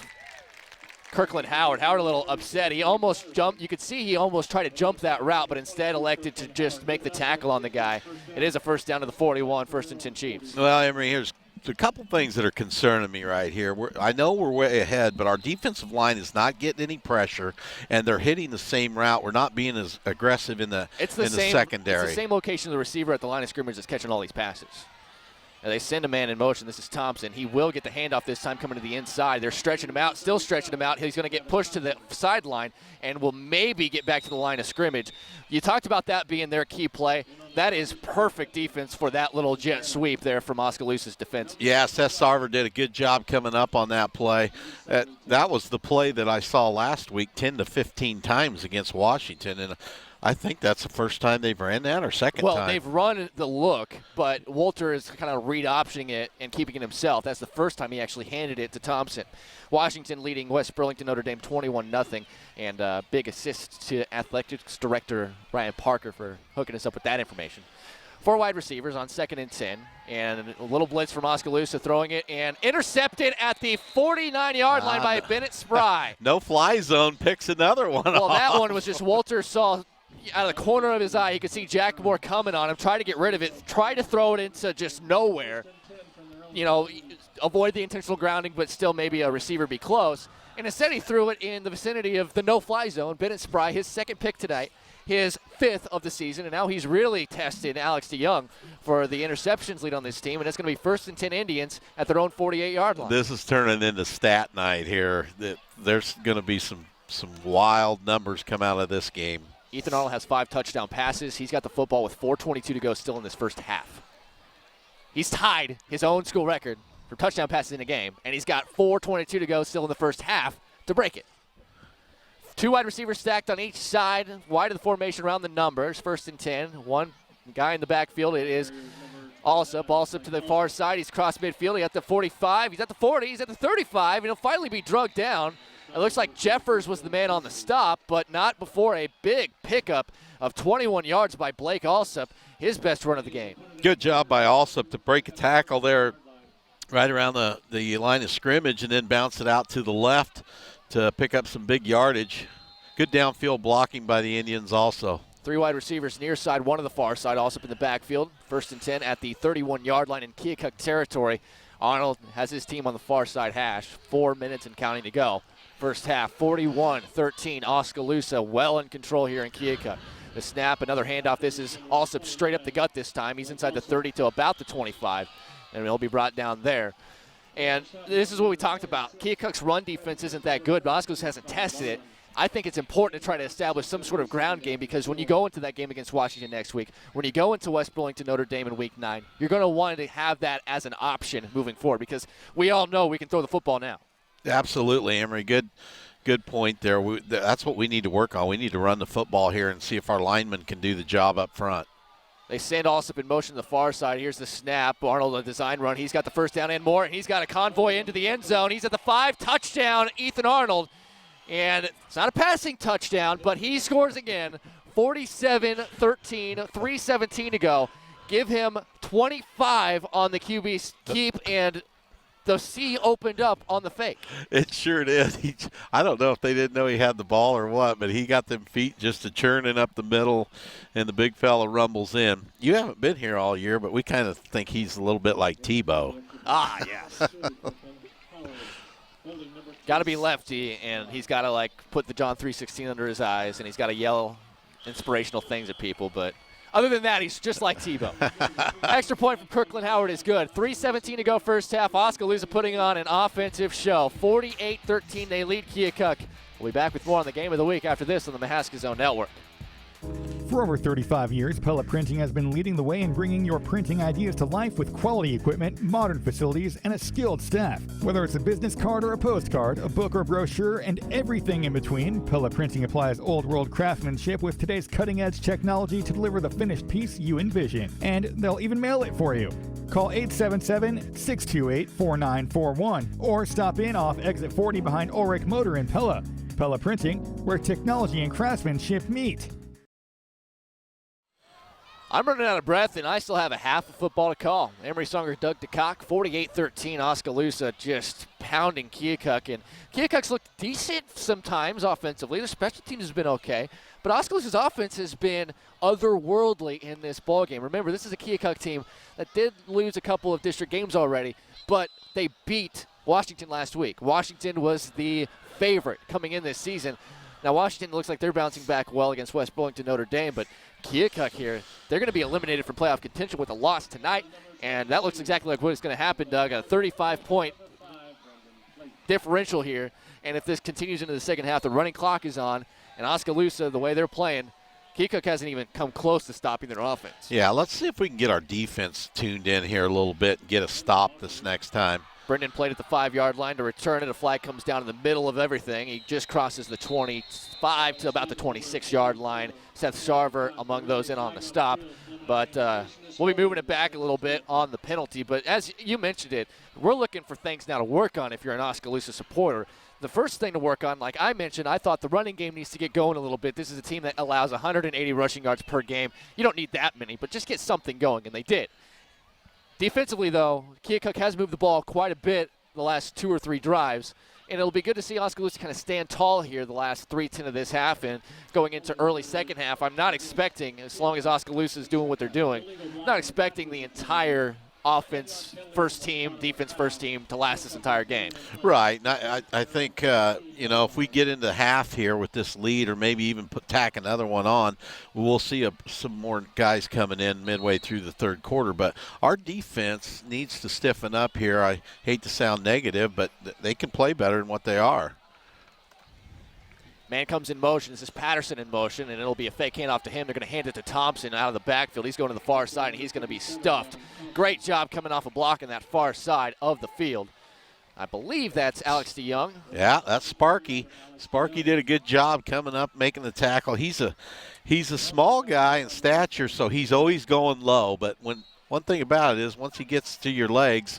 Speaker 2: Kirkland Howard. Howard a little upset. He almost jumped. You could see he almost tried to jump that route, but instead elected to just make the tackle on the guy. It is a first down to the 41, 1st and 10 Chiefs.
Speaker 3: Well, Emery, here's a couple things that are concerning me right here. I know we're way ahead, but our defensive line is not getting any pressure, and they're hitting the same route. We're not being as aggressive in the secondary.
Speaker 2: It's the same location of the receiver at the line of scrimmage that's catching all these passes. They send a man in motion. This is Thompson. He will get the handoff this time coming to the inside. They're stretching him out, still stretching him out. He's going to get pushed to the sideline and will maybe get back to the line of scrimmage. You talked about that being their key play. That is perfect defense for that little jet sweep there from Oskaloosa's defense.
Speaker 3: Yeah, Seth Sarver did a good job coming up on that play. That was the play that I saw last week 10 to 15 times against Washington, and I think that's the first time they've ran that or second time.
Speaker 2: Well, they've run the look, but Walter is kind of read-optioning it and keeping it himself. That's the first time he actually handed it to Thompson. Washington leading West Burlington Notre Dame 21-0, and big assist to athletics director Ryan Parker for hooking us up with that information. 4 wide receivers on 2nd and 10, and a little blitz from Oskaloosa throwing it, and intercepted at the 49-yard line by Bennett Spry.
Speaker 3: No fly zone, picks another one
Speaker 2: Well,
Speaker 3: off.
Speaker 2: that one was just Walter saw out of the corner of his eye. You could see Jack Moore coming on him, try to get rid of it, try to throw it into just nowhere. You know, avoid the intentional grounding, but still maybe a receiver be close. And instead he threw it in the vicinity of the no-fly zone. Bennett Spry, his 2nd pick tonight, his 5th of the season, and now he's really tested Alex DeYoung for the interceptions lead on this team, and it's going to be 1st and 10 Indians at their own 48-yard line.
Speaker 3: This is turning into stat night here. There's going to be some wild numbers come out of this game.
Speaker 2: Ethan Arnold has 5 touchdown passes. He's got the football with 4:22 to go still in this first half. He's tied his own school record for touchdown passes in a game, and he's got 4:22 to go still in the first half to break it. 2 wide receivers stacked on each side, wide of the formation around the numbers. 1st and 10. One guy in the backfield. It is Allsup. Allsup to the far side. He's crossed midfield. He's at the 45. He's at the 40. He's at the 35. And he'll finally be drugged down. It looks like Jeffers was the man on the stop, but not before a big pickup of 21 yards by Blake Allsup, his best run of the game.
Speaker 3: Good job by Allsup to break a tackle there right around the line of scrimmage and then bounce it out to the left to pick up some big yardage. Good downfield blocking by the Indians also.
Speaker 2: 3 wide receivers near side, 1 to the far side, Allsup in the backfield. 1st and 10 at the 31-yard line in Keokuk territory. Arnold has his team on the far side hash. 4 minutes and counting to go. First half, 41-13. Oskaloosa well in control here in Keokuk. The snap, another handoff. This is Allsup straight up the gut this time. He's inside the 30 to about the 25, and he'll be brought down there. And this is what we talked about. Keokuk's run defense isn't that good, but Oskaloosa hasn't tested it. I think it's important to try to establish some sort of ground game because when you go into that game against Washington next week, when you go into West Burlington Notre Dame in Week 9, you're going to want to have that as an option moving forward because we all know we can throw the football now.
Speaker 3: Absolutely, Emery. Good point there. That's what we need to work on. We need to run the football here and see if our linemen can do the job up front.
Speaker 2: They send Allsup in motion to the far side. Here's the snap. Arnold, a design run. He's got the first down and more. And he's got a convoy into the end zone. He's at the 5. Touchdown, Ethan Arnold. And it's not a passing touchdown, but he scores again. 47-13, 3:17 to go. Give him 25 on the QB keep, and the C opened up on the fake.
Speaker 3: It sure did. I don't know if they didn't know he had the ball or what, but he got them feet just a churning up the middle, and the big fella rumbles in. You haven't been here all year, but we kind of think he's a little bit like Tebow.
Speaker 2: Ah, yes. Got to be lefty, and he's got to, put the John 3:16 under his eyes, and he's got to yell inspirational things at people, but other than that, he's just like Tebow. Extra point from Kirkland Howard is good. 3:17 to go first half. Oskaloosa putting on an offensive show. 48-13, they lead Keokuk. We'll be back with more on the game of the week after this on the Mahaska Zone Network.
Speaker 9: For over 35 years, Pella Printing has been leading the way in bringing your printing ideas to life with quality equipment, modern facilities, and a skilled staff. Whether it's a business card or a postcard, a book or brochure, and everything in between, Pella Printing applies old-world craftsmanship with today's cutting-edge technology to deliver the finished piece you envision. And they'll even mail it for you. Call 877-628-4941 or stop in off exit 40 behind Ulrich Motor in Pella. Pella Printing, where technology and craftsmanship meet.
Speaker 2: I'm running out of breath, and I still have a half of football to call. Emery Songer, Doug DeCock, 48-13. Oskaloosa just pounding Keokuk. And Keokuk's looked decent sometimes offensively. Their special teams has been okay. But Oskaloosa's offense has been otherworldly in this ballgame. Remember, this is a Keokuk team that did lose a couple of district games already, but they beat Washington last week. Washington was the favorite coming in this season. Now, Washington looks like they're bouncing back well against West Burlington Notre Dame, but Keokuk here, they're going to be eliminated from playoff contention with a loss tonight, and that looks exactly like what's going to happen, Doug. A 35-point differential here, and if this continues into the second half, the running clock is on, and Oskaloosa, the way they're playing, Keokuk hasn't even come close to stopping their offense.
Speaker 3: Yeah, let's see if we can get our defense tuned in here a little bit and get a stop this next time.
Speaker 2: Brendan played at the 5-yard line to return it. A flag comes down in the middle of everything. He just crosses the 25 to about the 26-yard line. Seth Sarver among those in on the stop. But we'll be moving it back a little bit on the penalty. But as you mentioned it, we're looking for things now to work on if you're an Oskaloosa supporter. The first thing to work on, like I mentioned, I thought the running game needs to get going a little bit. This is a team that allows 180 rushing yards per game. You don't need that many, but just get something going, and they did. Defensively, though, Keokuk has moved the ball quite a bit the last 2 or 3 drives, and it'll be good to see Oskaloosa kind of stand tall here the last 3:10 of this half, and going into early second half, I'm not expecting, as long as Oskaloosa is doing what they're doing, I'm not expecting the entire offense first team, defense first team to last this entire game.
Speaker 3: Right. I think, if we get into half here with this lead or maybe even tack another one on, we'll see some more guys coming in midway through the third quarter. But our defense needs to stiffen up here. I hate to sound negative, but they can play better than what they are.
Speaker 2: Man comes in motion. This is Patterson in motion, and it'll be a fake handoff to him. They're going to hand it to Thompson out of the backfield. He's going to the far side, and he's going to be stuffed. Great job coming off a block in that far side of the field. I believe that's Alex DeYoung.
Speaker 3: Yeah, that's Sparky. Sparky did a good job coming up, making the tackle. He's a small guy in stature, so he's always going low. But one thing about it is once he gets to your legs,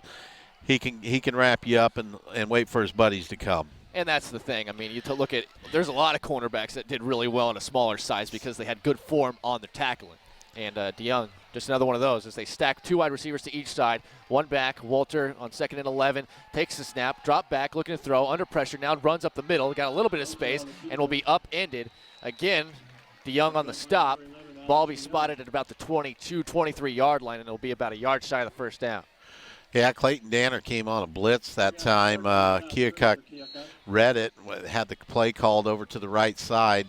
Speaker 3: he can wrap you up and wait for his buddies to come.
Speaker 2: And that's the thing. I mean, you look at, there's a lot of cornerbacks that did really well in a smaller size because they had good form on their tackling. And DeYoung, just another one of those as they stack 2 wide receivers to each side. One back, Walter on 2nd and 11, takes the snap, drop back, looking to throw, under pressure, now runs up the middle, got a little bit of space, and will be upended. Again, DeYoung on the stop. Ball be spotted at about the 22, 23-yard line, and it'll be about a yard shy of the first down.
Speaker 3: Yeah, Clayton Danner came on a blitz that time. Keokuk read it, had the play called over to the right side,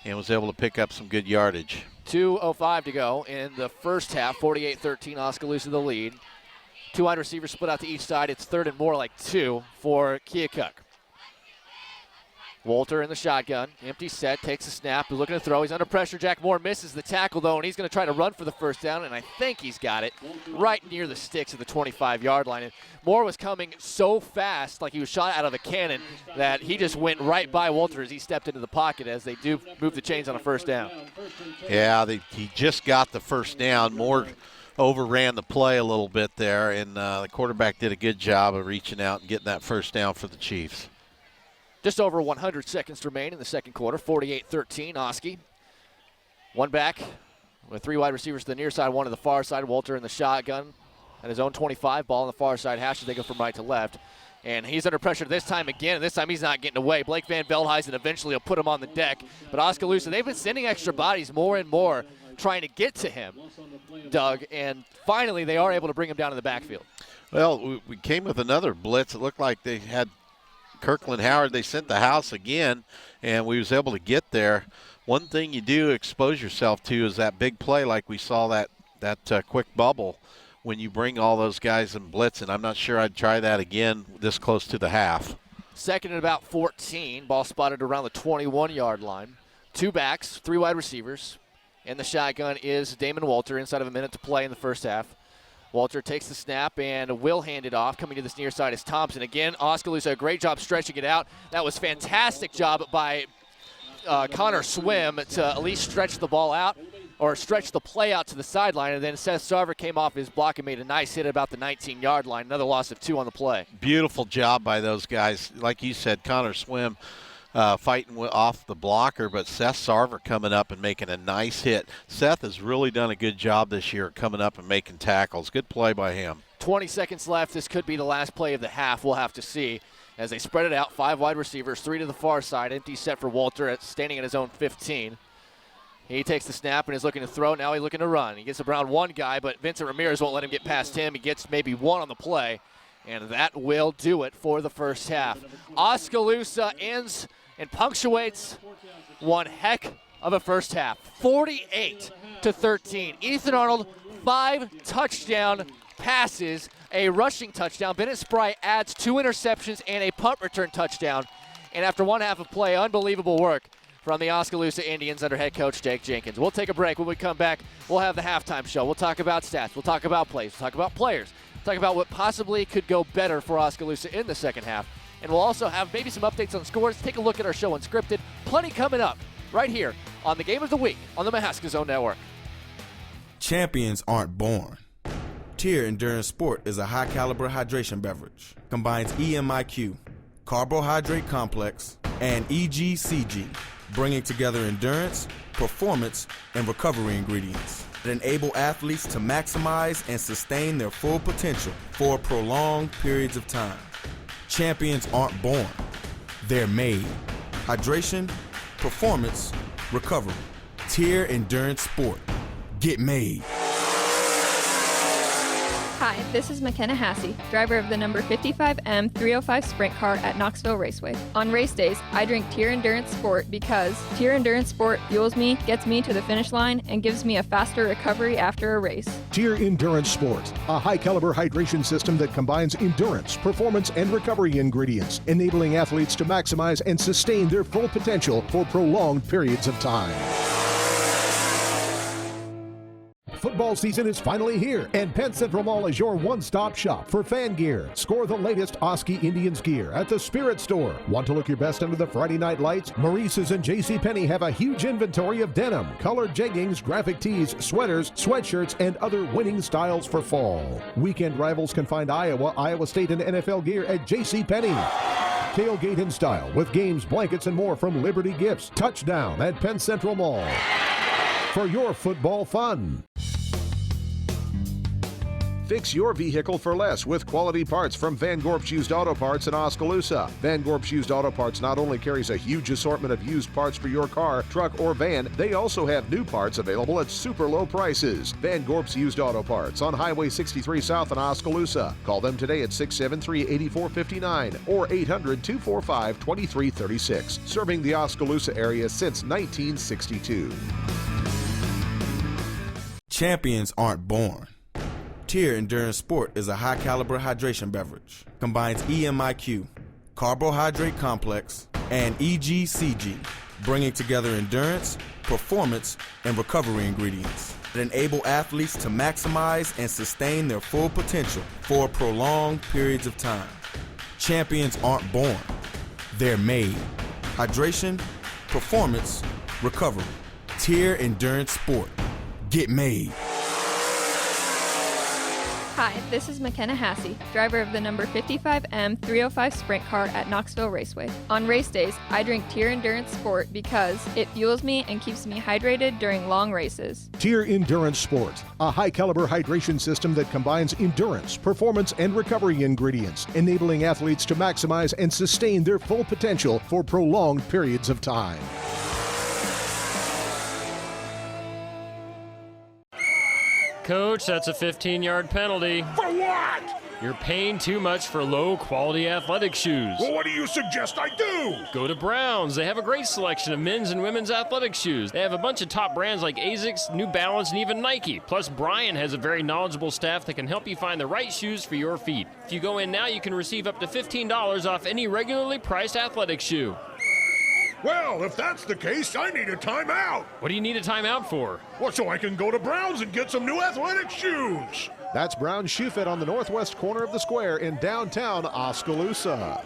Speaker 3: and was able to pick up some good yardage.
Speaker 2: 2:05 to go in the first half, 48-13, Oskaloosa the lead. 2 wide receivers split out to each side. It's 3rd and more like 2 for Keokuk. Walter in the shotgun, empty set, takes a snap, he's looking to throw, he's under pressure. Jack Moore misses the tackle though, and he's going to try to run for the first down, and I think he's got it right near the sticks at the 25-yard line. And Moore was coming so fast, like he was shot out of a cannon, that he just went right by Walter as he stepped into the pocket as they do move the chains on a first down.
Speaker 3: Yeah, he just got the first down. Moore overran the play a little bit there, and the quarterback did a good job of reaching out and getting that first down for the Chiefs.
Speaker 2: Just over 100 seconds remain in the second quarter, 48-13, Oski. One back with 3 wide receivers to the near side, 1 to the far side. Walter in the shotgun at his own 25, ball on the far side hash as they go from right to left. And he's under pressure this time again, and this time he's not getting away. Blake Van Veldhuizen eventually will put him on the deck. But Oskaloosa, they've been sending extra bodies more and more trying to get to him, Doug, and finally they are able to bring him down in the backfield.
Speaker 3: Well, we came with another blitz. It looked like they had Kirkland Howard, they sent the house again, and we was able to get there. One thing you do expose yourself to is that big play like we saw that quick bubble when you bring all those guys and blitz, and I'm not sure I'd try that again this close to the half.
Speaker 2: 2nd and about 14, ball spotted around the 21-yard line. 2 backs, 3 wide receivers, and the shotgun is Damon Walter inside of a minute to play in the first half. Walter takes the snap and will hand it off. Coming to this near side is Thompson. Again, Oskaloosa, a great job stretching it out. That was fantastic job by Connor Swim to at least stretch the ball out or stretch the play out to the sideline. And then Seth Sarver came off his block and made a nice hit at about the 19-yard line. Another loss of 2 on the play.
Speaker 3: Beautiful job by those guys. Like you said, Connor Swim fighting off the blocker, but Seth Sarver coming up and making a nice hit. Seth has really done a good job this year coming up and making tackles. Good play by him.
Speaker 2: 20 seconds left. This could be the last play of the half. We'll have to see as they spread it out. 5 wide receivers, 3 to the far side. Empty set for Walter standing at his own 15. He takes the snap and is looking to throw. Now he's looking to run. He gets around 1 guy, but Vincent Ramirez won't let him get past him. He gets maybe 1 on the play, and that will do it for the first half. Oskaloosa ends and punctuates one heck of a first half. 48-13. Ethan Arnold, 5 touchdown passes, a rushing touchdown. Bennett Spry adds 2 interceptions and a punt return touchdown. And after one half of play, unbelievable work from the Oskaloosa Indians under head coach Jake Jenkins. We'll take a break. When we come back, we'll have the halftime show. We'll talk about stats. We'll talk about plays. We'll talk about players. We'll talk about what possibly could go better for Oskaloosa in the second half. And we'll also have maybe some updates on scores. Take a look at our show Unscripted. Plenty coming up right here on the Game of the Week on the Mahaska Zone Network.
Speaker 14: Champions aren't born. Tier Endurance Sport is a high-caliber hydration beverage. Combines EMIQ, Carbohydrate Complex, and EGCG, bringing together endurance, performance, and recovery ingredients that enable athletes to maximize and sustain their full potential for prolonged periods of time. Champions aren't born. They're made. Hydration, performance, recovery. Tier Endurance Sport. Get made.
Speaker 15: Hi, this is McKenna Hassey, driver of the number 55M 305 Sprint Car at Knoxville Raceway. On race days, I drink Tier Endurance Sport because Tier Endurance Sport fuels me, gets me to the finish line, and gives me a faster recovery after a race.
Speaker 6: Tier Endurance Sport, a high-caliber hydration system that combines endurance, performance, and recovery ingredients, enabling athletes to maximize and sustain their full potential for prolonged periods of time. Football season is finally here, and Penn Central Mall is your one-stop shop for fan gear. Score the latest Oski Indians gear at the Spirit Store. Want to look your best under the Friday night lights? Maurice's and JCPenney have a huge inventory of denim, colored jeggings, graphic tees, sweaters, sweatshirts, and other winning styles for fall. Weekend rivals can find Iowa State, and NFL gear at JCPenney. Tailgate in style with games, blankets, and more from Liberty Gifts. Touchdown at Penn Central Mall. For your football fun. Fix your vehicle for less with quality parts from Van Gorp's Used Auto Parts in Oskaloosa. Van Gorp's Used Auto Parts not only carries a huge assortment of used parts for your car, truck, or van, they also have new parts available at super low prices. Van Gorp's Used Auto Parts on Highway 63 South in Oskaloosa. Call them today at 673-8459 or 800-245-2336. Serving the Oskaloosa area since 1962.
Speaker 14: Champions aren't born. Tier Endurance Sport is a high-caliber hydration beverage. Combines EMIQ, Carbohydrate Complex, and EGCG, bringing together endurance, performance, and recovery ingredients that enable athletes to maximize and sustain their full potential for prolonged periods of time. Champions aren't born. They're made. Hydration, performance, recovery. Tier Endurance Sport. Get made.
Speaker 15: Hi, this is McKenna Hassey, driver of the number 55M 305 Sprint Car at Knoxville Raceway. On race days, I drink Tier Endurance Sport because it fuels me and keeps me hydrated during long races.
Speaker 6: Tier Endurance Sport, a high-caliber hydration system that combines endurance, performance, and recovery ingredients, enabling athletes to maximize and sustain their full potential for prolonged periods of time.
Speaker 7: Coach, that's a 15-yard penalty.
Speaker 16: For what?
Speaker 7: You're paying too much for low-quality athletic shoes.
Speaker 16: Well, what do you suggest I do?
Speaker 7: Go to Browns. They have a great selection of men's and women's athletic shoes. They have a bunch of top brands like ASICS, New Balance, and even Nike. Plus, Brian has a very knowledgeable staff that can help you find the right shoes for your feet. If you go in now, you can receive up to $15 off any regularly priced athletic shoe.
Speaker 16: Well, if that's the case, I need a timeout.
Speaker 7: What do you need a timeout for?
Speaker 16: Well, so I can go to Browns and get some new athletic shoes.
Speaker 6: That's Brown Shoe Fit on the northwest corner of the square in downtown Oskaloosa.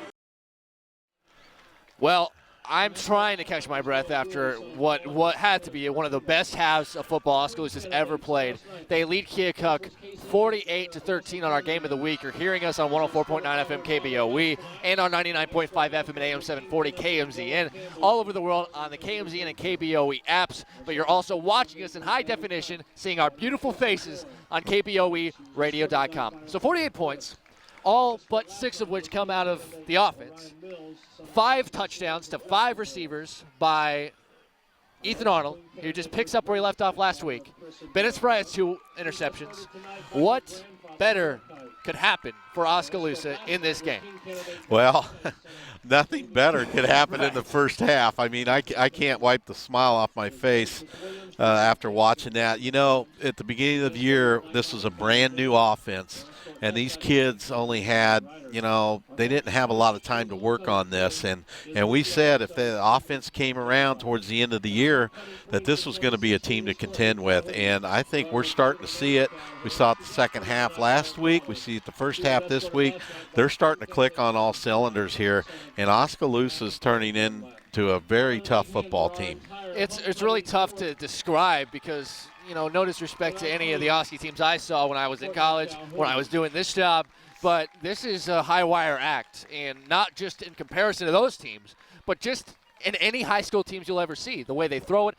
Speaker 2: Well, I'm trying to catch my breath after what had to be one of the best halves of football Oskaloosa's ever played. They lead Keokuk 48-13 on our Game of the Week. You're hearing us on 104.9 FM KBOE and on 99.5 FM and AM 740 KMZN, all over the world on the KMZN and KBOE apps. But you're also watching us in high definition, seeing our beautiful faces on KBOEradio.com. So 48 points, all but 6 of which come out of the offense. 5 touchdowns to 5 receivers by Ethan Arnold, who just picks up where he left off last week. Bennett Spry has 2 interceptions. What better could happen for Oskaloosa in this game?
Speaker 3: Well, nothing better could happen in the first half. I mean, I can't wipe the smile off my face after watching that. You know, at the beginning of the year, this was a brand new offense, and these kids only had, you know, they didn't have a lot of time to work on this. And we said if the offense came around towards the end of the year that this was going to be a team to contend with. And I think we're starting to see it. We saw it the second half last week. We see it the first half this week. They're starting to click on all cylinders here. And Oskaloosa is turning into a very tough football team.
Speaker 2: It's really tough to describe because, you know, no disrespect to any of the Oski teams I saw when I was in college, when I was doing this job, but this is a high-wire act, and not just in comparison to those teams, but just in any high school teams you'll ever see. The way they throw it,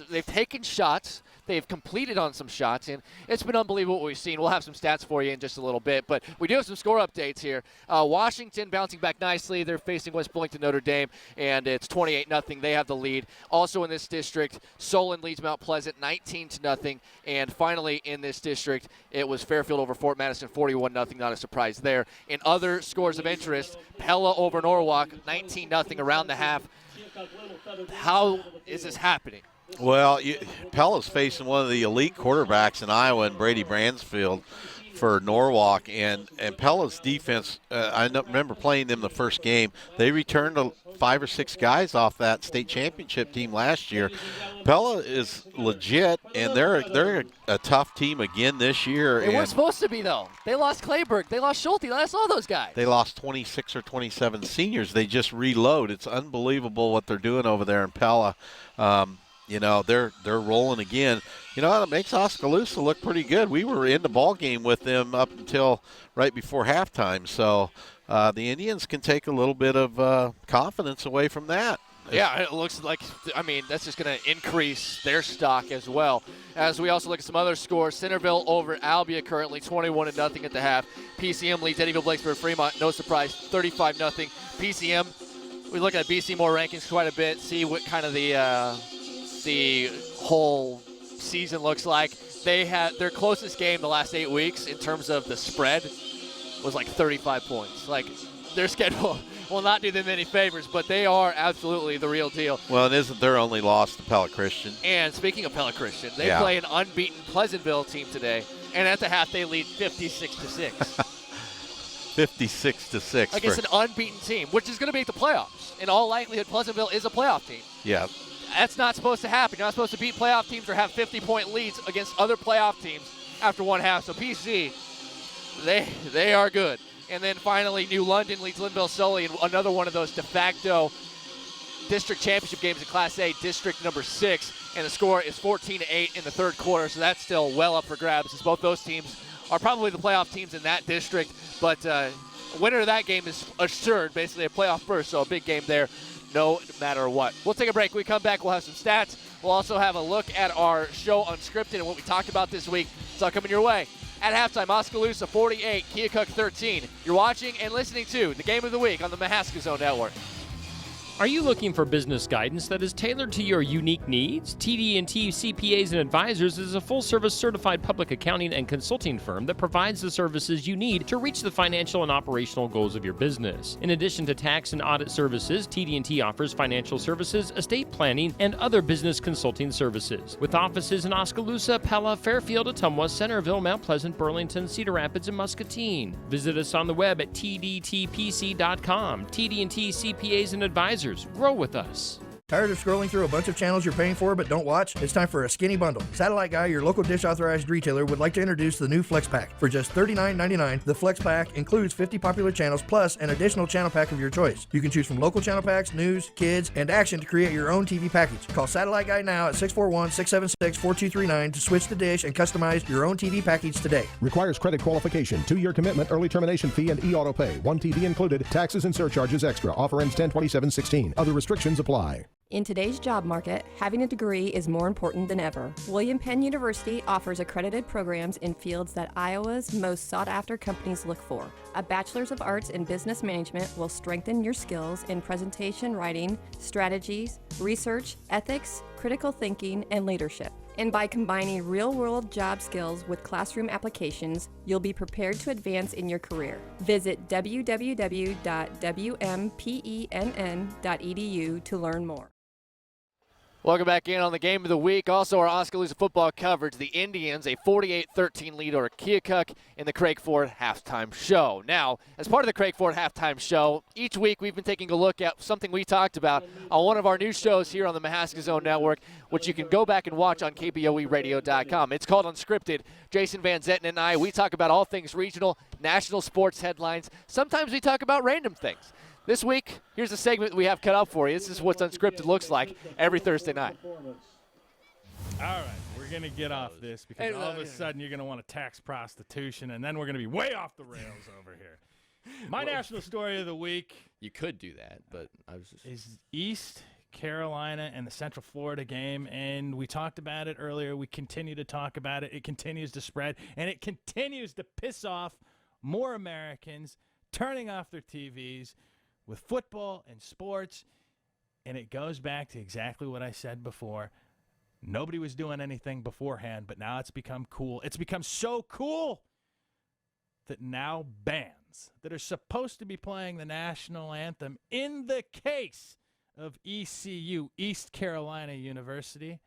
Speaker 2: they've taken shots, they've completed on some shots, and it's been unbelievable what we've seen. We'll have some stats for you in just a little bit, but we do have some score updates here. Washington bouncing back nicely. They're facing West Boylston Notre Dame, and it's 28-0. They have the lead. Also in this district, Solon leads Mount Pleasant 19-0, and finally in this district, it was Fairfield over Fort Madison 41-0. Not a surprise there. In other scores of interest, Pella over Norwalk 19-0 around the half. How is this happening?
Speaker 3: Well, Pella's facing one of the elite quarterbacks in Iowa, and Brady Bransfield for Norwalk. And Pella's defense, I remember playing them the first game. They returned 5 or 6 guys off that state championship team last year. Pella is legit, and they're a tough team again this year.
Speaker 2: They weren't supposed to be, though. They lost Clayberg. They lost Schulte. They lost all those guys.
Speaker 3: They lost 26 or 27 seniors. They just reload. It's unbelievable what they're doing over there in Pella. You know, they're rolling again. You know, it makes Oskaloosa look pretty good. We were in the ball game with them up until right before halftime. So the Indians can take a little bit of confidence away from that.
Speaker 2: Yeah, it looks like, I mean, that's just going to increase their stock as well. As we also look at some other scores, Centerville over Albia currently 21-0 at the half. PCM leads Eddyville Blacksburg Fremont, no surprise, 35-0. PCM, we look at BC More rankings quite a bit, see what kind of the whole season looks like. They had their closest game the last 8 weeks in terms of the spread was like 35 points. Like, their schedule will not do them any favors, but they are absolutely the real deal.
Speaker 3: Well, and isn't their only loss to Pella Christian?
Speaker 2: And speaking of Pella Christian, they play an unbeaten Pleasantville team today, and at the half they lead 56-6.
Speaker 3: 56-6
Speaker 2: against an unbeaten team, which is going to make the playoffs. In all likelihood, Pleasantville is a playoff team.
Speaker 3: Yeah.
Speaker 2: That's not supposed to happen. You're not supposed to beat playoff teams or have 50-point leads against other playoff teams after one half. So PC, they are good. And then finally, New London leads Linville Sully in another one of those de facto district championship games in Class A, district number 6. And the score is 14-8 in the third quarter. So that's still well up for grabs, as both those teams are probably the playoff teams in that district. But winner of that game is assured, basically a playoff berth. So a big game there, no matter what. We'll take a break. When we come back, we'll have some stats. We'll also have a look at our show Unscripted and what we talked about this week. It's all coming your way. At halftime, Oskaloosa 48, Keokuk 13. You're watching and listening to the Game of the Week on the Mahaska Zone Network.
Speaker 7: Are you looking for business guidance that is tailored to your unique needs? TD&T CPAs and Advisors is a full-service certified public accounting and consulting firm that provides the services you need to reach the financial and operational goals of your business. In addition to tax and audit services, TD&T offers financial services, estate planning, and other business consulting services. With offices in Oskaloosa, Pella, Fairfield, Ottumwa, Centerville, Mount Pleasant, Burlington, Cedar Rapids, and Muscatine. Visit us on the web at tdtpc.com. TD&T CPAs and Advisors. Grow with us.
Speaker 10: Tired of scrolling through a bunch of channels you're paying for but don't watch? It's time for a skinny bundle. Satellite Guy, your local dish authorized retailer, would like to introduce the new Flex Pack. For just $39.99, the Flex Pack includes 50 popular channels plus an additional channel pack of your choice. You can choose from local channel packs, news, kids, and action to create your own TV package. Call Satellite Guy now at 641-676-4239 to switch the dish and customize your own TV package today.
Speaker 6: Requires credit qualification, 2-year commitment, early termination fee, and e-auto pay. 1 TV included, taxes and surcharges extra. Offer ends 10/27/16. Other restrictions apply.
Speaker 11: In today's job market, having a degree is more important than ever. William Penn University offers accredited programs in fields that Iowa's most sought-after companies look for. A Bachelor's of Arts in Business Management will strengthen your skills in presentation writing, strategies, research, ethics, critical thinking, and leadership. And by combining real-world job skills with classroom applications, you'll be prepared to advance in your career. Visit www.wmpenn.edu to learn more.
Speaker 2: Welcome back in on the game of the week. Also, our Oskaloosa football coverage. The Indians, a 48-13 lead over Keokuk in the Craig Ford halftime show. Now, as part of the Craig Ford halftime show, each week we've been taking a look at something we talked about on one of our new shows here on the Mahaska Zone Network, which you can go back and watch on KBOEradio.com. It's called Unscripted. Jason Van Zetten and I, we talk about all things regional, national sports headlines. Sometimes we talk about random things. This week, here's a segment we have cut up for you. This is what Unscripted looks like every Thursday night.
Speaker 13: All right, we're going to get off this because all of a sudden you're going to want to tax prostitution, and then we're going to be way off the rails over here. My national story of the week.
Speaker 7: You could do that, but I was just.
Speaker 13: Is East Carolina and the Central Florida game, and we talked about it earlier. We continue to talk about it. It continues to spread, and it continues to piss off more Americans turning off their TVs with football and sports, and it goes back to exactly what I said before. Nobody was doing anything beforehand, but now it's become cool. It's become so cool that now bands that are supposed to be playing the national anthem in the case of ECU, East Carolina University,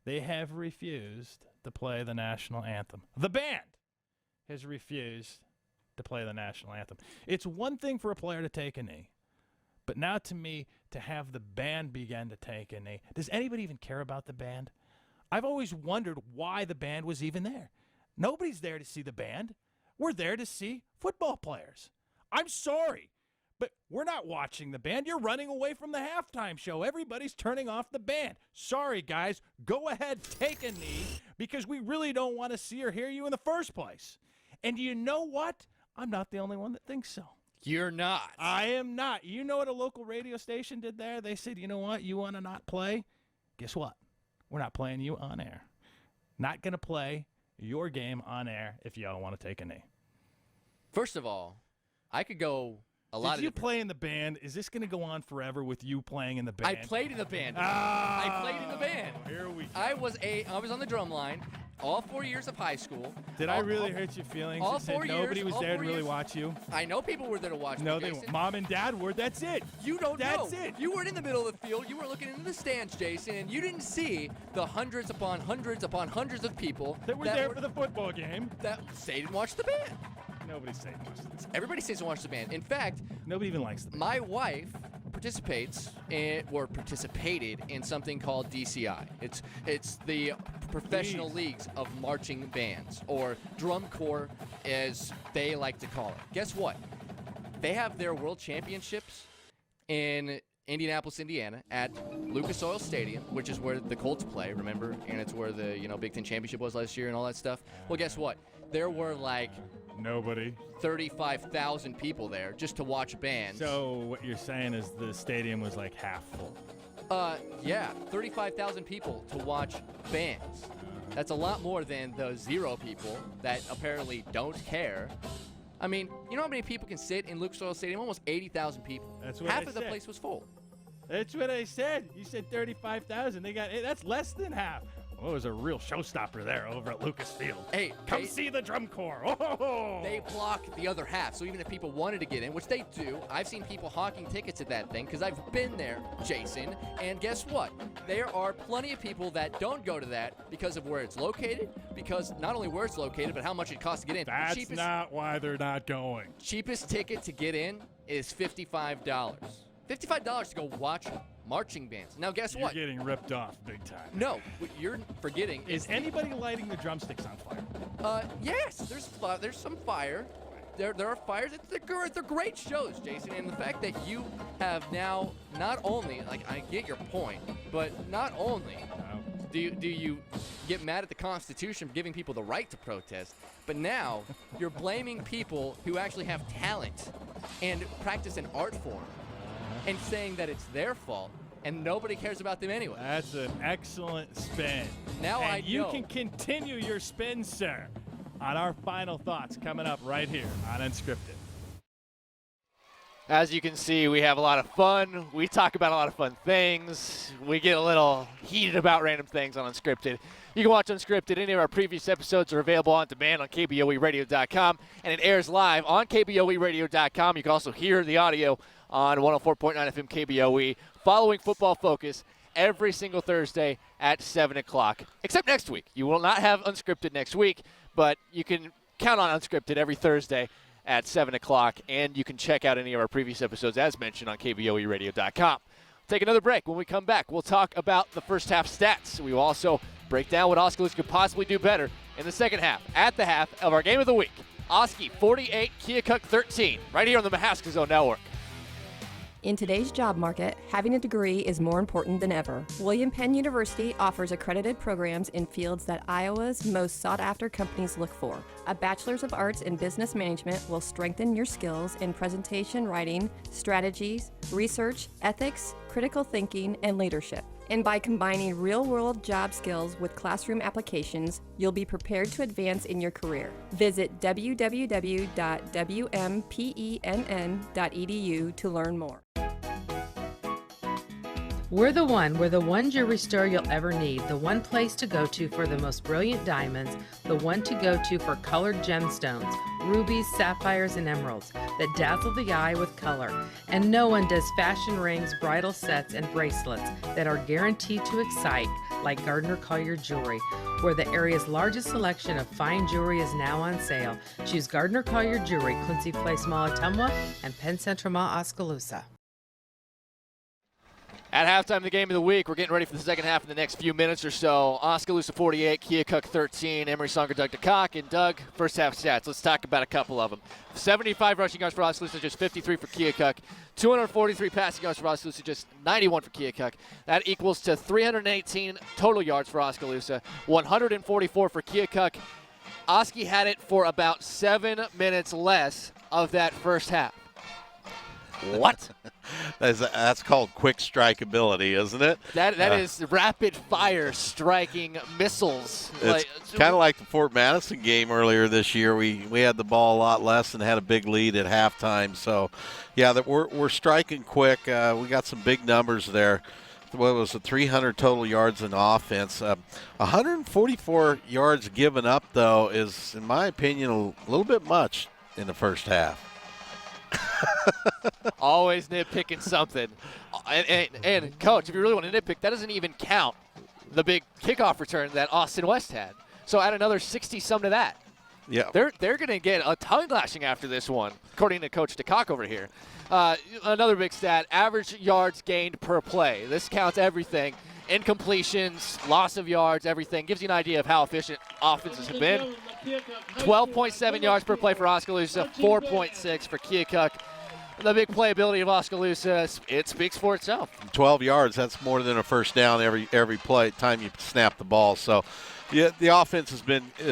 Speaker 13: they have refused to play the national anthem. The band has refused to play the national anthem. It's one thing for a player to take a knee. But now, to me, to have the band begin to take a knee, does anybody even care about the band? I've always wondered why the band was even there. Nobody's there to see the band. We're there to see football players. I'm sorry, but we're not watching the band. You're running away from the halftime show. Everybody's turning off the band. Sorry, guys. Go ahead, take a knee, because we really don't want to see or hear you in the first place. And you know what? I'm not the only one that thinks so.
Speaker 2: You're not.
Speaker 13: I am not. You know what a local radio station did there? They said, you know what? You want to not play? Guess what? We're not playing you on air. Not going to play your game on air if y'all want to take a knee.
Speaker 7: First of all, I could go a lot.
Speaker 13: Did you play in the band? Is this going to go on forever with you playing in the band?
Speaker 7: I played in the band.
Speaker 13: Ah,
Speaker 7: I played in the band.
Speaker 13: Here we go.
Speaker 7: I was on the drum line all 4 years of high school.
Speaker 13: Did I really hurt your feelings?
Speaker 7: All
Speaker 13: It said
Speaker 7: 4 years.
Speaker 13: Nobody was there to really watch you.
Speaker 7: I know people were there to watch
Speaker 13: No,
Speaker 7: me,
Speaker 13: they
Speaker 7: Jason.
Speaker 13: weren't. Mom and Dad were. That's it.
Speaker 7: You don't know.
Speaker 13: That's it.
Speaker 7: You weren't in the middle of the field. You were looking into the stands, Jason, and you didn't see the hundreds upon hundreds upon hundreds of people
Speaker 13: That were there for the football game.
Speaker 7: That stayed and watched the band.
Speaker 13: Nobody stayed and watched the band.
Speaker 7: Everybody stays and watches the band. In fact,
Speaker 13: nobody even likes the band.
Speaker 7: My wife participated in something called DCI. It's the professional leagues of marching bands, or drum corps as they like to call it. Guess what? They have their world championships in Indianapolis, Indiana, at Lucas Oil Stadium, which is where the Colts play, remember? And it's where the Big Ten championship was last year and all that stuff. Well, guess what? There were like
Speaker 13: nobody.
Speaker 7: 35,000 people there just to watch bands.
Speaker 13: So what you're saying is the stadium was like half full.
Speaker 7: Yeah, 35,000 people to watch bands. That's a lot more than the 0 people that apparently don't care. I mean, you know how many people can sit in Lucas Oil Stadium? Almost 80,000 people.
Speaker 13: That's what
Speaker 7: half
Speaker 13: I
Speaker 7: of the
Speaker 13: said.
Speaker 7: place was full.
Speaker 13: That's what I said. You said 35,000. That's less than half. Oh, it was a real showstopper there over at Lucas Field.
Speaker 7: Hey,
Speaker 13: come see the drum corps. Oh!
Speaker 7: They block the other half, so even if people wanted to get in, which they do, I've seen people hawking tickets at that thing because I've been there, Jason. And guess what? There are plenty of people that don't go to that because of where it's located, because not only where it's located, but how much it costs to get in.
Speaker 13: That's not why they're not going.
Speaker 7: Cheapest ticket to get in is $55. $55 to go watch marching bands. Now, guess what?
Speaker 13: You're getting ripped off big time.
Speaker 7: No, what you're forgetting
Speaker 13: is anybody lighting the drumsticks on fire?
Speaker 7: Yes, there's some fire. There are fires. They're great shows, Jason. And the fact that you have now not only, like, I get your point, but not only do you get mad at the Constitution for giving people the right to protest, but now you're blaming people who actually have talent and practice an art form and saying that it's their fault.
Speaker 2: and nobody cares about them anyway.
Speaker 13: That's an excellent spin.
Speaker 2: Now
Speaker 13: and
Speaker 2: I
Speaker 13: you
Speaker 2: know.
Speaker 13: can continue your spin, sir, on our final thoughts coming up right here on Unscripted.
Speaker 2: As you can see, we have a lot of fun. We talk about a lot of fun things. We get a little heated about random things on Unscripted. You can watch Unscripted. Any of our previous episodes are available on demand on KBOEradio.com, and it airs live on KBOEradio.com. You can also hear the audio on 104.9 FM KBOE, following Football Focus every single Thursday at 7 o'clock, except next week. You will not have Unscripted next week, but you can count on Unscripted every Thursday at 7 o'clock, and you can check out any of our previous episodes, as mentioned, on KBOEradio.com. Take another break. When we come back, we'll talk about the first half stats. We will also break down what Oskaloosa could possibly do better in the second half, at the half of our game of the week. Oski 48, Keokuk 13, right here on the Mahaska Zone Network.
Speaker 11: In today's job market, having a degree is more important than ever. William Penn University offers accredited programs in fields that Iowa's most sought-after companies look for. A Bachelor's of Arts in Business Management will strengthen your skills in presentation writing, strategies, research, ethics, critical thinking, and leadership. And by combining real-world job skills with classroom applications, you'll be prepared to advance in your career. Visit www.wmpenn.edu to learn more.
Speaker 12: We're the one jewelry store you'll ever need, the one place to go to for the most brilliant diamonds, the one to go to for colored gemstones, rubies, sapphires, and emeralds that dazzle the eye with color. And no one does fashion rings, bridal sets, and bracelets that are guaranteed to excite like Gardner Collier Jewelry, where the area's largest selection of fine jewelry is now on sale. Choose Gardner Collier Jewelry, Quincy Place Mall, Ottumwa, and Penn Central Mall, Oskaloosa.
Speaker 2: At halftime of the game of the week, we're getting ready for the second half in the next few minutes or so. Oskaloosa 48, Keokuk 13. Emery Songer, Doug DeCock. And Doug, first half stats. Let's talk about a couple of them. 75 rushing yards for Oskaloosa, just 53 for Keokuk. 243 passing yards for Oskaloosa, just 91 for Keokuk. That equals to 318 total yards for Oskaloosa, 144 for Keokuk. Oski had it for about 7 minutes less of that first half. What?
Speaker 3: That's called quick strike ability, isn't it?
Speaker 2: That is rapid fire striking missiles.
Speaker 3: It's kind of like the Fort Madison game earlier this year. We had the ball a lot less and had a big lead at halftime. So, yeah, we're striking quick. We got some big numbers there. What was it, 300 total yards in offense. 144 yards given up, though, is, in my opinion, a little bit much in the first half.
Speaker 2: Always nitpicking something. And, Coach, if you really want to nitpick, that doesn't even count the big kickoff return that Austin West had. So add another 60-some to that.
Speaker 3: Yeah.
Speaker 2: They're going to get a tongue lashing after this one, according to Coach DeCock over here. Another big stat, average yards gained per play. This counts everything. Incompletions, loss of yards, everything. Gives you an idea of how efficient offenses have been. 12.7 yards per play for Oskaloosa, 4.6 for Keokuk. The big playability of Oskaloosa, it speaks for itself.
Speaker 3: 12 yards, that's more than a first down every play time you snap the ball. So, yeah, the offense has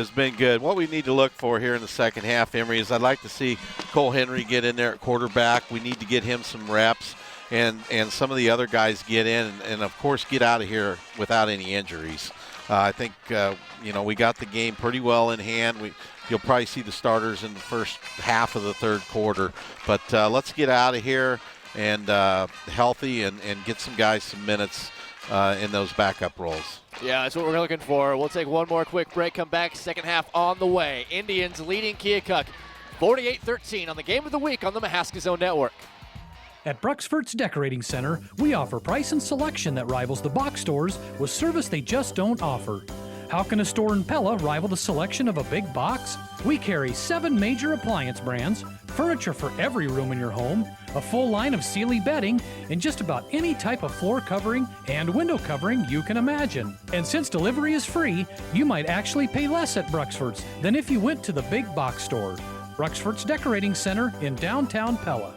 Speaker 3: been good. What we need to look for here in the second half, Emery, is I'd like to see Cole Henry get in there at quarterback. We need to get him some reps, and some of the other guys get in, and of course get out of here without any injuries. I think we got the game pretty well in hand. You'll probably see the starters in the first half of the third quarter, but let's get out of here and healthy and get some guys some minutes in those backup roles.
Speaker 2: Yeah, that's what we're looking for. We'll take one more quick break, come back, second half on the way. Indians leading Keokuk 48-13 on the game of the week on the Mahaska Zone Network.
Speaker 17: At Bruxford's Decorating Center, we offer price and selection that rivals the box stores with service they just don't offer. How can a store in Pella rival the selection of a big box? We carry 7 major appliance brands, furniture for every room in your home, a full line of Sealy bedding, and just about any type of floor covering and window covering you can imagine. And since delivery is free, you might actually pay less at Bruxford's than if you went to the big box store. Bruxford's Decorating Center in downtown Pella.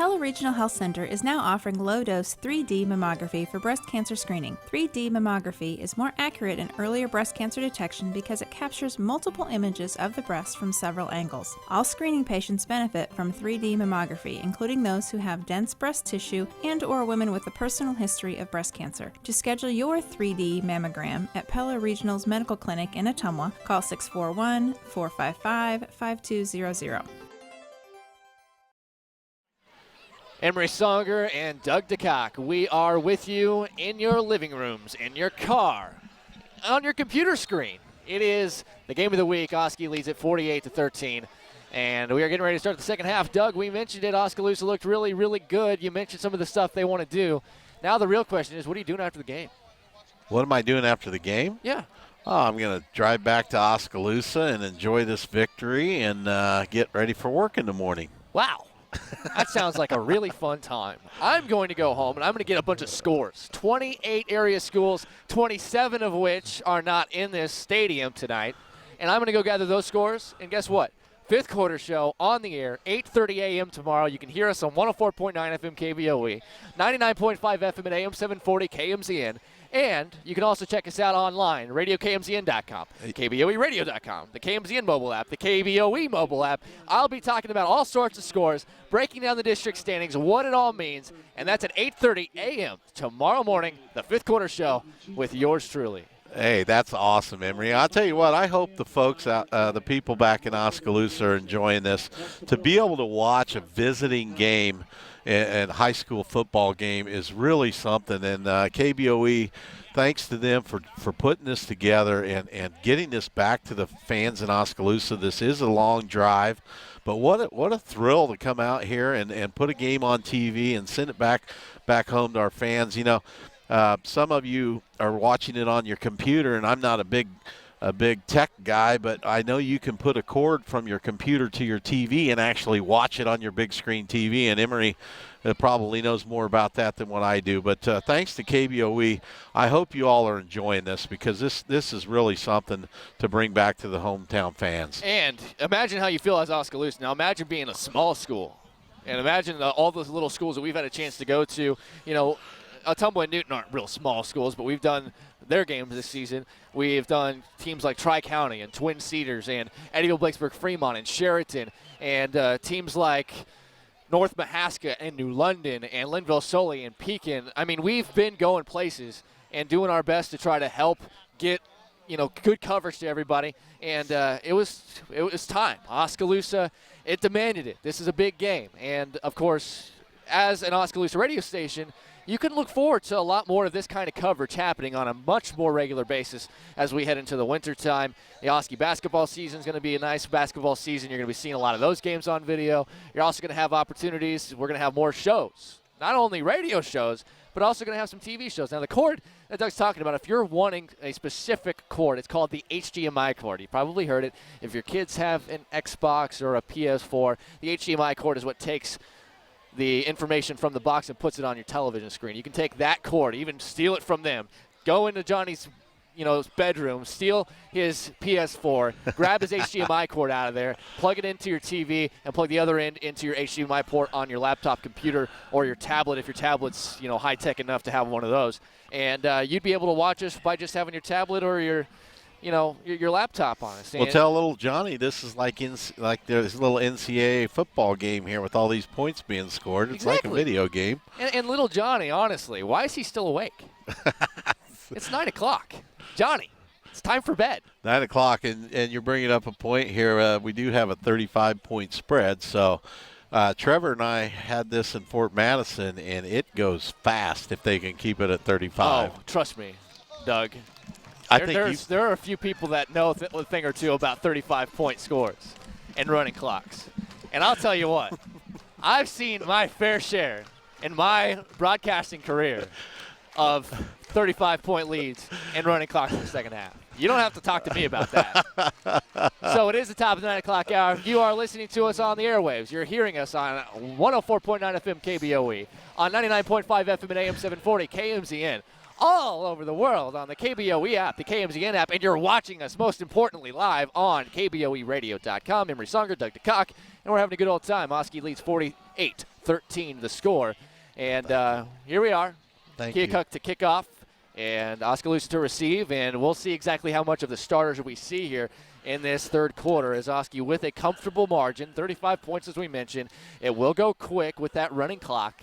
Speaker 18: Pella Regional Health Center is now offering low-dose 3D mammography for breast cancer screening. 3D mammography is more accurate in earlier breast cancer detection because it captures multiple images of the breast from several angles. All screening patients benefit from 3D mammography, including those who have dense breast tissue and/or women with a personal history of breast cancer. To schedule your 3D mammogram at Pella Regional's Medical Clinic in Ottumwa, call 641-455-5200.
Speaker 2: Emery Songer and Doug DeCock, we are with you in your living rooms, in your car, on your computer screen. It is the game of the week. Oski leads at 48-13, and we are getting ready to start the second half. Doug, we mentioned it. Oskaloosa looked really, really good. You mentioned some of the stuff they want to do. Now the real question is, what are you doing after the game?
Speaker 3: What am I doing after the game?
Speaker 2: Yeah.
Speaker 3: Oh, I'm going to drive back to Oskaloosa and enjoy this victory and get ready for work in the morning.
Speaker 2: Wow. That sounds like a really fun time. I'm going to go home, and I'm going to get a bunch of scores. 28 area schools, 27 of which are not in this stadium tonight. And I'm going to go gather those scores, and guess what? Fifth quarter show on the air, 8:30 a.m. tomorrow. You can hear us on 104.9 FM KBOE, 99.5 FM at AM 740 KMZN. And you can also check us out online, radiokmzn.com, kboeradio.com, the KMZN mobile app, the KBOE mobile app. I'll be talking about all sorts of scores, breaking down the district standings, what it all means, and that's at 8:30 a.m. tomorrow morning, the fifth quarter show with yours truly.
Speaker 3: Hey, that's awesome, Emery. I'll tell you what, I hope the folks, the people back in Oskaloosa are enjoying this. To be able to watch a visiting game and high school football game is really something. And KBOE, thanks to them for putting this together and getting this back to the fans in Oskaloosa. This is a long drive, but what a thrill to come out here and put a game on TV and send it back home to our fans. You know, some of you are watching it on your computer, and I'm not a big tech guy, but I know you can put a cord from your computer to your TV and actually watch it on your big screen TV, and Emery probably knows more about that than what I do. But thanks to KBOE, I hope you all are enjoying this, because this is really something to bring back to the hometown fans.
Speaker 2: And imagine how you feel as Oskaloosa. Now imagine being a small school, and imagine all those little schools that we've had a chance to go to. You know, Ottumwa and Newton aren't real small schools, but we've done their games this season. We've done teams like Tri-County and Twin Cedars and Eddyville, Blacksburg, Fremont, and Sheraton, and teams like North Mahaska and New London and Linville, Sully, and Pekin. I mean, we've been going places and doing our best to try to help get, you know, good coverage to everybody. And it was time. Oskaloosa, it demanded it. This is a big game. And, of course, as an Oskaloosa radio station, you can look forward to a lot more of this kind of coverage happening on a much more regular basis as we head into the wintertime. The Oski basketball season is going to be a nice basketball season. You're going to be seeing a lot of those games on video. You're also going to have opportunities. We're going to have more shows, not only radio shows, but also going to have some TV shows. Now, the cord that Doug's talking about, if you're wanting a specific cord, it's called the HDMI cord. You probably heard it. If your kids have an Xbox or a PS4, the HDMI cord is what takes the information from the box and puts it on your television screen. You can take that cord, even steal it from them, go into Johnny's, bedroom, steal his PS4, grab his HDMI cord out of there, plug it into your TV, and plug the other end into your HDMI port on your laptop computer or your tablet if your tablet's, high-tech enough to have one of those. And you'd be able to watch us by just having your tablet or your laptop on it.
Speaker 3: Well, tell little Johnny this is like there's a little NCAA football game here with all these points being scored. It's
Speaker 2: exactly
Speaker 3: like a video game.
Speaker 2: And little Johnny, honestly, why is he still awake? It's 9 o'clock. Johnny, it's time for bed.
Speaker 3: 9 o'clock, and you're bringing up a point here. We do have a 35-point spread, so Trevor and I had this in Fort Madison, and it goes fast if they can keep it at 35.
Speaker 2: Oh, trust me, Doug.
Speaker 3: There
Speaker 2: are a few people that know a thing or two about 35-point scores and running clocks. And I'll tell you what, I've seen my fair share in my broadcasting career of 35-point leads and running clocks in the second half. You don't have to talk to me about that. So it is the top of the 9 o'clock hour. You are listening to us on the airwaves. You're hearing us on 104.9 FM KBOE, on 99.5 FM and AM 740 KMZN, all over the world on the KBOE app, the KMZN app, and you're watching us, most importantly, live on KBOEradio.com. Emery Songer, Doug DeCock, and we're having a good old time. Oski leads 48-13 the score. And here we are. Keokuk to kick off and Oskaloosa to receive, and we'll see exactly how much of the starters we see here in this third quarter as Oski with a comfortable margin, 35 points as we mentioned. It will go quick with that running clock.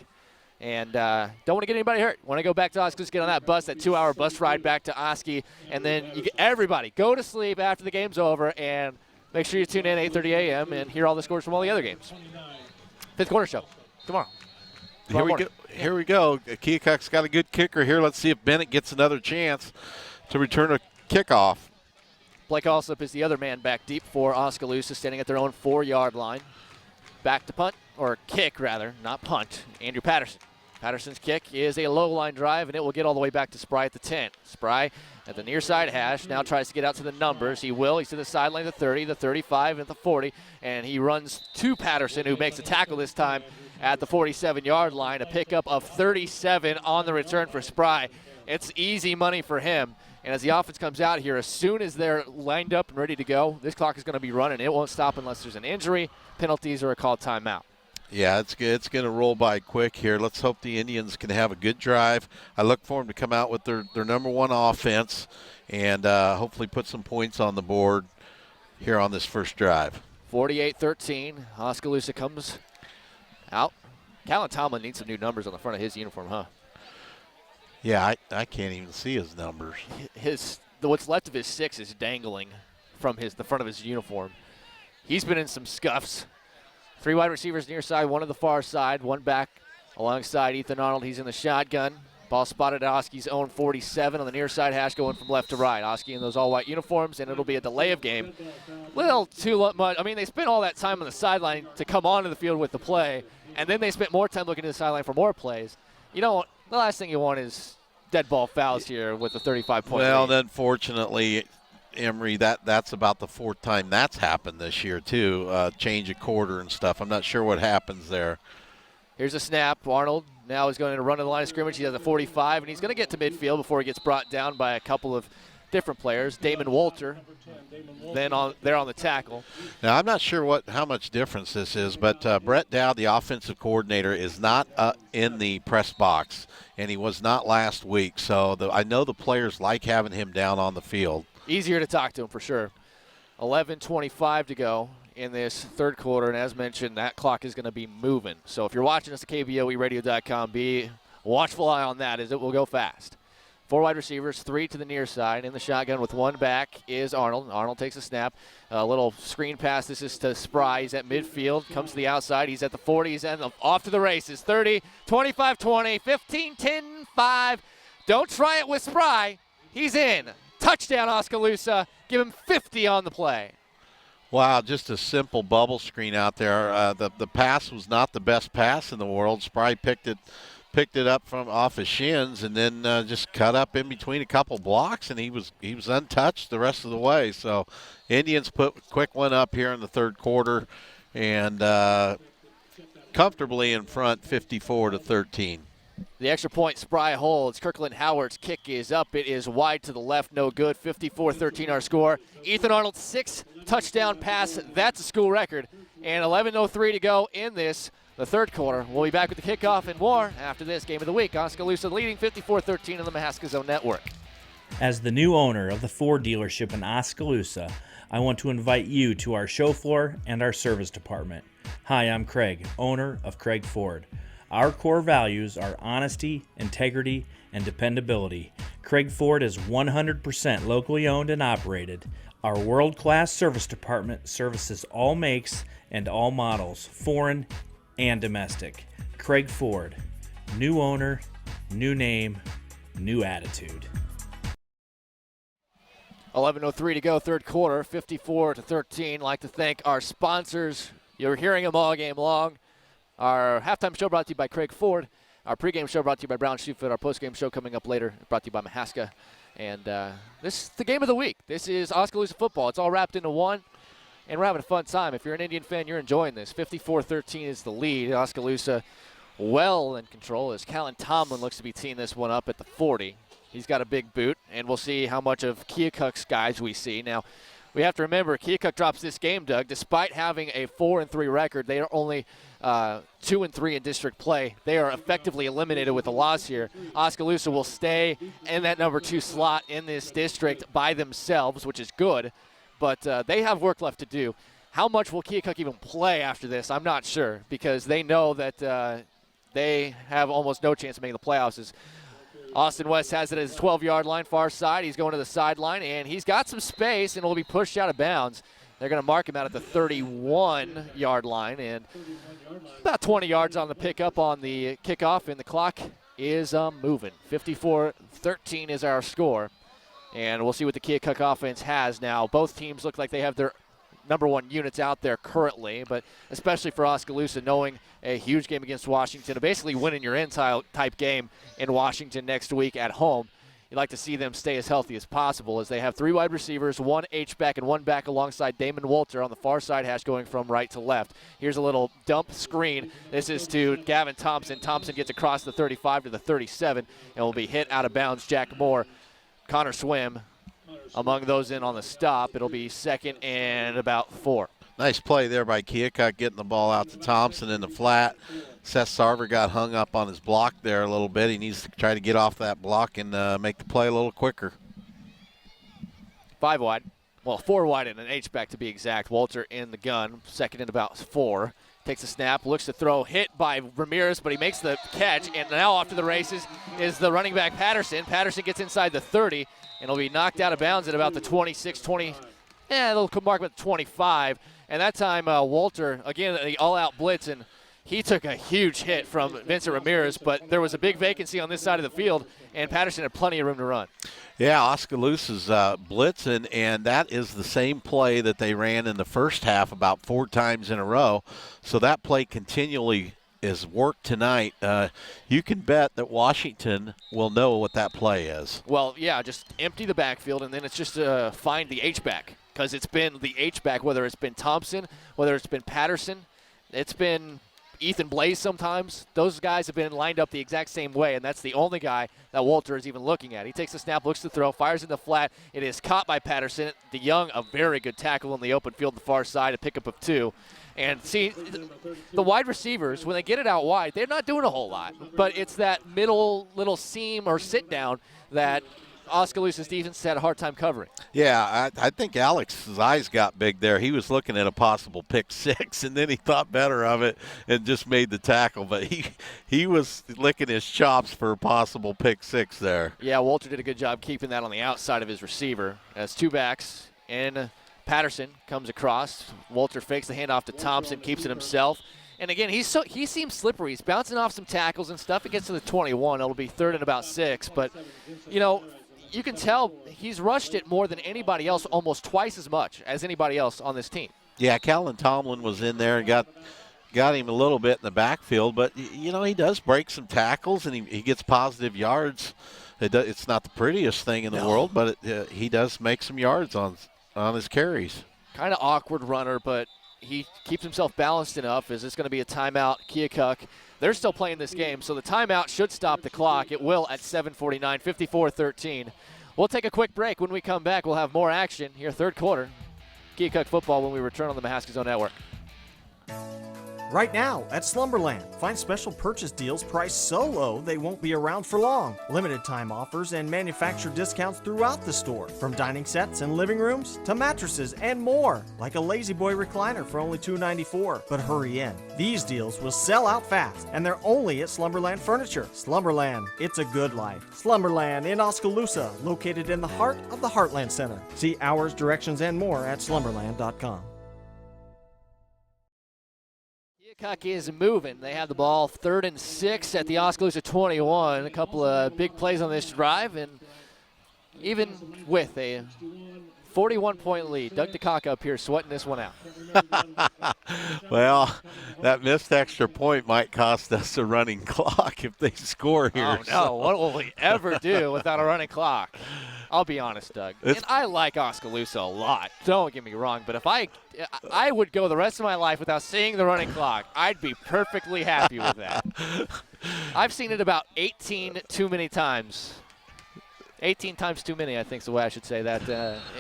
Speaker 2: And don't want to get anybody hurt. Want to go back to Oskaloosa, get on that bus, that 2-hour bus ride back to Oski, and then everybody go to sleep after the game's over, and make sure you tune in 8:30 a.m. and hear all the scores from all the other games. Fifth Quarter Show tomorrow.
Speaker 3: Here we go. Keokuk's got a good kicker here. Let's see if Bennett gets another chance to return a kickoff.
Speaker 2: Blake Alsop is the other man back deep for Oskaloosa, standing at their own 4-yard line. Back to punt, or kick rather, not punt. Andrew Patterson. Patterson's kick is a low line drive, and it will get all the way back to Spry at the 10. Spry at the near side hash now tries to get out to the numbers. He will. He's to the sideline, the 30, the 35, and the 40, and he runs to Patterson, who makes a tackle this time at the 47-yard line. A pickup of 37 on the return for Spry. It's easy money for him. And as the offense comes out here, as soon as they're lined up and ready to go, this clock is going to be running. It won't stop unless there's an injury, penalties, or a called timeout.
Speaker 3: Yeah, it's good. It's going to roll by quick here. Let's hope the Indians can have a good drive. I look for them to come out with their number one offense and hopefully put some points on the board here on this first drive.
Speaker 2: 48-13. Oskaloosa comes out. Callan Tomlin needs some new numbers on the front of his uniform, huh?
Speaker 3: Yeah, I can't even see his numbers.
Speaker 2: What's left of his 6 is dangling from the front of his uniform. He's been in some scuffs. 3 wide receivers near side, 1 to the far side, 1 back alongside Ethan Arnold. He's in the shotgun. Ball spotted at Oski's own 47 on the near side hash, going from left to right. Oski in those all-white uniforms, and it'll be a delay of game. Little too much. I mean, they spent all that time on the sideline to come onto the field with the play, and then they spent more time looking to the sideline for more plays. You know, the last thing you want is dead ball fouls here with the 35-point
Speaker 3: Well,
Speaker 2: lead.
Speaker 3: unfortunately, Emery, that's about the 4th time that's happened this year, too. Change a quarter and stuff. I'm not sure what happens there.
Speaker 2: Here's a snap. Arnold now is going to run to the line of scrimmage. He's at the 45, and he's going to get to midfield before he gets brought down by a couple of different players. Damon Walter, then there on the tackle.
Speaker 3: Now, I'm not sure how much difference this is, but Brett Dowd, the offensive coordinator, is not in the press box, and he was not last week. So I know the players like having him down on the field.
Speaker 2: Easier to talk to him for sure. 11:25 to go in this third quarter, and as mentioned, that clock is going to be moving. So if you're watching us at KBOEradio.com, be a watchful eye on that as it will go fast. 4 wide receivers, 3 to the near side. In the shotgun with 1 back is Arnold. Arnold takes a snap. A little screen pass. This is to Spry. He's at midfield. Comes to the outside. He's at the 40. He's off to the races. 30, 25-20, 15, 10, 5. Don't try it with Spry. He's in. Touchdown, Oskaloosa. Give him 50 on the play.
Speaker 3: Wow, just a simple bubble screen out there. The pass was not the best pass in the world. Spry picked it up from off his shins and then just cut up in between a couple blocks, and he was untouched the rest of the way. So Indians put a quick one up here in the third quarter and comfortably in front, 54-13.
Speaker 2: The extra point Spry holds. Kirkland Howard's kick is up. It is wide to the left, no good. 54-13 our score. Ethan Arnold's 6th touchdown pass. That's a school record. And 11:03 to go in the third quarter. We'll be back with the kickoff and more after this game of the week. Oskaloosa leading 54-13 on the Mahaska Zone Network.
Speaker 1: As the new owner of the Ford dealership in Oskaloosa, I want to invite you to our show floor and our service department. Hi, I'm Craig, owner of Craig Ford. Our core values are honesty, integrity, and dependability. Craig Ford is 100% locally owned and operated. Our world-class service department services all makes and all models, foreign and domestic. Craig Ford, new owner, new name, new attitude.
Speaker 2: 11:03 to go, third quarter, 54-13. Like to thank our sponsors. You're hearing them all game long. Our halftime show brought to you by Craig Ford. Our pregame show brought to you by Brown Shoefit. Our postgame show coming up later brought to you by Mahaska. And this is the game of the week. This is Oskaloosa football. It's all wrapped into one, and we're having a fun time. If you're an Indian fan, you're enjoying this. 54-13 is the lead. Oskaloosa well in control as Callan Tomlin looks to be teeing this one up at the 40. He's got a big boot, and we'll see how much of Keokuk's guys we see. Now, we have to remember, Keokuk drops this game, Doug. Despite having a 4-3 record, they are only 2-3 in district play. They are effectively eliminated with a loss here. Oskaloosa will stay in that number 2 slot in this district by themselves, which is good, but they have work left to do. How much will Keokuk even play after this? I'm not sure, because they know that they have almost no chance of making the playoffs. Austin West has it at his 12-yard line, far side. He's going to the sideline, and he's got some space, and will be pushed out of bounds. They're going to mark him out at the 31-yard line, and about 20 yards on the pickup on the kickoff, and the clock is moving. 54-13 is our score, and we'll see what the Keokuk offense has now. Both teams look like they have their number 1 units out there currently, but especially for Oskaloosa, knowing a huge game against Washington, basically winning your type game in Washington next week at home. You'd like to see them stay as healthy as possible, as they have 3 wide receivers, 1 H-back and 1 back alongside Damon Walter on the far side hash going from right to left. Here's a little dump screen. This is to Gavin Thompson. Thompson gets across the 35 to the 37 and will be hit out of bounds. Jack Moore, Connor Swim among those in on the stop. It'll be 2nd and about 4.
Speaker 3: Nice play there by Keokuk, getting the ball out to Thompson in the flat. Seth Sarver got hung up on his block there a little bit. He needs to try to get off that block and make the play a little quicker.
Speaker 2: 5 wide. Well, 4 wide and an H-back to be exact. Walter in the gun, 2nd and about 4. Takes a snap, looks to throw, hit by Ramirez, but he makes the catch, and now off to the races is the running back Patterson. Patterson gets inside the 30, and will be knocked out of bounds at about the 26, 20, they'll mark about the 25. And that time, Walter, again, the all-out blitz, and he took a huge hit from Vincent Ramirez, but there was a big vacancy on this side of the field, and Patterson had plenty of room to run.
Speaker 3: Yeah, Oskaloosa's blitzing, and that is the same play that they ran in the first half about 4 times in a row. So that play continually is worked tonight. You can bet that Washington will know what that play is.
Speaker 2: Well, yeah, just empty the backfield, and then it's just find the H-back, because it's been the H-back, whether it's been Thompson, whether it's been Patterson, it's been Ethan Blaze sometimes. Those guys have been lined up the exact same way, and that's the only guy that Walter is even looking at. He takes the snap, looks to throw, fires in the flat. It is caught by Patterson. DeYoung, a very good tackle in the open field, the far side, a pickup of 2. And see, the wide receivers, when they get it out wide, they're not doing a whole lot. But it's that middle little seam or sit down that Oskaloosa's defense had a hard time covering.
Speaker 3: Yeah, I think Alex's eyes got big there. He was looking at a possible pick 6, and then he thought better of it and just made the tackle. But he was licking his chops for a possible pick 6 there.
Speaker 2: Yeah, Walter did a good job keeping that on the outside of his receiver. As 2 backs, and Patterson comes across. Walter fakes the handoff to Thompson, keeps it himself. And again, he seems slippery. He's bouncing off some tackles and stuff. It gets to the 21. It'll be 3rd and about 6. But, you can tell he's rushed it more than anybody else, almost twice as much as anybody else on this team.
Speaker 3: Yeah, Callan Tomlin was in there and got him a little bit in the backfield. But, he does break some tackles, and he gets positive yards. It's not the prettiest thing in the world, but he does make some yards on his carries.
Speaker 2: Kind of awkward runner, but he keeps himself balanced enough. Is this going to be a timeout? Keokuk, they're still playing this game, so the timeout should stop the clock. It will at 7:49, 54-13. We'll take a quick break. When we come back, we'll have more action here, 3rd quarter. Keokuk football when we return on the Mahaska Zone Network.
Speaker 4: Right now at Slumberland, find special purchase deals priced so low they won't be around for long. Limited time offers and manufacturer discounts throughout the store, from dining sets and living rooms to mattresses and more, like a Lazy Boy recliner for only $2.94. But hurry in. These deals will sell out fast, and they're only at Slumberland Furniture. Slumberland, it's a good life. Slumberland in Oskaloosa, located in the heart of the Heartland Center. See hours, directions, and more at slumberland.com.
Speaker 2: Keokuk is moving. They have the ball 3rd and 6 at the Oskaloosa 21. A couple of big plays on this drive, and even with a 41-point lead, Doug DeCock up here sweating this one out.
Speaker 3: Well, that missed extra point might cost us a running clock if they score here.
Speaker 2: Oh, no. What will we ever do without a running clock? I'll be honest, Doug. And I like Oskaloosa a lot. Don't get me wrong. But if I would go the rest of my life without seeing the running clock, I'd be perfectly happy with that. I've seen it about 18 too many times. 18 times too many, I think is the way I should say that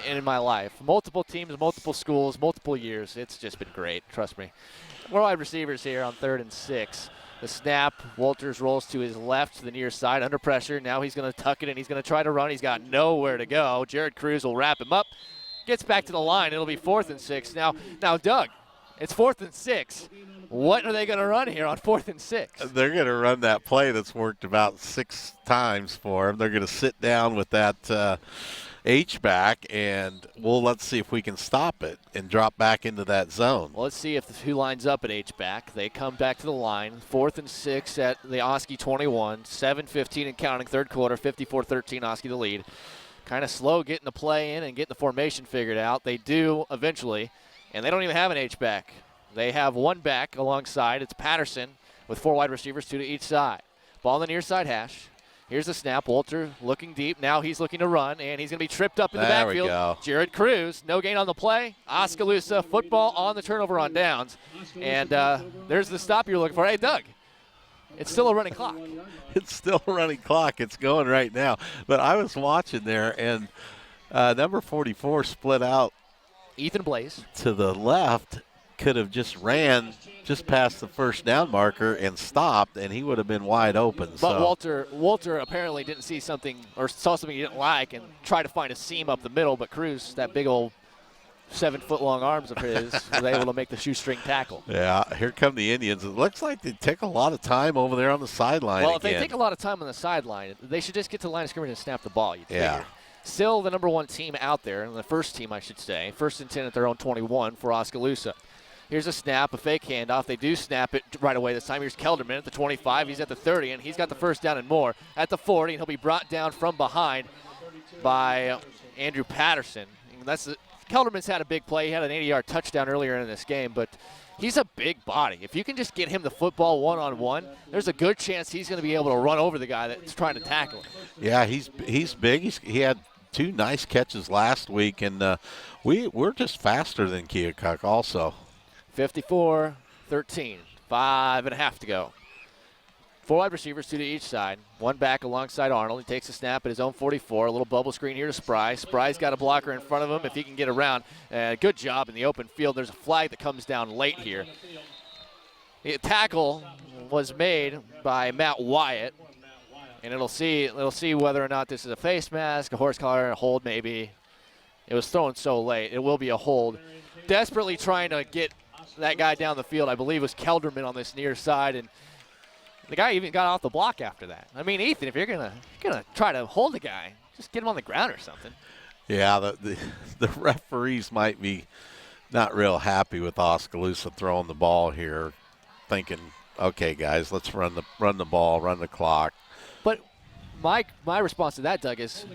Speaker 2: in my life. Multiple teams, multiple schools, multiple years. It's just been great, trust me. More wide receivers here on 3rd and 6. The snap, Walters rolls to his left to the near side, under pressure. Now he's going to tuck it in. He's going to try to run. He's got nowhere to go. Jared Cruz will wrap him up. Gets back to the line. It'll be 4th and 6. Now, Doug, it's 4th and 6. What are they going to run here on 4th and 6?
Speaker 3: They're going to run that play that's worked about 6 times for them. They're going to sit down with that H-back, and let's see if we can stop it and drop back into that zone.
Speaker 2: Well, let's see who lines up at H-back. They come back to the line. 4th and 6 at the Oski 21. 7:15 and counting, 3rd quarter, 54-13, Oski the lead. Kind of slow getting the play in and getting the formation figured out. They do eventually, and they don't even have an H-back. They have one back alongside. It's Patterson with 4 wide receivers, 2 to each side. Ball on the near side hash. Here's the snap. Walter looking deep. Now he's looking to run, and he's going to be tripped up in the backfield.
Speaker 3: There we go.
Speaker 2: Jared Cruz, no gain on the play. Oskaloosa football on the turnover on downs. And there's the stop you're looking for. Hey, Doug, it's still a running clock.
Speaker 3: It's still a running clock. It's going right now. But I was watching there, and number 44 split out.
Speaker 2: Ethan Blaze.
Speaker 3: To the left. Could have just ran just past the first down marker and stopped, and he would have been wide open.
Speaker 2: But Walter apparently didn't see something or saw something he didn't like and tried to find a seam up the middle, but Cruz, that big old 7-foot-long arms of his, was able to make the shoestring tackle.
Speaker 3: Yeah, here come the Indians. It looks like they take a lot of time over there on the sideline.
Speaker 2: Well, if they take a lot of time on the sideline, they should just get to the line of scrimmage and snap the ball, you'd
Speaker 3: yeah.
Speaker 2: figure. Still the number 1 team out there, and the first team, I should say. 1st and 10 at their own 21 for Oskaloosa. Here's a snap, a fake handoff. They do snap it right away this time. Here's Kelderman at the 25. He's at the 30, and he's got the first down and more. At the 40, and he'll be brought down from behind by Andrew Patterson. Kelderman's had a big play. He had an 80-yard touchdown earlier in this game, but he's a big body. If you can just get him the football one-on-one, there's a good chance he's going to be able to run over the guy that's trying to tackle him.
Speaker 3: Yeah, he's big. He had 2 nice catches last week, and we're just faster than Keokuk also.
Speaker 2: 54-13, 5.5 to go. 4 wide receivers, 2 to each side. 1 back alongside Arnold. He takes a snap at his own 44. A little bubble screen here to Spry. Spry's got a blocker in front of him if he can get around. Good job in the open field. There's a flag that comes down late here. The tackle was made by Matt Wyatt, and it'll see whether or not this is a face mask, a horse collar, a hold maybe. It was thrown so late. It will be a hold. Desperately trying to get that guy down the field, I believe, was Kelderman on this near side, and the guy even got off the block after that. I mean, Ethan, if you're gonna try to hold the guy, just get him on the ground or something.
Speaker 3: Yeah, the referees might be not real happy with Oskaloosa throwing the ball here, thinking, okay, guys, let's run the ball, run the clock.
Speaker 2: But my response to that, Doug, is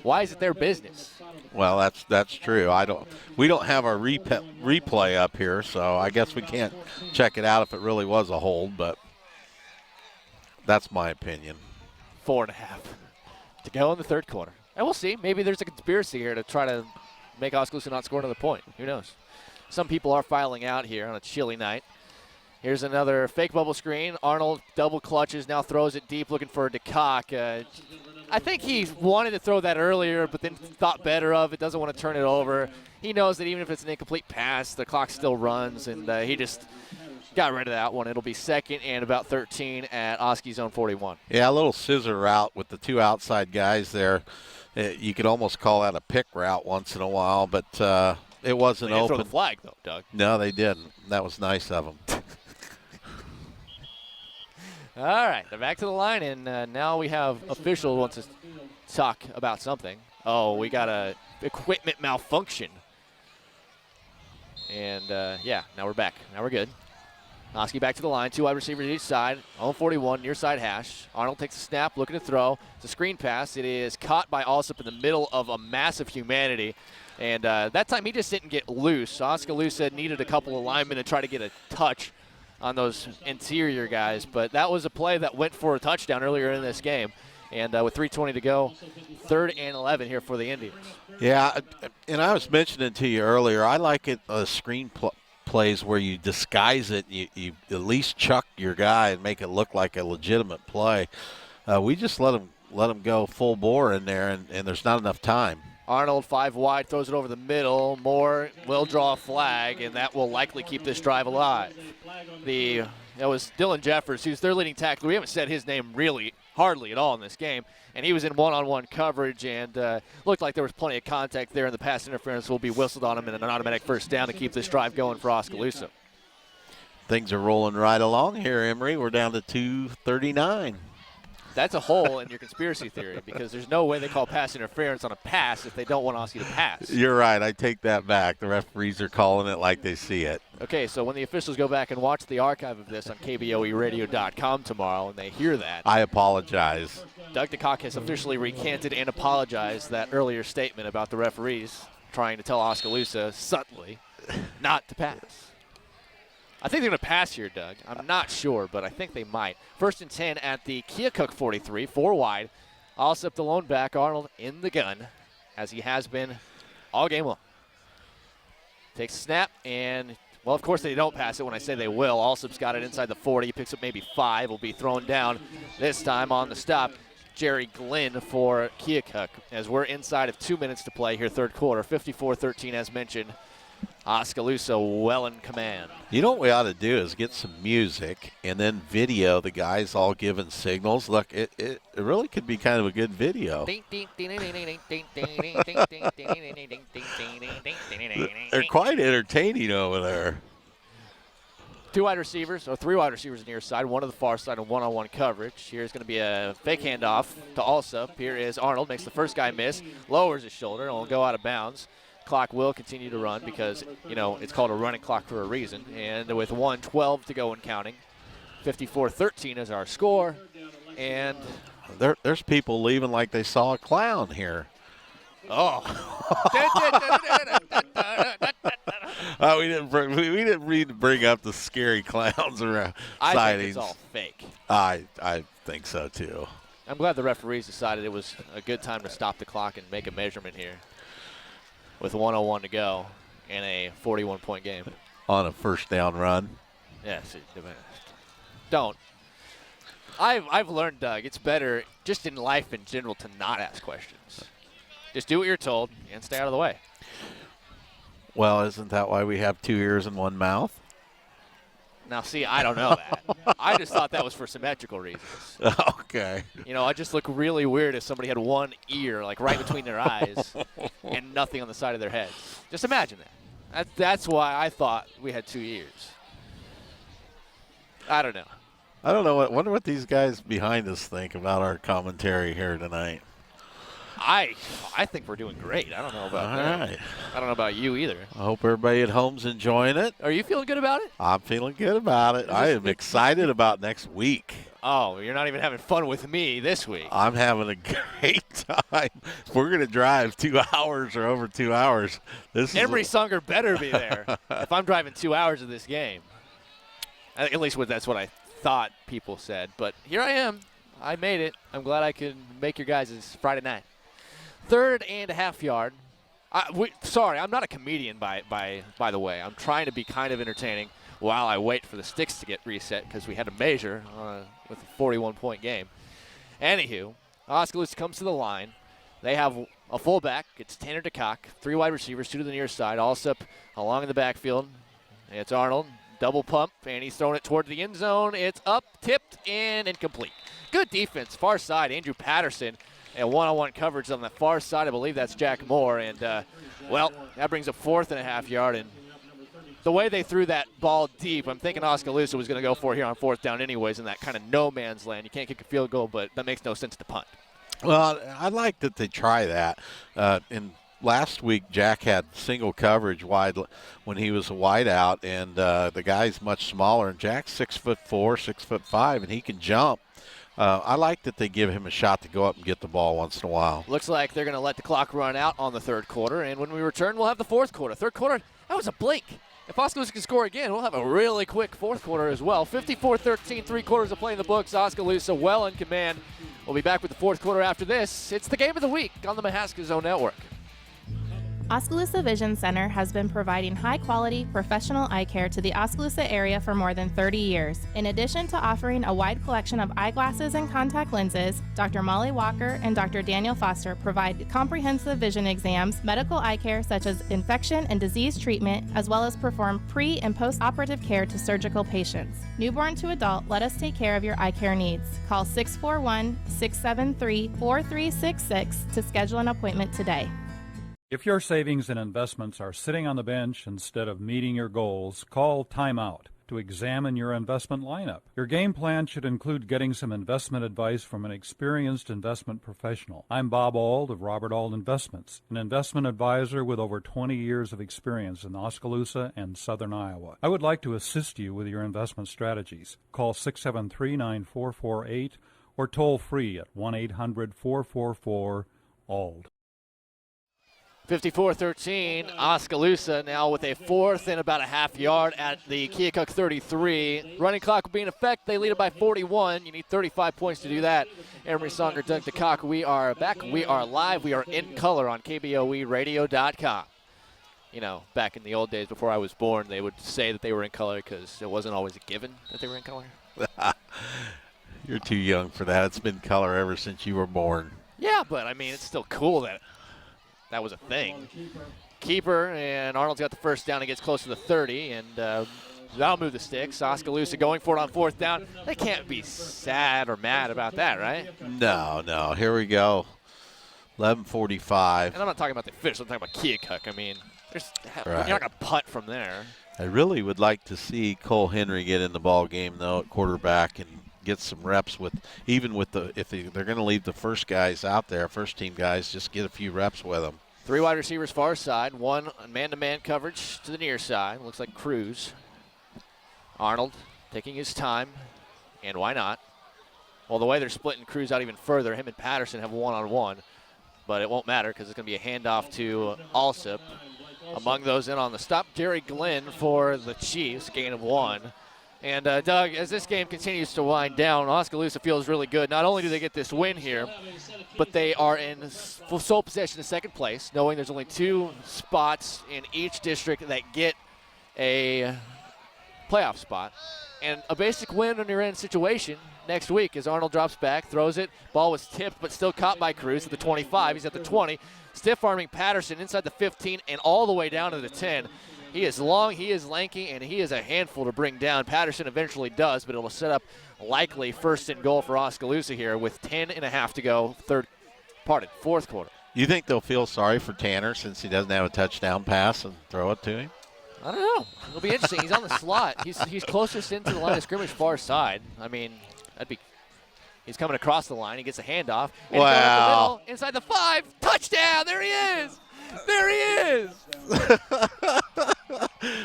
Speaker 2: why is it their business?
Speaker 3: Well, that's true. We don't have our replay up here, so I guess we can't check it out if it really was a hold, but that's my opinion.
Speaker 2: 4.5 to go in the 3rd quarter. And we'll see. Maybe there's a conspiracy here to try to make Oskaloosa not score another point. Who knows? Some people are filing out here on a chilly night. Here's another fake bubble screen. Arnold double clutches, now throws it deep, looking for Keokuk. I think he wanted to throw that earlier, but then thought better of it, doesn't want to turn it over. He knows that even if it's an incomplete pass, the clock still runs, and he just got rid of that one. It'll be 2nd and about 13 at Oski's own 41.
Speaker 3: Yeah, a little scissor route with the 2 outside guys there. You could almost call that a pick route once in a while, but it wasn't
Speaker 2: They didn't
Speaker 3: open.
Speaker 2: throw the flag, though, Doug.
Speaker 3: No, they didn't. That was nice of them.
Speaker 2: All right, they're back to the line, and now we have official wants to talk about something. Oh, we got a equipment malfunction. And, yeah, now we're back. Now we're good. Oski back to the line, 2 wide receivers each side. On 41, near side hash. Arnold takes a snap, looking to throw. It's a screen pass. It is caught by Alsop in the middle of a massive humanity. And that time he just didn't get loose. Oskaloosa needed a couple of linemen to try to get a touch on those interior guys, but that was a play that went for a touchdown earlier in this game. And with 3:20 to go, 3rd and 11 here for the Indians.
Speaker 3: Yeah, and I was mentioning to you earlier, I like it screen plays where you disguise it, you at least chuck your guy and make it look like a legitimate play. We just let them let them go full bore in there, and there's not enough time.
Speaker 2: Arnold 5 wide, throws it over the middle. Moore will draw a flag, and that will likely keep this drive alive. That was Dylan Jeffers, who's their leading tackler. We haven't said his name really hardly at all in this game, and he was in one-on-one coverage, and looked like there was plenty of contact there, and the pass interference will be whistled on him and an automatic first down to keep this drive going for Oskaloosa.
Speaker 3: Things are rolling right along here, Emery. We're down to 2:39.
Speaker 2: That's a hole in your conspiracy theory because there's no way they call pass interference on a pass if they don't want Oski to pass.
Speaker 3: You're right. I take that back. The referees are calling it like they see it.
Speaker 2: Okay, so when the officials go back and watch the archive of this on KBOEradio.com tomorrow and they hear that,
Speaker 3: I apologize.
Speaker 2: Doug DeCock has officially recanted and apologized that earlier statement about the referees trying to tell Oskaloosa subtly not to pass. I think they're going to pass here, Doug. I'm not sure, but I think they might. 1st and 10 at the Keokuk 43, 4 wide. Alsop the lone back, Arnold in the gun, as he has been all game long. Takes a snap, and, well, of course they don't pass it when I say they will. Alsop's got it inside the 40. He picks up maybe 5. Will be thrown down this time on the stop. Jerry Glynn for Keokuk, as we're inside of 2 minutes to play here, third quarter. 54-13, as mentioned. Oskaloosa well in command.
Speaker 3: You know what we ought to do is get some music and then video the guys all giving signals. Look, it really could be kind of a good video. They're quite entertaining over there.
Speaker 2: 2 wide receivers, or 3 wide receivers near side, one to the far side and one-on-one coverage. Here's going to be a fake handoff to Alsop. Here is Arnold, makes the first guy miss, lowers his shoulder, and will go out of bounds. Clock will continue to run because, it's called a running clock for a reason. And with 1:12 to go and counting, 54-13 is our score. And
Speaker 3: there's people leaving like they saw a clown here.
Speaker 2: Oh.
Speaker 3: We didn't need to bring up the scary clowns around
Speaker 2: I
Speaker 3: sightings.
Speaker 2: think it's all fake.
Speaker 3: I think so, too.
Speaker 2: I'm glad the referees decided it was a good time to stop the clock and make a measurement here. With 1:01 to go in a 41-point game.
Speaker 3: On a first down run.
Speaker 2: Yes. Don't. I've learned, Doug, it's better just in life in general to not ask questions. Just do what you're told and stay out of the way.
Speaker 3: Well, isn't that why we have 2 ears and 1 mouth?
Speaker 2: Now, see, I don't know that. I just thought that was for symmetrical reasons.
Speaker 3: Okay.
Speaker 2: I just look really weird if somebody had 1 ear, like right between their eyes, and nothing on the side of their head. Just imagine that. That's why I thought we had 2 ears. I don't know.
Speaker 3: I don't know. I wonder what these guys behind us think about our commentary here tonight.
Speaker 2: I think we're doing great. I don't know about that.
Speaker 3: All right.
Speaker 2: I don't know about you either.
Speaker 3: I hope everybody at home's enjoying it.
Speaker 2: Are you feeling good about it?
Speaker 3: I'm feeling good about it. I am excited about next week.
Speaker 2: Oh, you're not even having fun with me this week.
Speaker 3: I'm having a great time. We're going to drive 2 hours or over 2 hours.
Speaker 2: Emery Sunger better be there if I'm driving 2 hours of this game. At least that's what I thought people said. But here I am. I made it. I'm glad I could make your guys' Friday night. 3rd and a half yard. Sorry, I'm not a comedian, by the way. I'm trying to be kind of entertaining while I wait for the sticks to get reset because we had to measure with a 41-point game. Anywho, Oskaloosa comes to the line. They have a fullback. It's Tanner DeCock. 3 wide receivers, 2 to the near side. Alsop along in the backfield. It's Arnold. Double pump, and he's throwing it toward the end zone. It's up, tipped, and incomplete. Good defense. Far side, Andrew Patterson. And one-on-one coverage on the far side. I believe that's Jack Moore. And, that brings up 4th and a half yard. And the way they threw that ball deep, I'm thinking Oskaloosa was going to go for it here on 4th down anyways in that kind of no man's land. You can't kick a field goal, but that makes no sense to punt.
Speaker 3: Well, I like that they try that. Last week, Jack had single coverage wide when he was a wide out, and the guy's much smaller. And Jack's 6'4", 6'5", and he can jump. I like that they give him a shot to go up and get the ball once in a while.
Speaker 2: Looks like they're going to let the clock run out on the third quarter, and when we return, we'll have the fourth quarter. Third quarter, that was a blink. If Oskaloosa can score again, we'll have a really quick fourth quarter as well. 54-13, 3 quarters of play in the books. Oskaloosa well in command. We'll be back with the fourth quarter after this. It's the game of the week on the Mahaska Zone Network.
Speaker 5: Oskaloosa Vision Center has been providing high-quality, professional eye care to the Oskaloosa area for more than 30 years. In addition to offering a wide collection of eyeglasses and contact lenses, Dr. Molly Walker and Dr. Daniel Foster provide comprehensive vision exams, medical eye care such as infection and disease treatment, as well as perform pre- and post-operative care to surgical patients. Newborn to adult, let us take care of your eye care needs. Call 641-673-4366 to schedule an appointment today.
Speaker 8: If your savings and investments are sitting on the bench instead of meeting your goals, call timeout to examine your investment lineup. Your game plan should include getting some investment advice from an experienced investment professional. I'm Bob Auld of Robert Auld Investments, an investment advisor with over 20 years of experience in Oskaloosa and southern Iowa. I would like to assist you with your investment strategies. Call 673-9448 or toll free at 1-800-444-ALD.
Speaker 2: 54-13, Oskaloosa now with a fourth and about a half yard at the Keokuk 33. Running clock will be in effect. They lead it by 41. You need 35 points to do that. Emery Songer, Doug DeCock, we are back. We are live. We are in color on KBOEradio.com. You know, back in the old days before I was born, they would say that they were in color because it wasn't always a given that they were in color.
Speaker 3: You're too young for that. It's been color ever since you were born.
Speaker 2: Yeah, but I mean, it's still cool that that was a thing. Keeper, and Arnold's got the first down and gets close to the 30, and that'll move the sticks. Oskaloosa going for it on fourth down. They can't be sad or mad about that, right?
Speaker 3: No. Here we go. 11:45.
Speaker 2: And I'm not talking about the fish. I'm talking about Keokuk. I mean,
Speaker 3: Right.
Speaker 2: you're not going to putt from there.
Speaker 3: I really would like to see Cole Henry get in the ball game, though, at quarterback and get some reps with, even with if they're going to leave the first guys out there, first team guys, just get a few reps with them.
Speaker 2: Three wide receivers far side, one man-to-man coverage to the near side. Looks like Cruz. Arnold taking his time, and why not? Well, the way they're splitting Cruz out even further, him and Patterson have one-on-one, but it won't matter because it's going to be a handoff to Alsip. Among those in on the stop, Gary Glenn for the Chiefs, gain of 1. And, Doug, as this game continues to wind down, Oskaloosa feels really good. Not only do they get this win here, but they are in sole possession of second place, knowing there's only 2 spots in each district that get a playoff spot. And a basic win when you're in a situation next week as Arnold drops back, throws it. Ball was tipped, but still caught by Cruz at the 25. He's at the 20. Stiff-arming Patterson inside the 15 and all the way down to the 10. He is long, he is lanky, and he is a handful to bring down. Patterson eventually does, but it'll set up likely first and goal for Oskaloosa here with 10.5 to go, fourth quarter.
Speaker 3: You think they'll feel sorry for Tanner since he doesn't have a touchdown pass and throw it to him?
Speaker 2: I don't know. It'll be interesting. He's on the slot. He's closest into the line of scrimmage far side. I mean, he's coming across the line. He gets a handoff. And
Speaker 3: wow.
Speaker 2: He's going up the middle, inside the 5. Touchdown. There he is. There he is.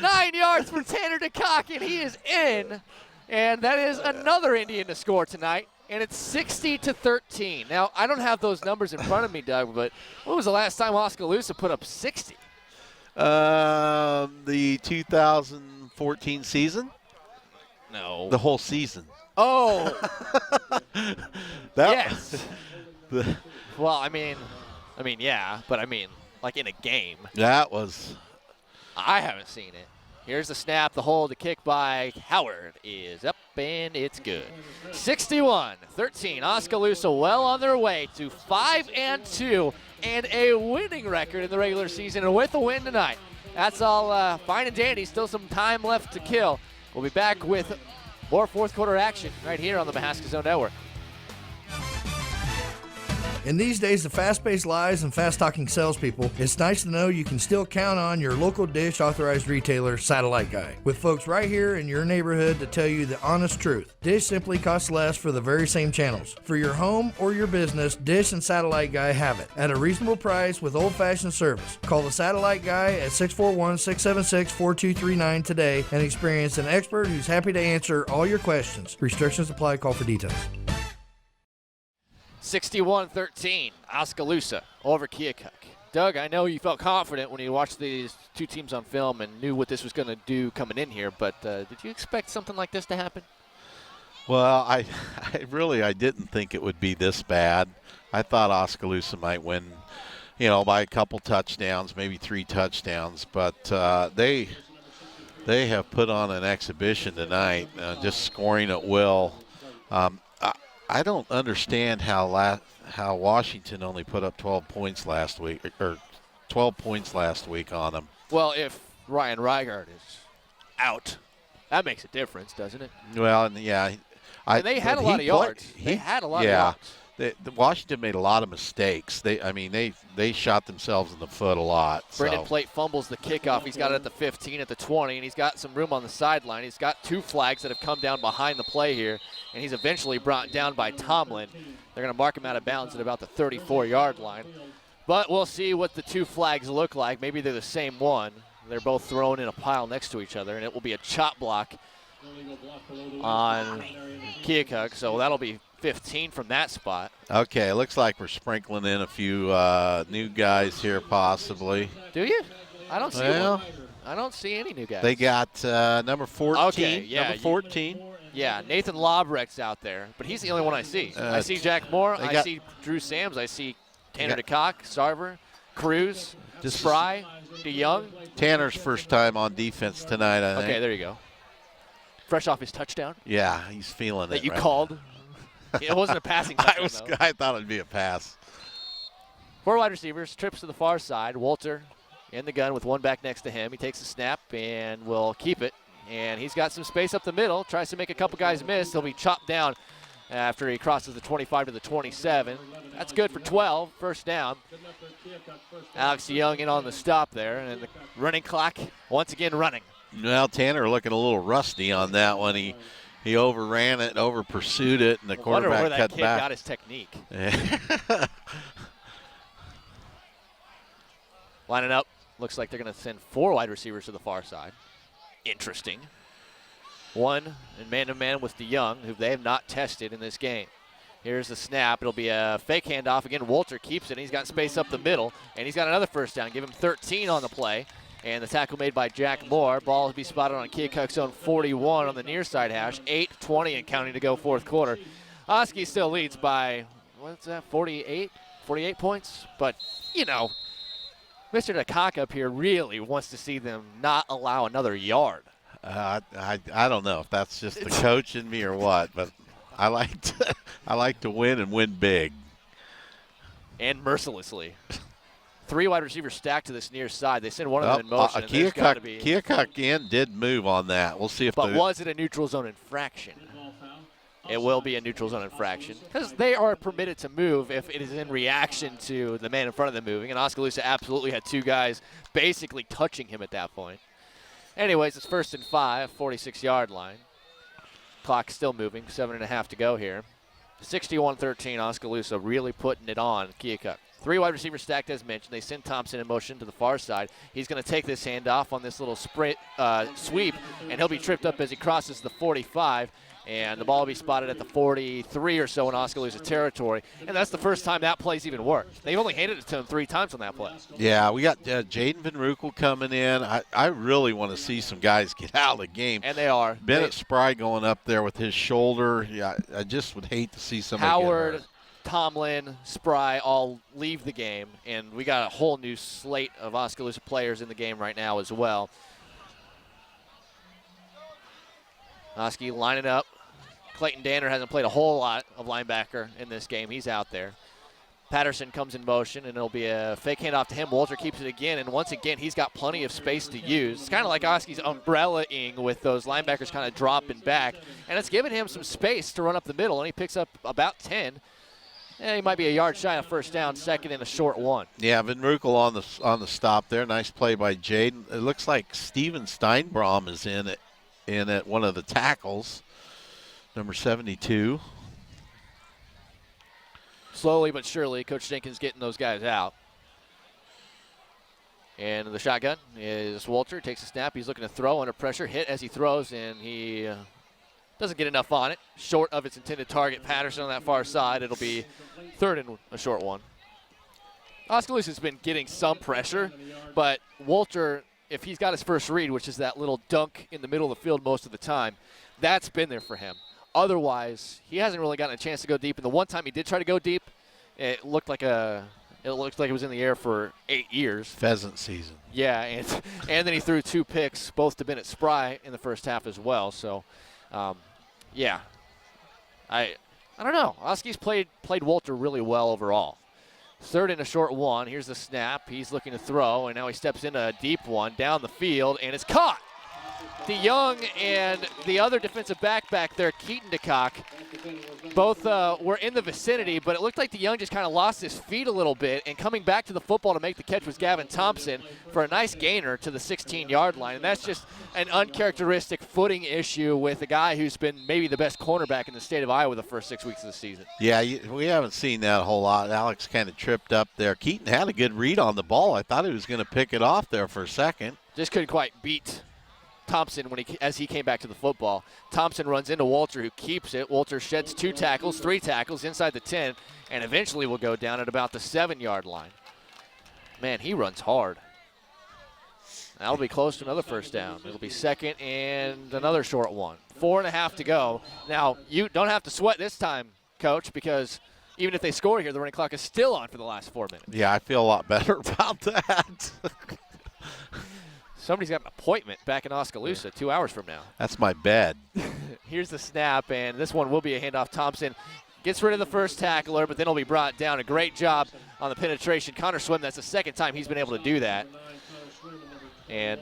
Speaker 2: 9 yards for Tanner DeCock, and he is in. And that is another Indian to score tonight. And it's 60-13. Now, I don't have those numbers in front of me, Doug, but when was the last time Oskaloosa put up 60?
Speaker 3: The 2014 season?
Speaker 2: No.
Speaker 3: The whole season.
Speaker 2: Oh.
Speaker 3: Yes.
Speaker 2: Well, I mean, yeah, but I mean, like in a game.
Speaker 3: That was.
Speaker 2: I haven't seen it. Here's the snap. The hold, the kick by Howard is up, and it's good. 61-13. Oskaloosa well on their way to 5-2 and a winning record in the regular season, and with a win tonight. That's all fine and dandy. Still some time left to kill. We'll be back with more fourth quarter action right here on the Mahaska Zone Network.
Speaker 10: In these days of fast-paced lives and fast-talking salespeople, it's nice to know you can still count on your local Dish authorized retailer, Satellite Guy, with folks right here in your neighborhood to tell you the honest truth. Dish simply costs less for the very same channels. For your home or your business, Dish and Satellite Guy have it at a reasonable price with old-fashioned service. Call the Satellite Guy at 641-676-4239 today and experience an expert who's happy to answer all your questions. Restrictions apply. Call for details.
Speaker 2: 61-13, Oskaloosa over Keokuk. Doug, I know you felt confident when you watched these two teams on film and knew what this was going to do coming in here, but did you expect something like this to happen?
Speaker 3: Well, I didn't think it would be this bad. I thought Oskaloosa might win, by a couple touchdowns, maybe 3 touchdowns. But they have put on an exhibition tonight, just scoring at will. I don't understand how Washington only put up 12 points last week, or 12 points last week on them.
Speaker 2: Well, if Ryan Reigard is out, that makes a difference, doesn't it?
Speaker 3: Well, and yeah.
Speaker 2: And they had a lot of yards. They had a lot of yards.
Speaker 3: Washington made a lot of mistakes. They shot themselves in the foot a lot.
Speaker 2: Brendan Plate fumbles the kickoff. He's got it at the 15, at the 20, and he's got some room on the sideline. He's got 2 flags that have come down behind the play here, and he's eventually brought down by Tomlin. They're going to mark him out of bounds at about the 34-yard line. But we'll see what the 2 flags look like. Maybe they're the same one. They're both thrown in a pile next to each other, and it will be a chop block on Keokuk, so that'll be 15 from that spot.
Speaker 3: Okay, it looks like we're sprinkling in a few new guys here possibly.
Speaker 2: Do you? I don't see one. I don't see any new guys.
Speaker 3: They got number 14.
Speaker 2: Okay, yeah.
Speaker 3: Number 14.
Speaker 2: Yeah, Nathan Lobrecht's out there, but he's the only one I see. I see Jack Moore. I see Drew Sams. I see Tanner DeCock, Sarver, Cruz, Spry, DeYoung.
Speaker 3: Tanner's first time on defense tonight, I think.
Speaker 2: Okay, there you go. Fresh off his touchdown.
Speaker 3: Yeah, he's feeling it.
Speaker 2: That you
Speaker 3: right
Speaker 2: called.
Speaker 3: now.
Speaker 2: It wasn't a passing touchdown,
Speaker 3: I thought it'd be a pass.
Speaker 2: 4 wide receivers, trips to the far side. Walter in the gun with 1 back next to him. He takes the snap and will keep it. And he's got some space up the middle. Tries to make a couple guys miss. He'll be chopped down after he crosses the 25 to the 27. That's good for 12. First down. Alex Young in on the stop there. And the running clock once again running.
Speaker 3: Well, Tanner looking a little rusty on that one. He overran it, over-pursued it, and the quarterback cut back.
Speaker 2: I wonder where that kid got his technique. Lining up. Looks like they're going to send 4 wide receivers to the far side. Interesting. 1 in man-to-man with DeYoung, who they have not tested in this game. Here's the snap. It'll be a fake handoff. Again, Walter keeps it. He's got space up the middle, and he's got another first down. Give him 13 on the play. And the tackle made by Jack Moore. Ball will be spotted on Keokuk's own 41 on the near side hash. 8:20 and counting to go fourth quarter. Oski still leads by, 48 points? But, Mr. DeCock up here really wants to see them not allow another yard.
Speaker 3: I don't know if that's just the coach in me or what, but I like to win and win big.
Speaker 2: And mercilessly. 3 wide receivers stacked to this near side. They send one of them in motion.
Speaker 3: Keokuk did move on that. We'll see if.
Speaker 2: But was it a neutral zone infraction? It will be a neutral zone infraction because they are permitted to move if it is in reaction to the man in front of them moving. And Oskaloosa absolutely had 2 guys basically touching him at that point. Anyways, it's 1st and 5, 46-yard line. Clock still moving, 7.5 to go here. 61-13, Oskaloosa really putting it on Keokuk. 3 wide receivers stacked as mentioned. They send Thompson in motion to the far side. He's going to take this handoff on this little sprint sweep, and he'll be tripped up as he crosses the 45. And the ball will be spotted at the 43 or so in Oskaloosa territory. And that's the first time that play's even worked. They've only handed it to him 3 times on that play.
Speaker 3: Yeah, we got Jaden Van Rukel coming in. I really want to see some guys get out of the game.
Speaker 2: And they are.
Speaker 3: Bennett Spry going up there with his shoulder. Yeah, I just would hate to see somebody
Speaker 2: Howard,
Speaker 3: get hurt.
Speaker 2: Tomlin, Spry all leave the game. And we got a whole new slate of Oskaloosa players in the game right now as well. Oski lining up. Clayton Danner hasn't played a whole lot of linebacker in this game. He's out there. Patterson comes in motion, and it'll be a fake handoff to him. Walter keeps it again, and once again, he's got plenty of space to use. It's kind of like Oski's umbrella-ing with those linebackers kind of dropping back, and it's giving him some space to run up the middle, and he picks up about 10. And he might be a yard shy of first down, 2nd and a short 1.
Speaker 3: Yeah, Van Rukel on the stop there. Nice play by Jaden. It looks like Steven Steinbrom is in at one of the tackles. Number 72.
Speaker 2: Slowly but surely, Coach Jenkins getting those guys out. And the shotgun is Walter. Takes a snap. He's looking to throw under pressure. Hit as he throws, and he doesn't get enough on it. Short of its intended target. Patterson on that far side. It'll be 3rd and a short 1. Oskaloosa's been getting some pressure, but Walter, if he's got his first read, which is that little dunk in the middle of the field most of the time, that's been there for him. Otherwise, he hasn't really gotten a chance to go deep. And the one time he did try to go deep, it looked like a It looked like it was in the air for 8 years.
Speaker 3: Pheasant season.
Speaker 2: Yeah, and then he threw 2 picks, both to Bennett Spry in the first half as well. So, yeah. I don't know. Oskies played Walter really well overall. 3rd and a short 1. Here's the snap. He's looking to throw, and now he steps into a deep one down the field, and it's caught. DeYoung and the other defensive back there, Keokuk, both were in the vicinity, but it looked like DeYoung just kind of lost his feet a little bit, and coming back to the football to make the catch was Gavin Thompson for a nice gainer to the 16-yard line. And that's just an uncharacteristic footing issue with a guy who's been maybe the best cornerback in the state of Iowa the first 6 weeks of the season.
Speaker 3: Yeah, we haven't seen that a whole lot. Alex kind of tripped up there. Keaton had a good read on the ball. I thought he was going to pick it off there for a second.
Speaker 2: Just couldn't quite beat Thompson as he came back to the football. Thompson runs into Walter, who keeps it. Walter sheds 2 tackles, 3 tackles inside the 10, and eventually will go down at about the 7-yard line. Man, he runs hard. That'll be close to another first down. It'll be 2nd and another short 1. 4.5 to go. Now, you don't have to sweat this time, Coach, because even if they score here, the running clock is still on for the last 4 minutes.
Speaker 3: Yeah, I feel a lot better about that.
Speaker 2: Somebody's got an appointment back in Oskaloosa 2 hours from now.
Speaker 3: That's my bed.
Speaker 2: Here's the snap, and this one will be a handoff. Thompson gets rid of the first tackler, but then he'll be brought down. A great job on the penetration. Connor Swim, that's the 2nd time he's been able to do that. And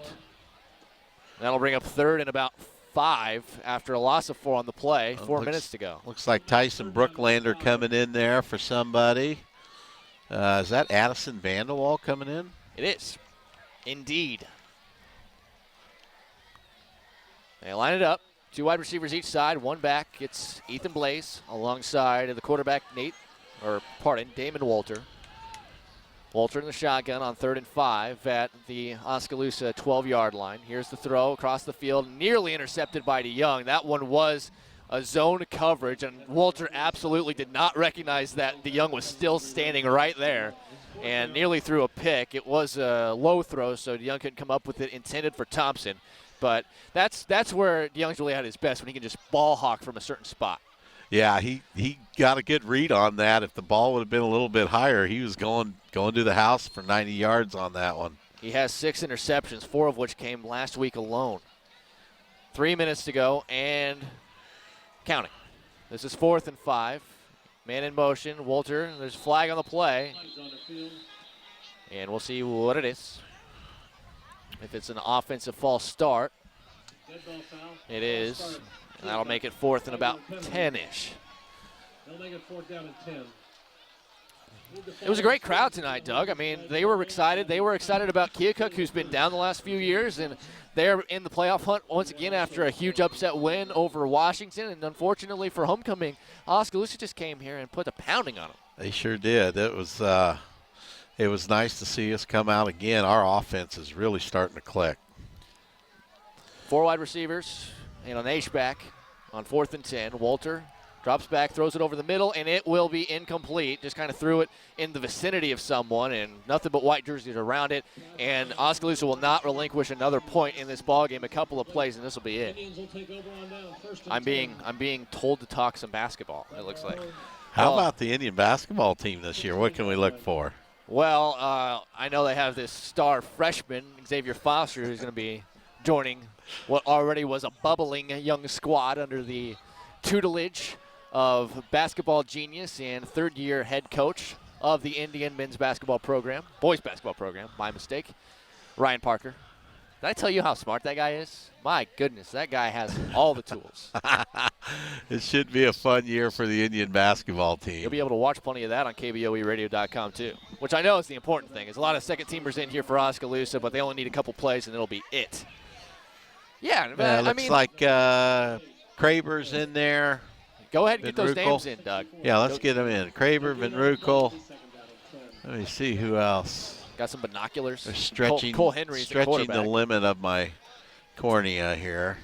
Speaker 2: that'll bring up 3rd and about 5 after a loss of 4 on the play. 4 minutes to go.
Speaker 3: Looks like Tyson Brooklander coming in there for somebody. Is that Addison Vanderwall coming in?
Speaker 2: It is. Indeed. They line it up. 2 wide receivers each side. 1 back. It's Ethan Blaze alongside of the quarterback, Damon Walter. Walter in the shotgun on 3rd and 5 at the Oskaloosa 12-yard line. Here's the throw across the field, nearly intercepted by DeYoung. That one was a zone coverage, and Walter absolutely did not recognize that DeYoung was still standing right there and nearly threw a pick. It was a low throw, so DeYoung couldn't come up with it, intended for Thompson. But that's where DeYoung's really at his best, when he can just ball hawk from a certain spot.
Speaker 3: Yeah, he got a good read on that. If the ball would have been a little bit higher, he was going to the house for 90 yards on that one.
Speaker 2: He has 6 interceptions, 4 of which came last week alone. 3 minutes to go and counting. This is 4th and 5. Man in motion. Walter, there's a flag on the play. And we'll see what it is. If it's an offensive false start, it is. And that'll make it 4th and about 10-ish.
Speaker 7: They'll make it 4th down and 10.
Speaker 2: It was a great crowd tonight, Doug. I mean, they were excited. They were excited about Keokuk, who's been down the last few years, and they're in the playoff hunt once again after a huge upset win over Washington. And unfortunately for homecoming, Oskaloosa just came here and put a pounding on them.
Speaker 3: They sure did. It was nice to see us come out again. Our offense is really starting to click.
Speaker 2: 4 wide receivers and an H-back on 4th and 10. Walter drops back, throws it over the middle, and it will be incomplete. Just kind of threw it in the vicinity of someone, and nothing but white jerseys around it. And Oskaloosa will not relinquish another point in this ballgame. A couple of plays, and this will be it. I'm being told to talk some basketball, it looks like.
Speaker 3: How about the Indian basketball team this year? What can we look for?
Speaker 2: Well, I know they have this star freshman, Xavier Foster, who's going to be joining what already was a bubbling young squad under the tutelage of basketball genius and 3rd-year head coach of the Indian men's basketball program, boys basketball program, my mistake, Ryan Parker. Did I tell you how smart that guy is? My goodness, that guy has all the tools.
Speaker 3: It should be a fun year for the Indian basketball team.
Speaker 2: You'll be able to watch plenty of that on KBOEradio.com too, which I know is the important thing. There's a lot of second-teamers in here for Oskaloosa, but they only need a couple plays, and it'll be it. Yeah,
Speaker 3: looks like Kraber's in there.
Speaker 2: Go ahead and get those names in, Doug.
Speaker 3: Yeah, let's get them in. Kraber, Van Rukel. Let me see who else.
Speaker 2: Got some binoculars.
Speaker 3: They're stretching,
Speaker 2: Cole Henry's
Speaker 3: stretching the limit of my cornea here.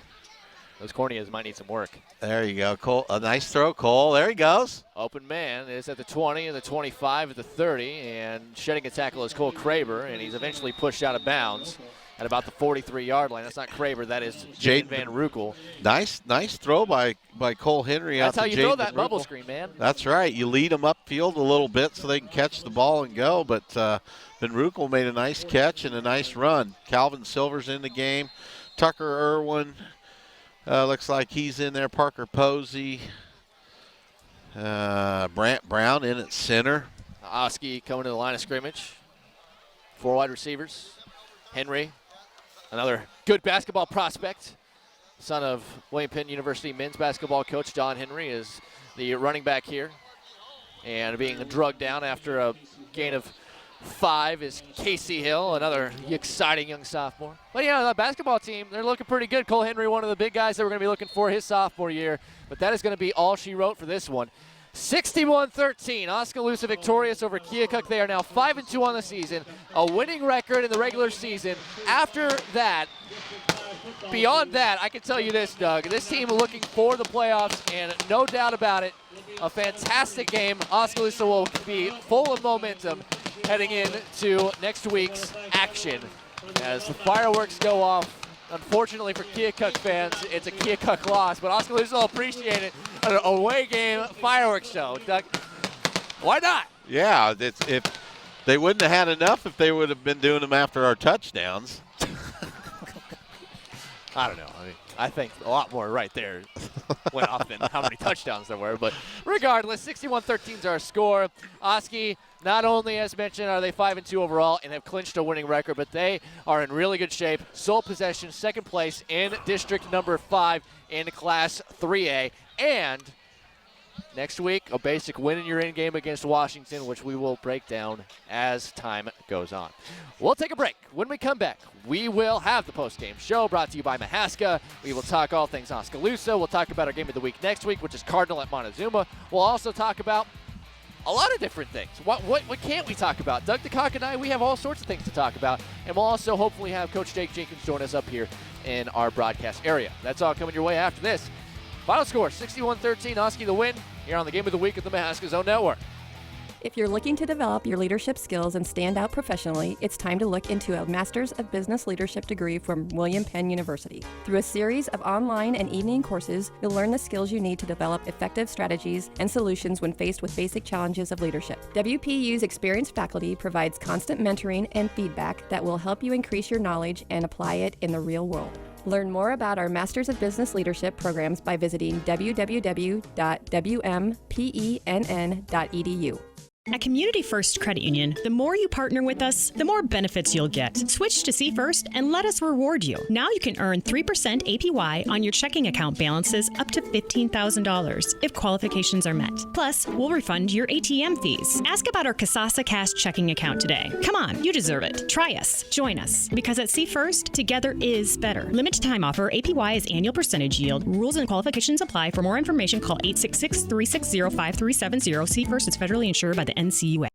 Speaker 2: Those corneas might need some work.
Speaker 3: There you go, Cole. A nice throw, Cole. There he goes.
Speaker 2: Open man is at the 20 and the 25 at the 30, and shedding a tackle is Cole Kraber, and he's eventually pushed out of bounds. at about the 43-yard line. That's not Kraber. That is Jaden Van Rukel.
Speaker 3: Nice throw by Cole Henry.
Speaker 2: That's
Speaker 3: out
Speaker 2: how
Speaker 3: to
Speaker 2: you throw
Speaker 3: Jaden
Speaker 2: that
Speaker 3: Van
Speaker 2: bubble
Speaker 3: Rukel.
Speaker 2: screen, man.
Speaker 3: That's right. You lead them upfield a little bit so they can catch the ball and go. But Van Rukel made a nice catch and a nice run. Calvin Silver's in the game. Tucker Irwin looks like he's in there. Parker Posey. Brant Brown in at center.
Speaker 2: Oski coming to the line of scrimmage. 4 wide receivers. Henry, another good basketball prospect. Son of William Penn University men's basketball coach John Henry is the running back here. And being drugged down after a gain of 5 is Casey Hill, another exciting young sophomore. But yeah, the basketball team, they're looking pretty good. Cole Henry, one of the big guys that we're going to be looking for his sophomore year. But that is going to be all she wrote for this one. 61-13, Oskaloosa victorious over Keokuk. They are now 5-2 on the season, a winning record in the regular season. After that, beyond that, I can tell you this, Doug. This team looking for the playoffs, and no doubt about it, a fantastic game. Oskaloosa will be full of momentum heading into next week's action as the fireworks go off. Unfortunately for Keokuk fans, it's a Keokuk loss, but Oskaloosa will appreciate it. An away game fireworks show. Doug, why not?
Speaker 3: Yeah, if they wouldn't have had enough if they would have been doing them after our touchdowns.
Speaker 2: I don't know. I think a lot more right there went off than how many touchdowns there were. But regardless, 61-13 is our score. Oski, not only, as mentioned, are they 5-2 overall and have clinched a winning record, but they are in really good shape. Sole possession, second place in district number 5 in Class 3A. And next week, a basic win in your in-game against Washington, which we will break down as time goes on. We'll take a break. When we come back, we will have the post-game show brought to you by Mahaska. We will talk all things Oskaloosa. We'll talk about our game of the week next week, which is Cardinal at Montezuma. We'll also talk about a lot of different things. What can't we talk about? Doug DeCock and I, we have all sorts of things to talk about. And we'll also hopefully have Coach Jake Jenkins join us up here in our broadcast area. That's all coming your way after this. Final score, 61-13, Oski the win, here on the Game of the Week at the Mahaska Zone Network.
Speaker 11: If you're looking to develop your leadership skills and stand out professionally, it's time to look into a Master's of Business Leadership degree from William Penn University. Through a series of online and evening courses, you'll learn the skills you need to develop effective strategies and solutions when faced with basic challenges of leadership. WPU's experienced faculty provides constant mentoring and feedback that will help you increase your knowledge and apply it in the real world. Learn more about our Masters of Business Leadership programs by visiting www.wmpenn.edu.
Speaker 19: At Community First Credit Union, the more you partner with us, the more benefits you'll get. Switch to See First and let us reward you. Now you can earn 3% APY on your checking account balances up to $15,000 if qualifications are met. Plus, we'll refund your ATM fees. Ask about our Kasasa Cash checking account today. Come on, you deserve it. Try us. Join us. Because at See First, together is better. Limited time offer. APY is annual percentage yield. Rules and qualifications apply. For more information, call 866-360-5370. See First is federally insured by the NCUA.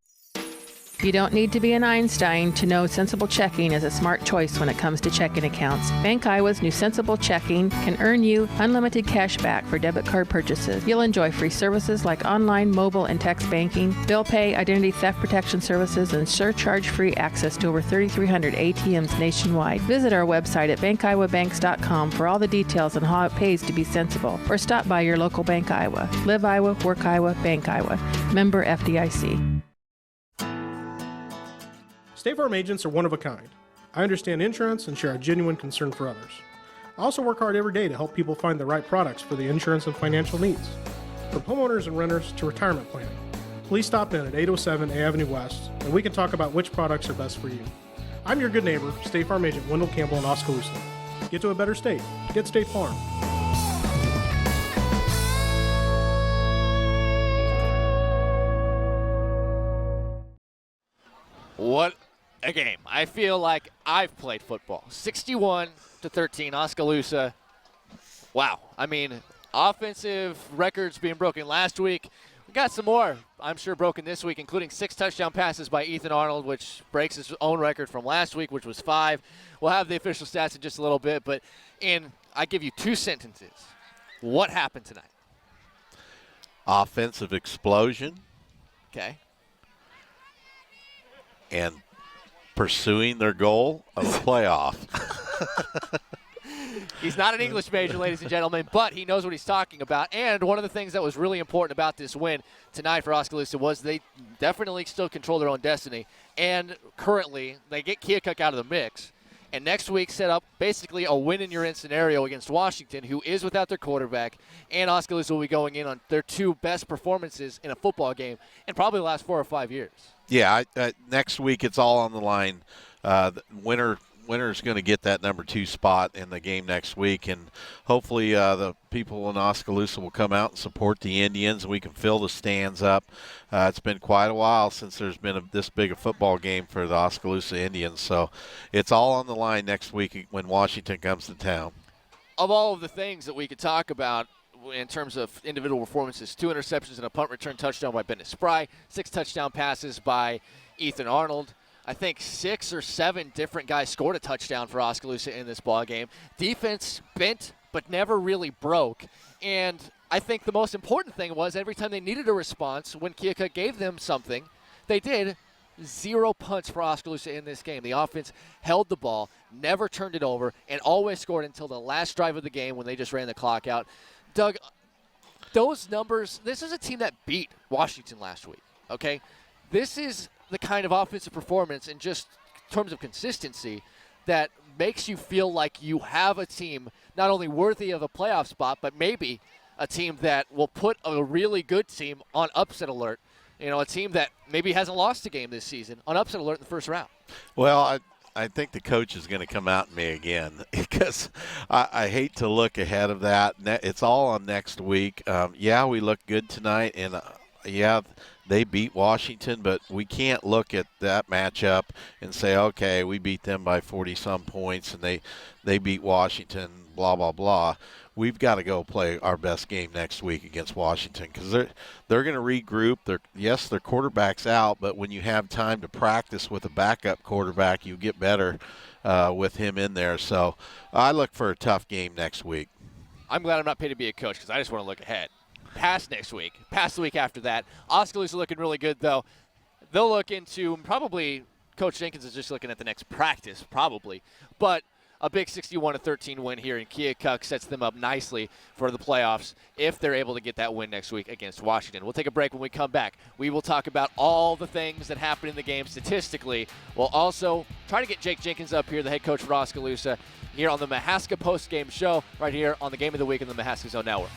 Speaker 12: You don't need to be an Einstein to know Sensible Checking is a smart choice when it comes to checking accounts. Bank Iowa's new Sensible Checking can earn you unlimited cash back for debit card purchases. You'll enjoy free services like online, mobile, and text banking, bill pay, identity theft protection services, and surcharge-free access to over 3,300 ATMs nationwide. Visit our website at bankiowabanks.com for all the details on how it pays to be sensible, or stop by your local Bank Iowa. Live Iowa, work Iowa, Bank Iowa. Member FDIC.
Speaker 20: State Farm agents are one of a kind. I understand insurance and share a genuine concern for others. I also work hard every day to help people find the right products for the insurance and financial needs. From homeowners and renters to retirement planning. Please stop in at 807 A Avenue West and we can talk about which products are best for you. I'm your good neighbor, State Farm agent Wendell Campbell in Oskaloosa. Get to a better state. Get State Farm.
Speaker 2: What a game. I feel like I've played football. 61-13, Oskaloosa. Wow. I mean, offensive records being broken last week. We got some more, I'm sure, broken this week, including 6 touchdown passes by Ethan Arnold, which breaks his own record from last week, which was 5. We'll have the official stats in just a little bit, but I give you 2 sentences. What happened tonight?
Speaker 3: Offensive explosion.
Speaker 2: Okay.
Speaker 3: And pursuing their goal of a playoff.
Speaker 2: He's not an English major, ladies and gentlemen, but he knows what he's talking about. And one of the things that was really important about this win tonight for Oskaloosa was they definitely still control their own destiny. And currently, they get Keokuk out of the mix. And next week set up basically a win-in-your-in scenario against Washington, who is without their quarterback. And Oskaloosa will be going in on their 2 best performances in a football game in probably the last 4 or 5 years.
Speaker 3: Yeah, next week it's all on the line. The winner's going to get that number 2 spot in the game next week, and hopefully the people in Oskaloosa will come out and support the Indians, and we can fill the stands up. It's been quite a while since there's been this big a football game for the Oskaloosa Indians, so it's all on the line next week when Washington comes to town.
Speaker 2: Of all of the things that we could talk about in terms of individual performances, 2 interceptions and a punt return touchdown by Bennett Spry, 6 touchdown passes by Ethan Arnold. I think 6 or 7 different guys scored a touchdown for Oskaloosa in this ball game. Defense bent but never really broke. And I think the most important thing was every time they needed a response, when Keokuk gave them something, they did. 0 punts for Oskaloosa in this game. The offense held the ball, never turned it over, and always scored until the last drive of the game when they just ran the clock out. Doug, those numbers, this is a team that beat Washington last week, okay? This is the kind of offensive performance in just terms of consistency that makes you feel like you have a team not only worthy of a playoff spot, but maybe a team that will put a really good team on upset alert. You know, a team that maybe hasn't lost a game this season on upset alert in the first round.
Speaker 3: Well, I think the coach is going to come out at me again because I hate to look ahead of that. It's all on next week. Yeah, we look good tonight, and yeah, they beat Washington, but we can't look at that matchup and say, okay, we beat them by 40-some points, and they beat Washington, blah, blah, blah. We've got to go play our best game next week against Washington because they're going to regroup. Yes, their quarterback's out, but when you have time to practice with a backup quarterback, you get better with him in there. So I look for a tough game next week.
Speaker 2: I'm glad I'm not paid to be a coach because I just want to look ahead. Past next week, past the week after that. Oskaloosa looking really good, though. They'll look into probably Coach Jenkins is just looking at the next practice, probably. But a big 61-13 win here in Keokuk sets them up nicely for the playoffs if they're able to get that win next week against Washington. We'll take a break. When we come back, we will talk about all the things that happened in the game statistically. We'll also try to get Jake Jenkins up here, the head coach for Oskaloosa, here on the Mahaska postgame show right here on the Game of the Week in the Mahaska Zone Network.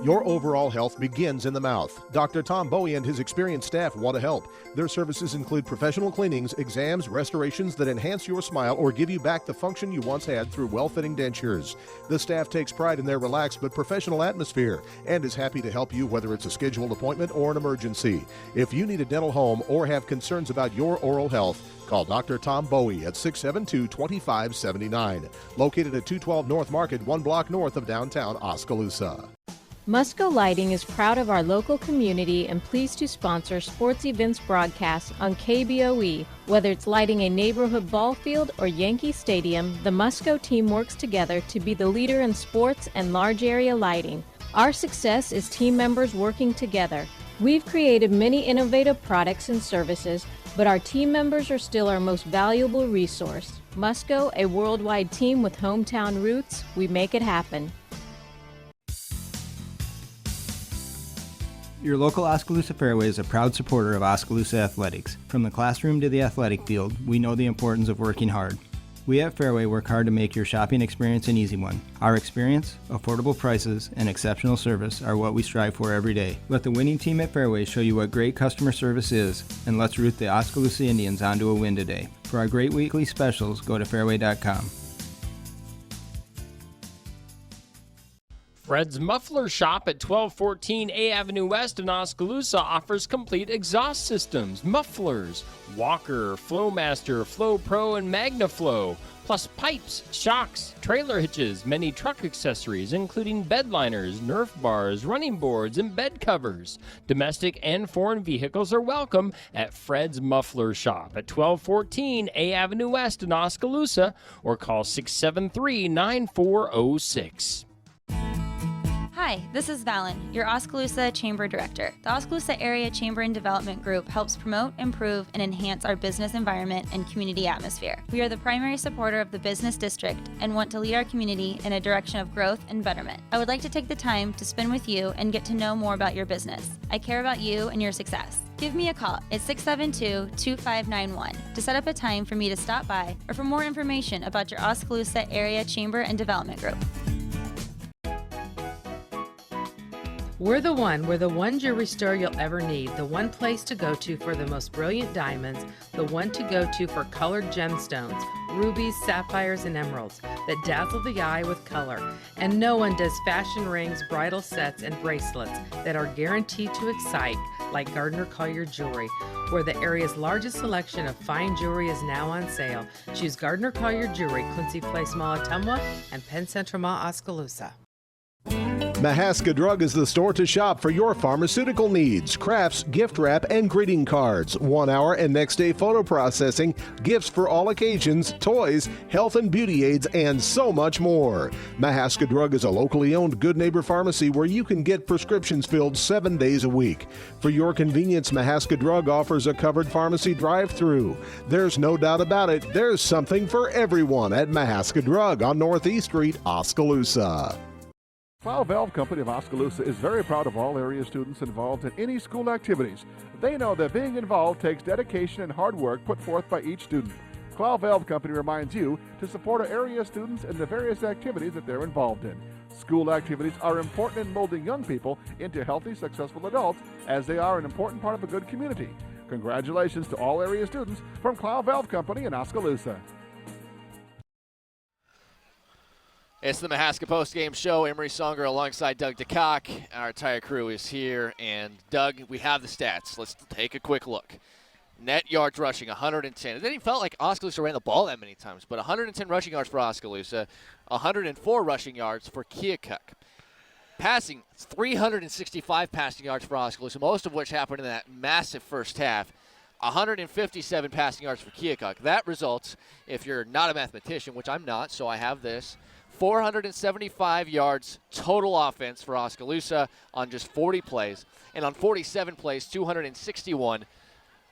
Speaker 6: Your overall health begins in the mouth. Dr. Tom Bowie and his experienced staff want to help. Their services include professional cleanings, exams, restorations that enhance your smile or give you back the function you once had through well-fitting dentures. The staff takes pride in their relaxed but professional atmosphere and is happy to help you whether it's a scheduled appointment or an emergency. If you need a dental home or have concerns about your oral health, call Dr. Tom Bowie at 672-2579. Located at 212 North Market, 1 block north of downtown Oskaloosa.
Speaker 21: Musco Lighting is proud of our local community and pleased to sponsor sports events broadcasts on KBOE. Whether it's lighting a neighborhood ball field or Yankee Stadium, the Musco team works together to be the leader in sports and large area lighting. Our success is team members working together. We've created many innovative products and services, but our team members are still our most valuable resource. Musco, a worldwide team with hometown roots, we make it happen.
Speaker 22: Your local Oskaloosa Fairway is a proud supporter of Oskaloosa athletics. From the classroom to the athletic field, we know the importance of working hard. We at Fairway work hard to make your shopping experience an easy one. Our experience, affordable prices, and exceptional service are what we strive for every day. Let the winning team at Fairway show you what great customer service is, and let's root the Oskaloosa Indians onto a win today. For our great weekly specials, go to fairway.com.
Speaker 7: Fred's Muffler Shop at 1214 A Avenue West in Oskaloosa offers complete exhaust systems, mufflers, Walker, Flowmaster, Flow Pro, and MagnaFlow, plus pipes, shocks, trailer hitches, many truck accessories, including bed liners, Nerf bars, running boards, and bed covers. Domestic and foreign vehicles are welcome at Fred's Muffler Shop at 1214 A Avenue West in Oskaloosa, or call 673-9406.
Speaker 9: Hi, this is Valen, your Oskaloosa Chamber Director. The Oskaloosa Area Chamber and Development Group helps promote, improve, and enhance our business environment and community atmosphere. We are the primary supporter of the business district and want to lead our community in a direction of growth and betterment. I would like to take the time to spend with you and get to know more about your business. I care about you and your success. Give me a call at 672-2591 to set up a time for me to stop by or for more information about your Oskaloosa Area Chamber and Development Group.
Speaker 12: We're the one jewelry store you'll ever need, the one place to go to for the most brilliant diamonds, the one to go to for colored gemstones, rubies, sapphires, and emeralds that dazzle the eye with color. And no one does fashion rings, bridal sets, and bracelets that are guaranteed to excite like Gardner Collier Jewelry, where the area's largest selection of fine jewelry is now on sale. Choose Gardner Collier Jewelry, Quincy Place Mall, Ottumwa, and Penn Central Mall, Oskaloosa.
Speaker 6: Mahaska Drug is the store to shop for your pharmaceutical needs, crafts, gift wrap, and greeting cards, 1 hour and next day photo processing, gifts for all occasions, toys, health and beauty aids, and so much more. Mahaska Drug is a locally owned Good Neighbor pharmacy where you can get prescriptions filled 7 days a week. For your convenience, Mahaska Drug offers a covered pharmacy drive-through. There's no doubt about it, there's something for everyone at Mahaska Drug on Northeast Street, Oskaloosa.
Speaker 14: Clow Valve Company of Oskaloosa is very proud of all area students involved in any school activities. They know that being involved takes dedication and hard work put forth by each student. Clow Valve Company reminds you to support our area students in the various activities that they're involved in. School activities are important in molding young people into healthy, successful adults, as they are an important part of a good community. Congratulations to all area students from Clow Valve Company in Oskaloosa.
Speaker 2: It's the Mahaska Post-Game Show. Emery Songer alongside Doug DeCock. Our entire crew is here. And, Doug, we have the stats. Let's take a quick look. Net yards rushing, 110. It didn't felt like Oskaloosa ran the ball that many times, but 110 rushing yards for Oskaloosa, 104 rushing yards for Keokuk. Passing, 365 passing yards for Oskaloosa, most of which happened in that massive first half. 157 passing yards for Keokuk. That results, if you're not a mathematician, which I'm not, so I have this, 475 yards total offense for Oskaloosa on just 40 plays. And on 47 plays, 261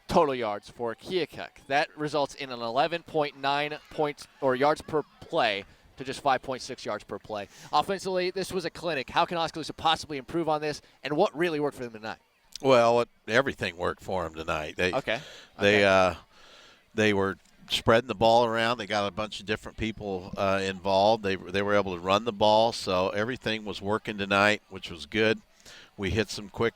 Speaker 2: total yards for Keokuk. That results in an 11.9 points or yards per play to just 5.6 yards per play. Offensively, this was a clinic. How can Oskaloosa possibly improve on this, and what really worked for them tonight?
Speaker 3: Well, everything worked for them tonight. They were spreading the ball around. They got a bunch of different people involved. They were able to run the ball, so everything was working tonight, which was good. We hit some quick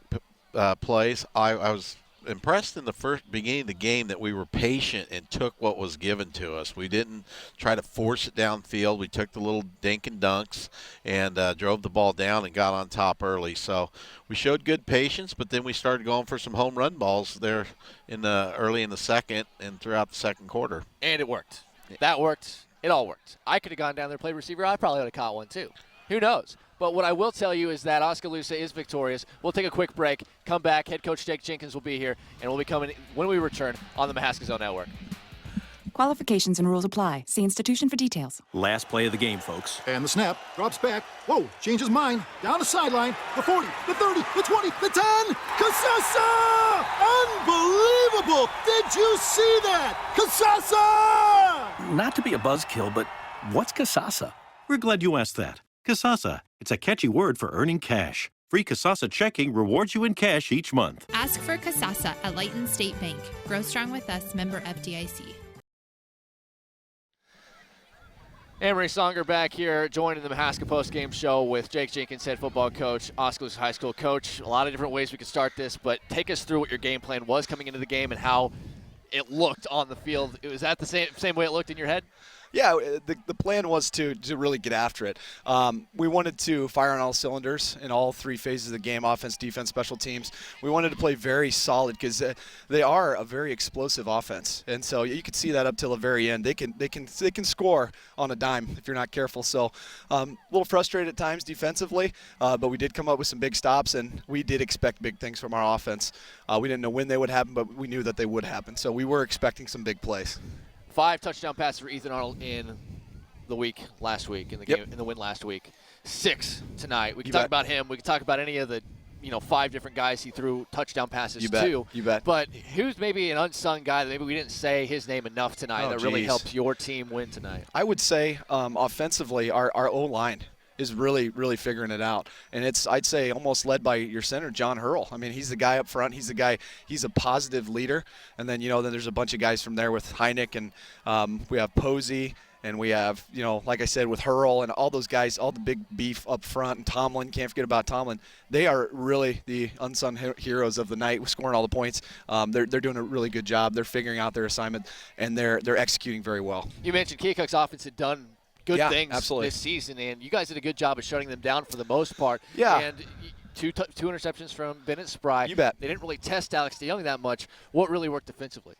Speaker 3: plays. I was impressed in the beginning of the game that we were patient and took what was given to us. We didn't try to force it downfield. We took the little dink and dunks and drove the ball down and got on top early. So we showed good patience, but then we started going for some home run balls there early in the second and throughout the second quarter.
Speaker 2: And it worked. That worked. It all worked. I could have gone down there and played receiver. I probably would have caught one too. Who knows? But what I will tell you is that Oskaloosa is victorious. We'll take a quick break, come back. Head coach Jake Jenkins will be here, and we'll be coming when we return on the Mahaska Zone Network.
Speaker 23: Qualifications and rules apply. See institution for details.
Speaker 24: Last play of the game, folks.
Speaker 16: And the snap. Drops back. Whoa, changes mind. Down the sideline. The 40, the 30, the 20, the 10. Kasasa! Unbelievable! Did you see that? Kasasa!
Speaker 24: Not to be a buzzkill, but what's Kasasa? We're glad you asked that. Kasasa. It's a catchy word for earning cash. Free Kasasa checking rewards you in cash each month.
Speaker 25: Ask for Kasasa at Lighton State Bank. Grow strong with us, member FDIC.
Speaker 2: Emery Songer back here, joining the Mahaska Post-Game Show with Jake Jenkins, head football coach, Oskaloosa High School coach. A lot of different ways we could start this, but take us through what your game plan was coming into the game and how it looked on the field. Was that the same way it looked in your head?
Speaker 26: Yeah, the plan was to really get after it. We wanted to fire on all cylinders in all three phases of the game, offense, defense, special teams. We wanted to play very solid because they are a very explosive offense. And so you could see that up till the very end. They can score on a dime if you're not careful. So a little frustrated at times defensively, but we did come up with some big stops, and we did expect big things from our offense. We didn't know when they would happen, but we knew that they would happen. So we were expecting some big plays. 5
Speaker 2: touchdown passes for Ethan Arnold in the week last week, in the game, in the win last week. 6 tonight. We can
Speaker 26: You
Speaker 2: talk
Speaker 26: bet.
Speaker 2: about him. We can talk about any of the 5 different guys he threw touchdown passes to.
Speaker 26: You bet.
Speaker 2: But who's maybe an unsung guy that maybe we didn't say his name enough tonight that really helps your team win tonight?
Speaker 26: I would say offensively, our O-line is really, really figuring it out. And it's, I'd say, almost led by your center, John Hurl. I mean, he's the guy up front. He's a positive leader. And then, then there's a bunch of guys from there with Heineck, and we have Posey. And we have, like I said, with Hurl and all those guys, all the big beef up front, and Tomlin, can't forget about Tomlin. They are really the unsung heroes of the night, scoring all the points. They're doing a really good job. They're figuring out their assignment, and they're executing very well.
Speaker 2: You mentioned Keokuk's offense had done good things
Speaker 26: absolutely.
Speaker 2: this season, and you guys did a good job of shutting them down for the most part.
Speaker 26: Yeah.
Speaker 2: And two interceptions from Bennett Spry.
Speaker 26: You bet.
Speaker 2: They didn't really test Alex DeYoung that much. What really worked defensively?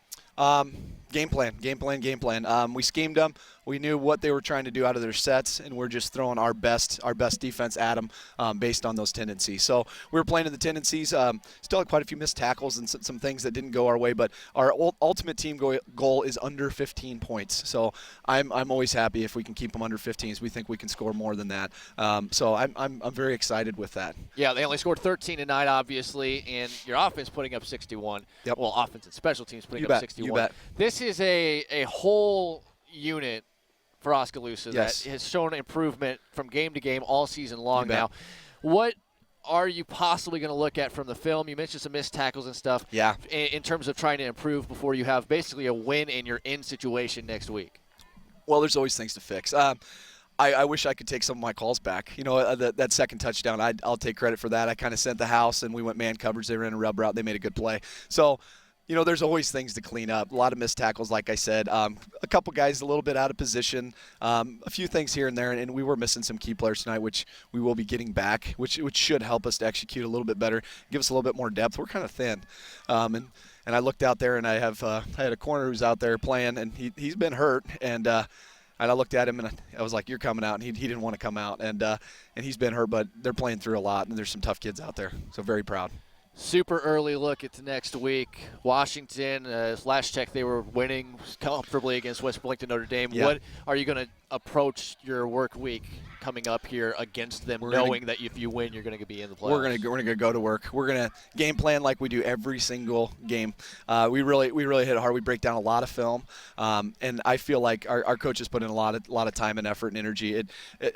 Speaker 26: Game plan. We schemed them. We knew what they were trying to do out of their sets, and we're just throwing our best defense at them based on those tendencies. So we were playing to the tendencies. Still had quite a few missed tackles and some things that didn't go our way, but our ultimate team goal is under 15 points. So I'm always happy if we can keep them under 15s. We think we can score more than that. So I'm very excited with that.
Speaker 2: Yeah, they only scored 13 tonight, obviously, and your offense putting up 61.
Speaker 26: Yep.
Speaker 2: Well, offense and special teams putting
Speaker 26: You
Speaker 2: up
Speaker 26: bet.
Speaker 2: 61.
Speaker 26: You bet.
Speaker 2: This is a whole unit for Oskaloosa
Speaker 26: Yes.
Speaker 2: that has shown improvement from game to game all season long
Speaker 26: You bet.
Speaker 2: now. What are you possibly going to look at from the film? You mentioned some missed tackles and stuff.
Speaker 26: Yeah.
Speaker 2: In terms of trying to improve before you have basically a win in your in situation next week.
Speaker 26: Well, there's always things to fix. I wish I could take some of my calls back. That second touchdown, I'll take credit for that. I kind of sent the house, and we went man coverage. They ran a rub route. They made a good play. So, there's always things to clean up. A lot of missed tackles, like I said. A couple guys a little bit out of position. A few things here and there, and we were missing some key players tonight, which we will be getting back, which should help us to execute a little bit better, give us a little bit more depth. We're kind of thin. And I looked out there, and I had a corner who's out there playing, and he's been hurt, and I looked at him, and I was like, "You're coming out," and he didn't want to come out, and he's been hurt, but they're playing through a lot, and there's some tough kids out there, so very proud.
Speaker 2: Super early look at the next week. Washington, last check, they were winning comfortably against West Blington Notre Dame.
Speaker 26: Yeah.
Speaker 2: What are you going to approach your work week coming up here against them, knowing that if you win, you're going to be in the playoffs?
Speaker 26: We're gonna go to work. We're gonna game plan like we do every single game. We really hit it hard. We break down a lot of film, and I feel like our coaches put in a lot of time and effort and energy.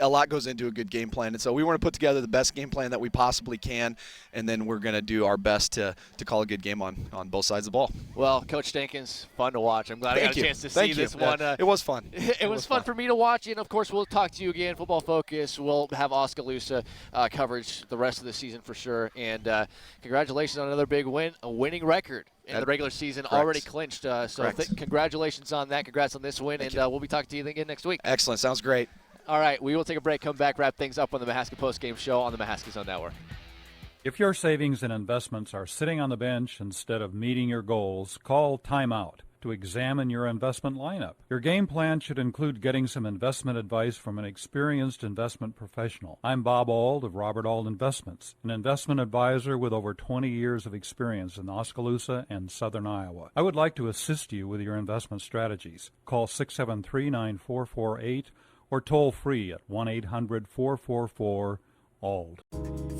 Speaker 26: A lot goes into a good game plan, and so we want to put together the best game plan that we possibly can, and then we're gonna do our best to call a good game on both sides of the ball.
Speaker 2: Well, Coach Jenkins, fun to watch. I'm glad I got a chance to see this one.
Speaker 26: It was fun.
Speaker 2: It was fun for me to watch, and of course we'll talk to you again. Football Focus. We'll have Oskaloosa coverage the rest of the season for sure. And congratulations on another big win, a winning record in the regular season, already clinched. So congratulations on that. Congrats on this win, and we'll be talking to you again next week.
Speaker 26: Excellent. Sounds great.
Speaker 2: All right, we will take a break, come back, wrap things up on the Mahaska Postgame Show on the Mahaska Zone Network.
Speaker 8: If your savings and investments are sitting on the bench instead of meeting your goals, call timeout to examine your investment lineup. Your game plan should include getting some investment advice from an experienced investment professional. I'm Bob Auld of Robert Auld Investments, an investment advisor with over 20 years of experience in Oskaloosa and southern Iowa. I would like to assist you with your investment strategies. Call 673-9448 or toll free at 1-800-444-ALD.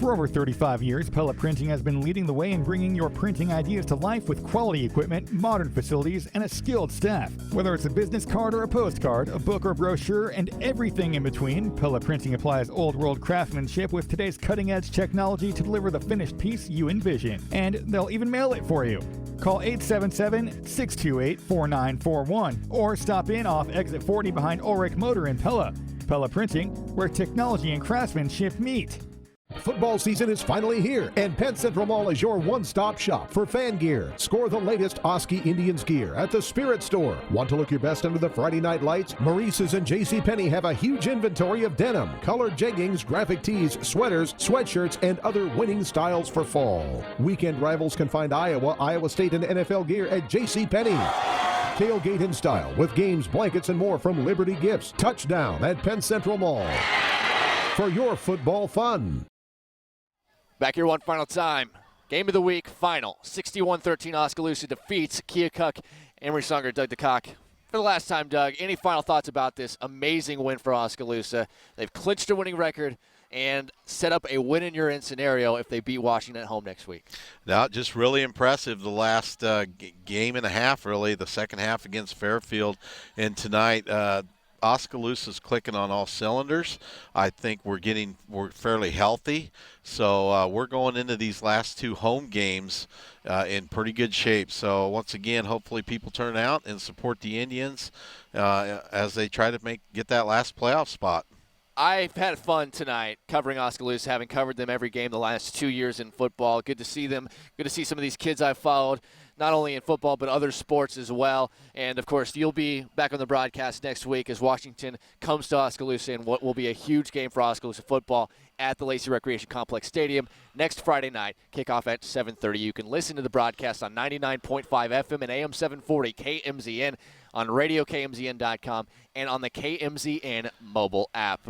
Speaker 1: For over 35 years, Pella Printing has been leading the way in bringing your printing ideas to life with quality equipment, modern facilities, and a skilled staff. Whether it's a business card or a postcard, a book or brochure, and everything in between, Pella Printing applies old-world craftsmanship with today's cutting-edge technology to deliver the finished piece you envision. And they'll even mail it for you. Call 877-628-4941 or stop in off exit 40 behind Ulrich Motor in Pella. Pella Printing, where technology and craftsmanship meet.
Speaker 6: Football season is finally here, and Penn Central Mall is your one-stop shop for fan gear. Score the latest Oski Indians gear at the Spirit Store. Want to look your best under the Friday night lights? Maurice's and JCPenney have a huge inventory of denim, colored jeggings, graphic tees, sweaters, sweatshirts, and other winning styles for fall. Weekend rivals can find Iowa State, and NFL gear at JCPenney. Tailgate in style with games, blankets, and more from Liberty Gifts. Touchdown at Penn Central Mall for your football fun.
Speaker 2: Back here one final time. Game of the week, final. 61-13 Oskaloosa defeats Keokuk. Emery Songer, Doug DeCock. For the last time, Doug, any final thoughts about this amazing win for Oskaloosa? They've clinched a winning record. and set up a win-in-your-end scenario if they beat Washington at home next week.
Speaker 3: Now, just really impressive the last game and a half, really, the second half against Fairfield. And tonight, Oskaloosa's clicking on all cylinders. I think we're fairly healthy. So we're going into these last two home games in pretty good shape. So once again, hopefully people turn out and support the Indians as they try to get that last playoff spot.
Speaker 2: I've had fun tonight covering Oskaloosa, having covered them every game the last 2 years in football. Good to see them. Good to see some of these kids I've followed, not only in football but other sports as well. And, of course, you'll be back on the broadcast next week as Washington comes to Oskaloosa in what will be a huge game for Oskaloosa football at the Lacey Recreation Complex Stadium next Friday night. Kickoff at 7:30. You can listen to the broadcast on 99.5 FM and AM 740 KMZN, on RadioKMZN.com, and on the KMZN mobile app.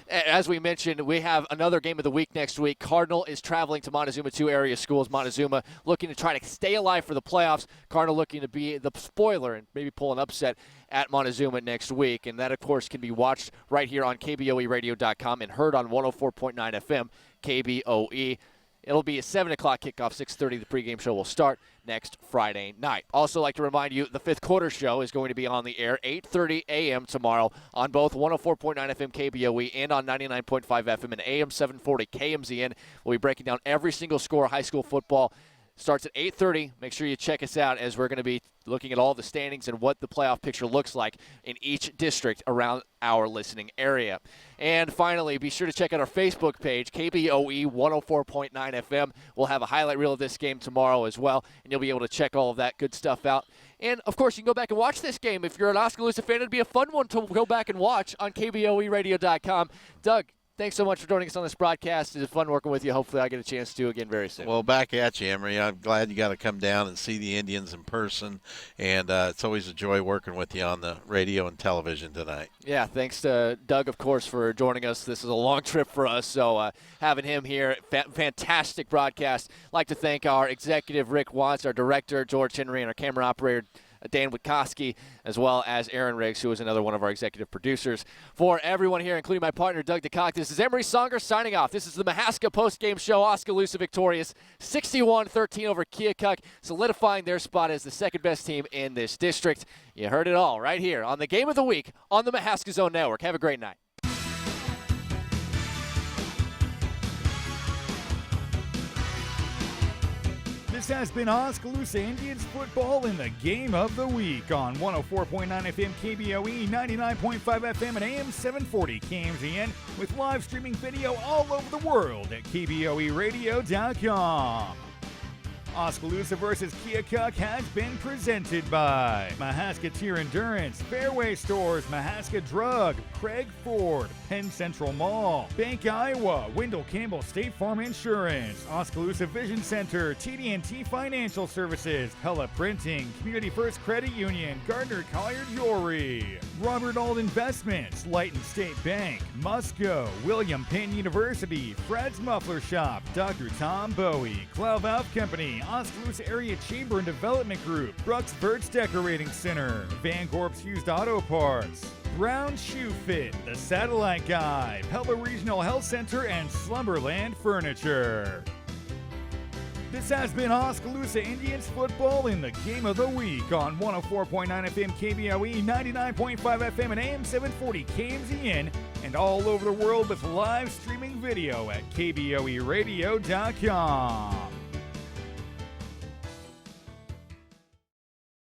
Speaker 2: As we mentioned, we have another game of the week next week. Cardinal is traveling to Montezuma, 2 area schools. Montezuma looking to try to stay alive for the playoffs. Cardinal looking to be the spoiler and maybe pull an upset at Montezuma next week. And that, of course, can be watched right here on KBOEradio.com and heard on 104.9 FM KBOE. It'll be a 7 o'clock kickoff, 6:30. The pregame show will start next Friday night. Also like to remind you, the fifth quarter show is going to be on the air 8:30 a.m. tomorrow on both 104.9 FM KBOE and on 99.5 FM and AM 740 KMZN. We'll be breaking down every single score of high school football. Starts at 8:30. Make sure you check us out as we're going to be looking at all the standings and what the playoff picture looks like in each district around our listening area. And finally, be sure to check out our Facebook page, KBOE 104.9 FM. We'll have a highlight reel of this game tomorrow as well, and you'll be able to check all of that good stuff out. And, of course, you can go back and watch this game. If you're an Oskaloosa fan, it'd be a fun one to go back and watch on KBOEradio.com. Doug, thanks so much for joining us on this broadcast. It's fun working with you. Hopefully I get a chance to do again very soon.
Speaker 3: Well, back at you, Emery. I'm glad you got to come down and see the Indians in person, and it's always a joy working with you on the radio and television tonight.
Speaker 2: Yeah, thanks to Doug, of course, for joining us. This is a long trip for us, so having him here, fantastic broadcast. I'd like to thank our executive, Rick Watts, our director, George Henry, and our camera operator, Dan Witkoski, as well as Aaron Riggs, who is another one of our executive producers. For everyone here, including my partner, Doug DeCock, this is Emery Songer signing off. This is the Mahaska postgame show. Oskaloosa victorious 61-13 over Keokuk, solidifying their spot as the second-best team in this district. You heard it all right here on the Game of the Week on the Mahaska Zone Network. Have a great night.
Speaker 1: This has been Oskaloosa Indians football in the Game of the Week on 104.9 FM KBOE, 99.5 FM and AM 740 KMZN, with live streaming video all over the world at KBOEradio.com. Oskaloosa versus Keokuk has been presented by Mahaska Endurance, Fairway Stores, Mahaska Drug, Craig Ford, Penn Central Mall, Bank Iowa, Wendell Campbell State Farm Insurance, Oskaloosa Vision Center, TD&T Financial Services, Pella Printing, Community First Credit Union, Gardner Collier Jewelry, Robert Auld Investments, Lighton State Bank, Musco, William Penn University, Fred's Muffler Shop, Dr. Tom Bowie, Cloud Valve Company, Oskaloosa Area Chamber and Development Group, Brooks Birch Decorating Center, Van Gorp's Used Auto Parts, Brown Shoe Fit, The Satellite Guy, Pella Regional Health Center, and Slumberland Furniture. This has been Oskaloosa Indians football in the Game of the Week on 104.9 FM KBOE, 99.5 FM and AM 740 KMZN, and all over the world with live streaming video at KBOEradio.com.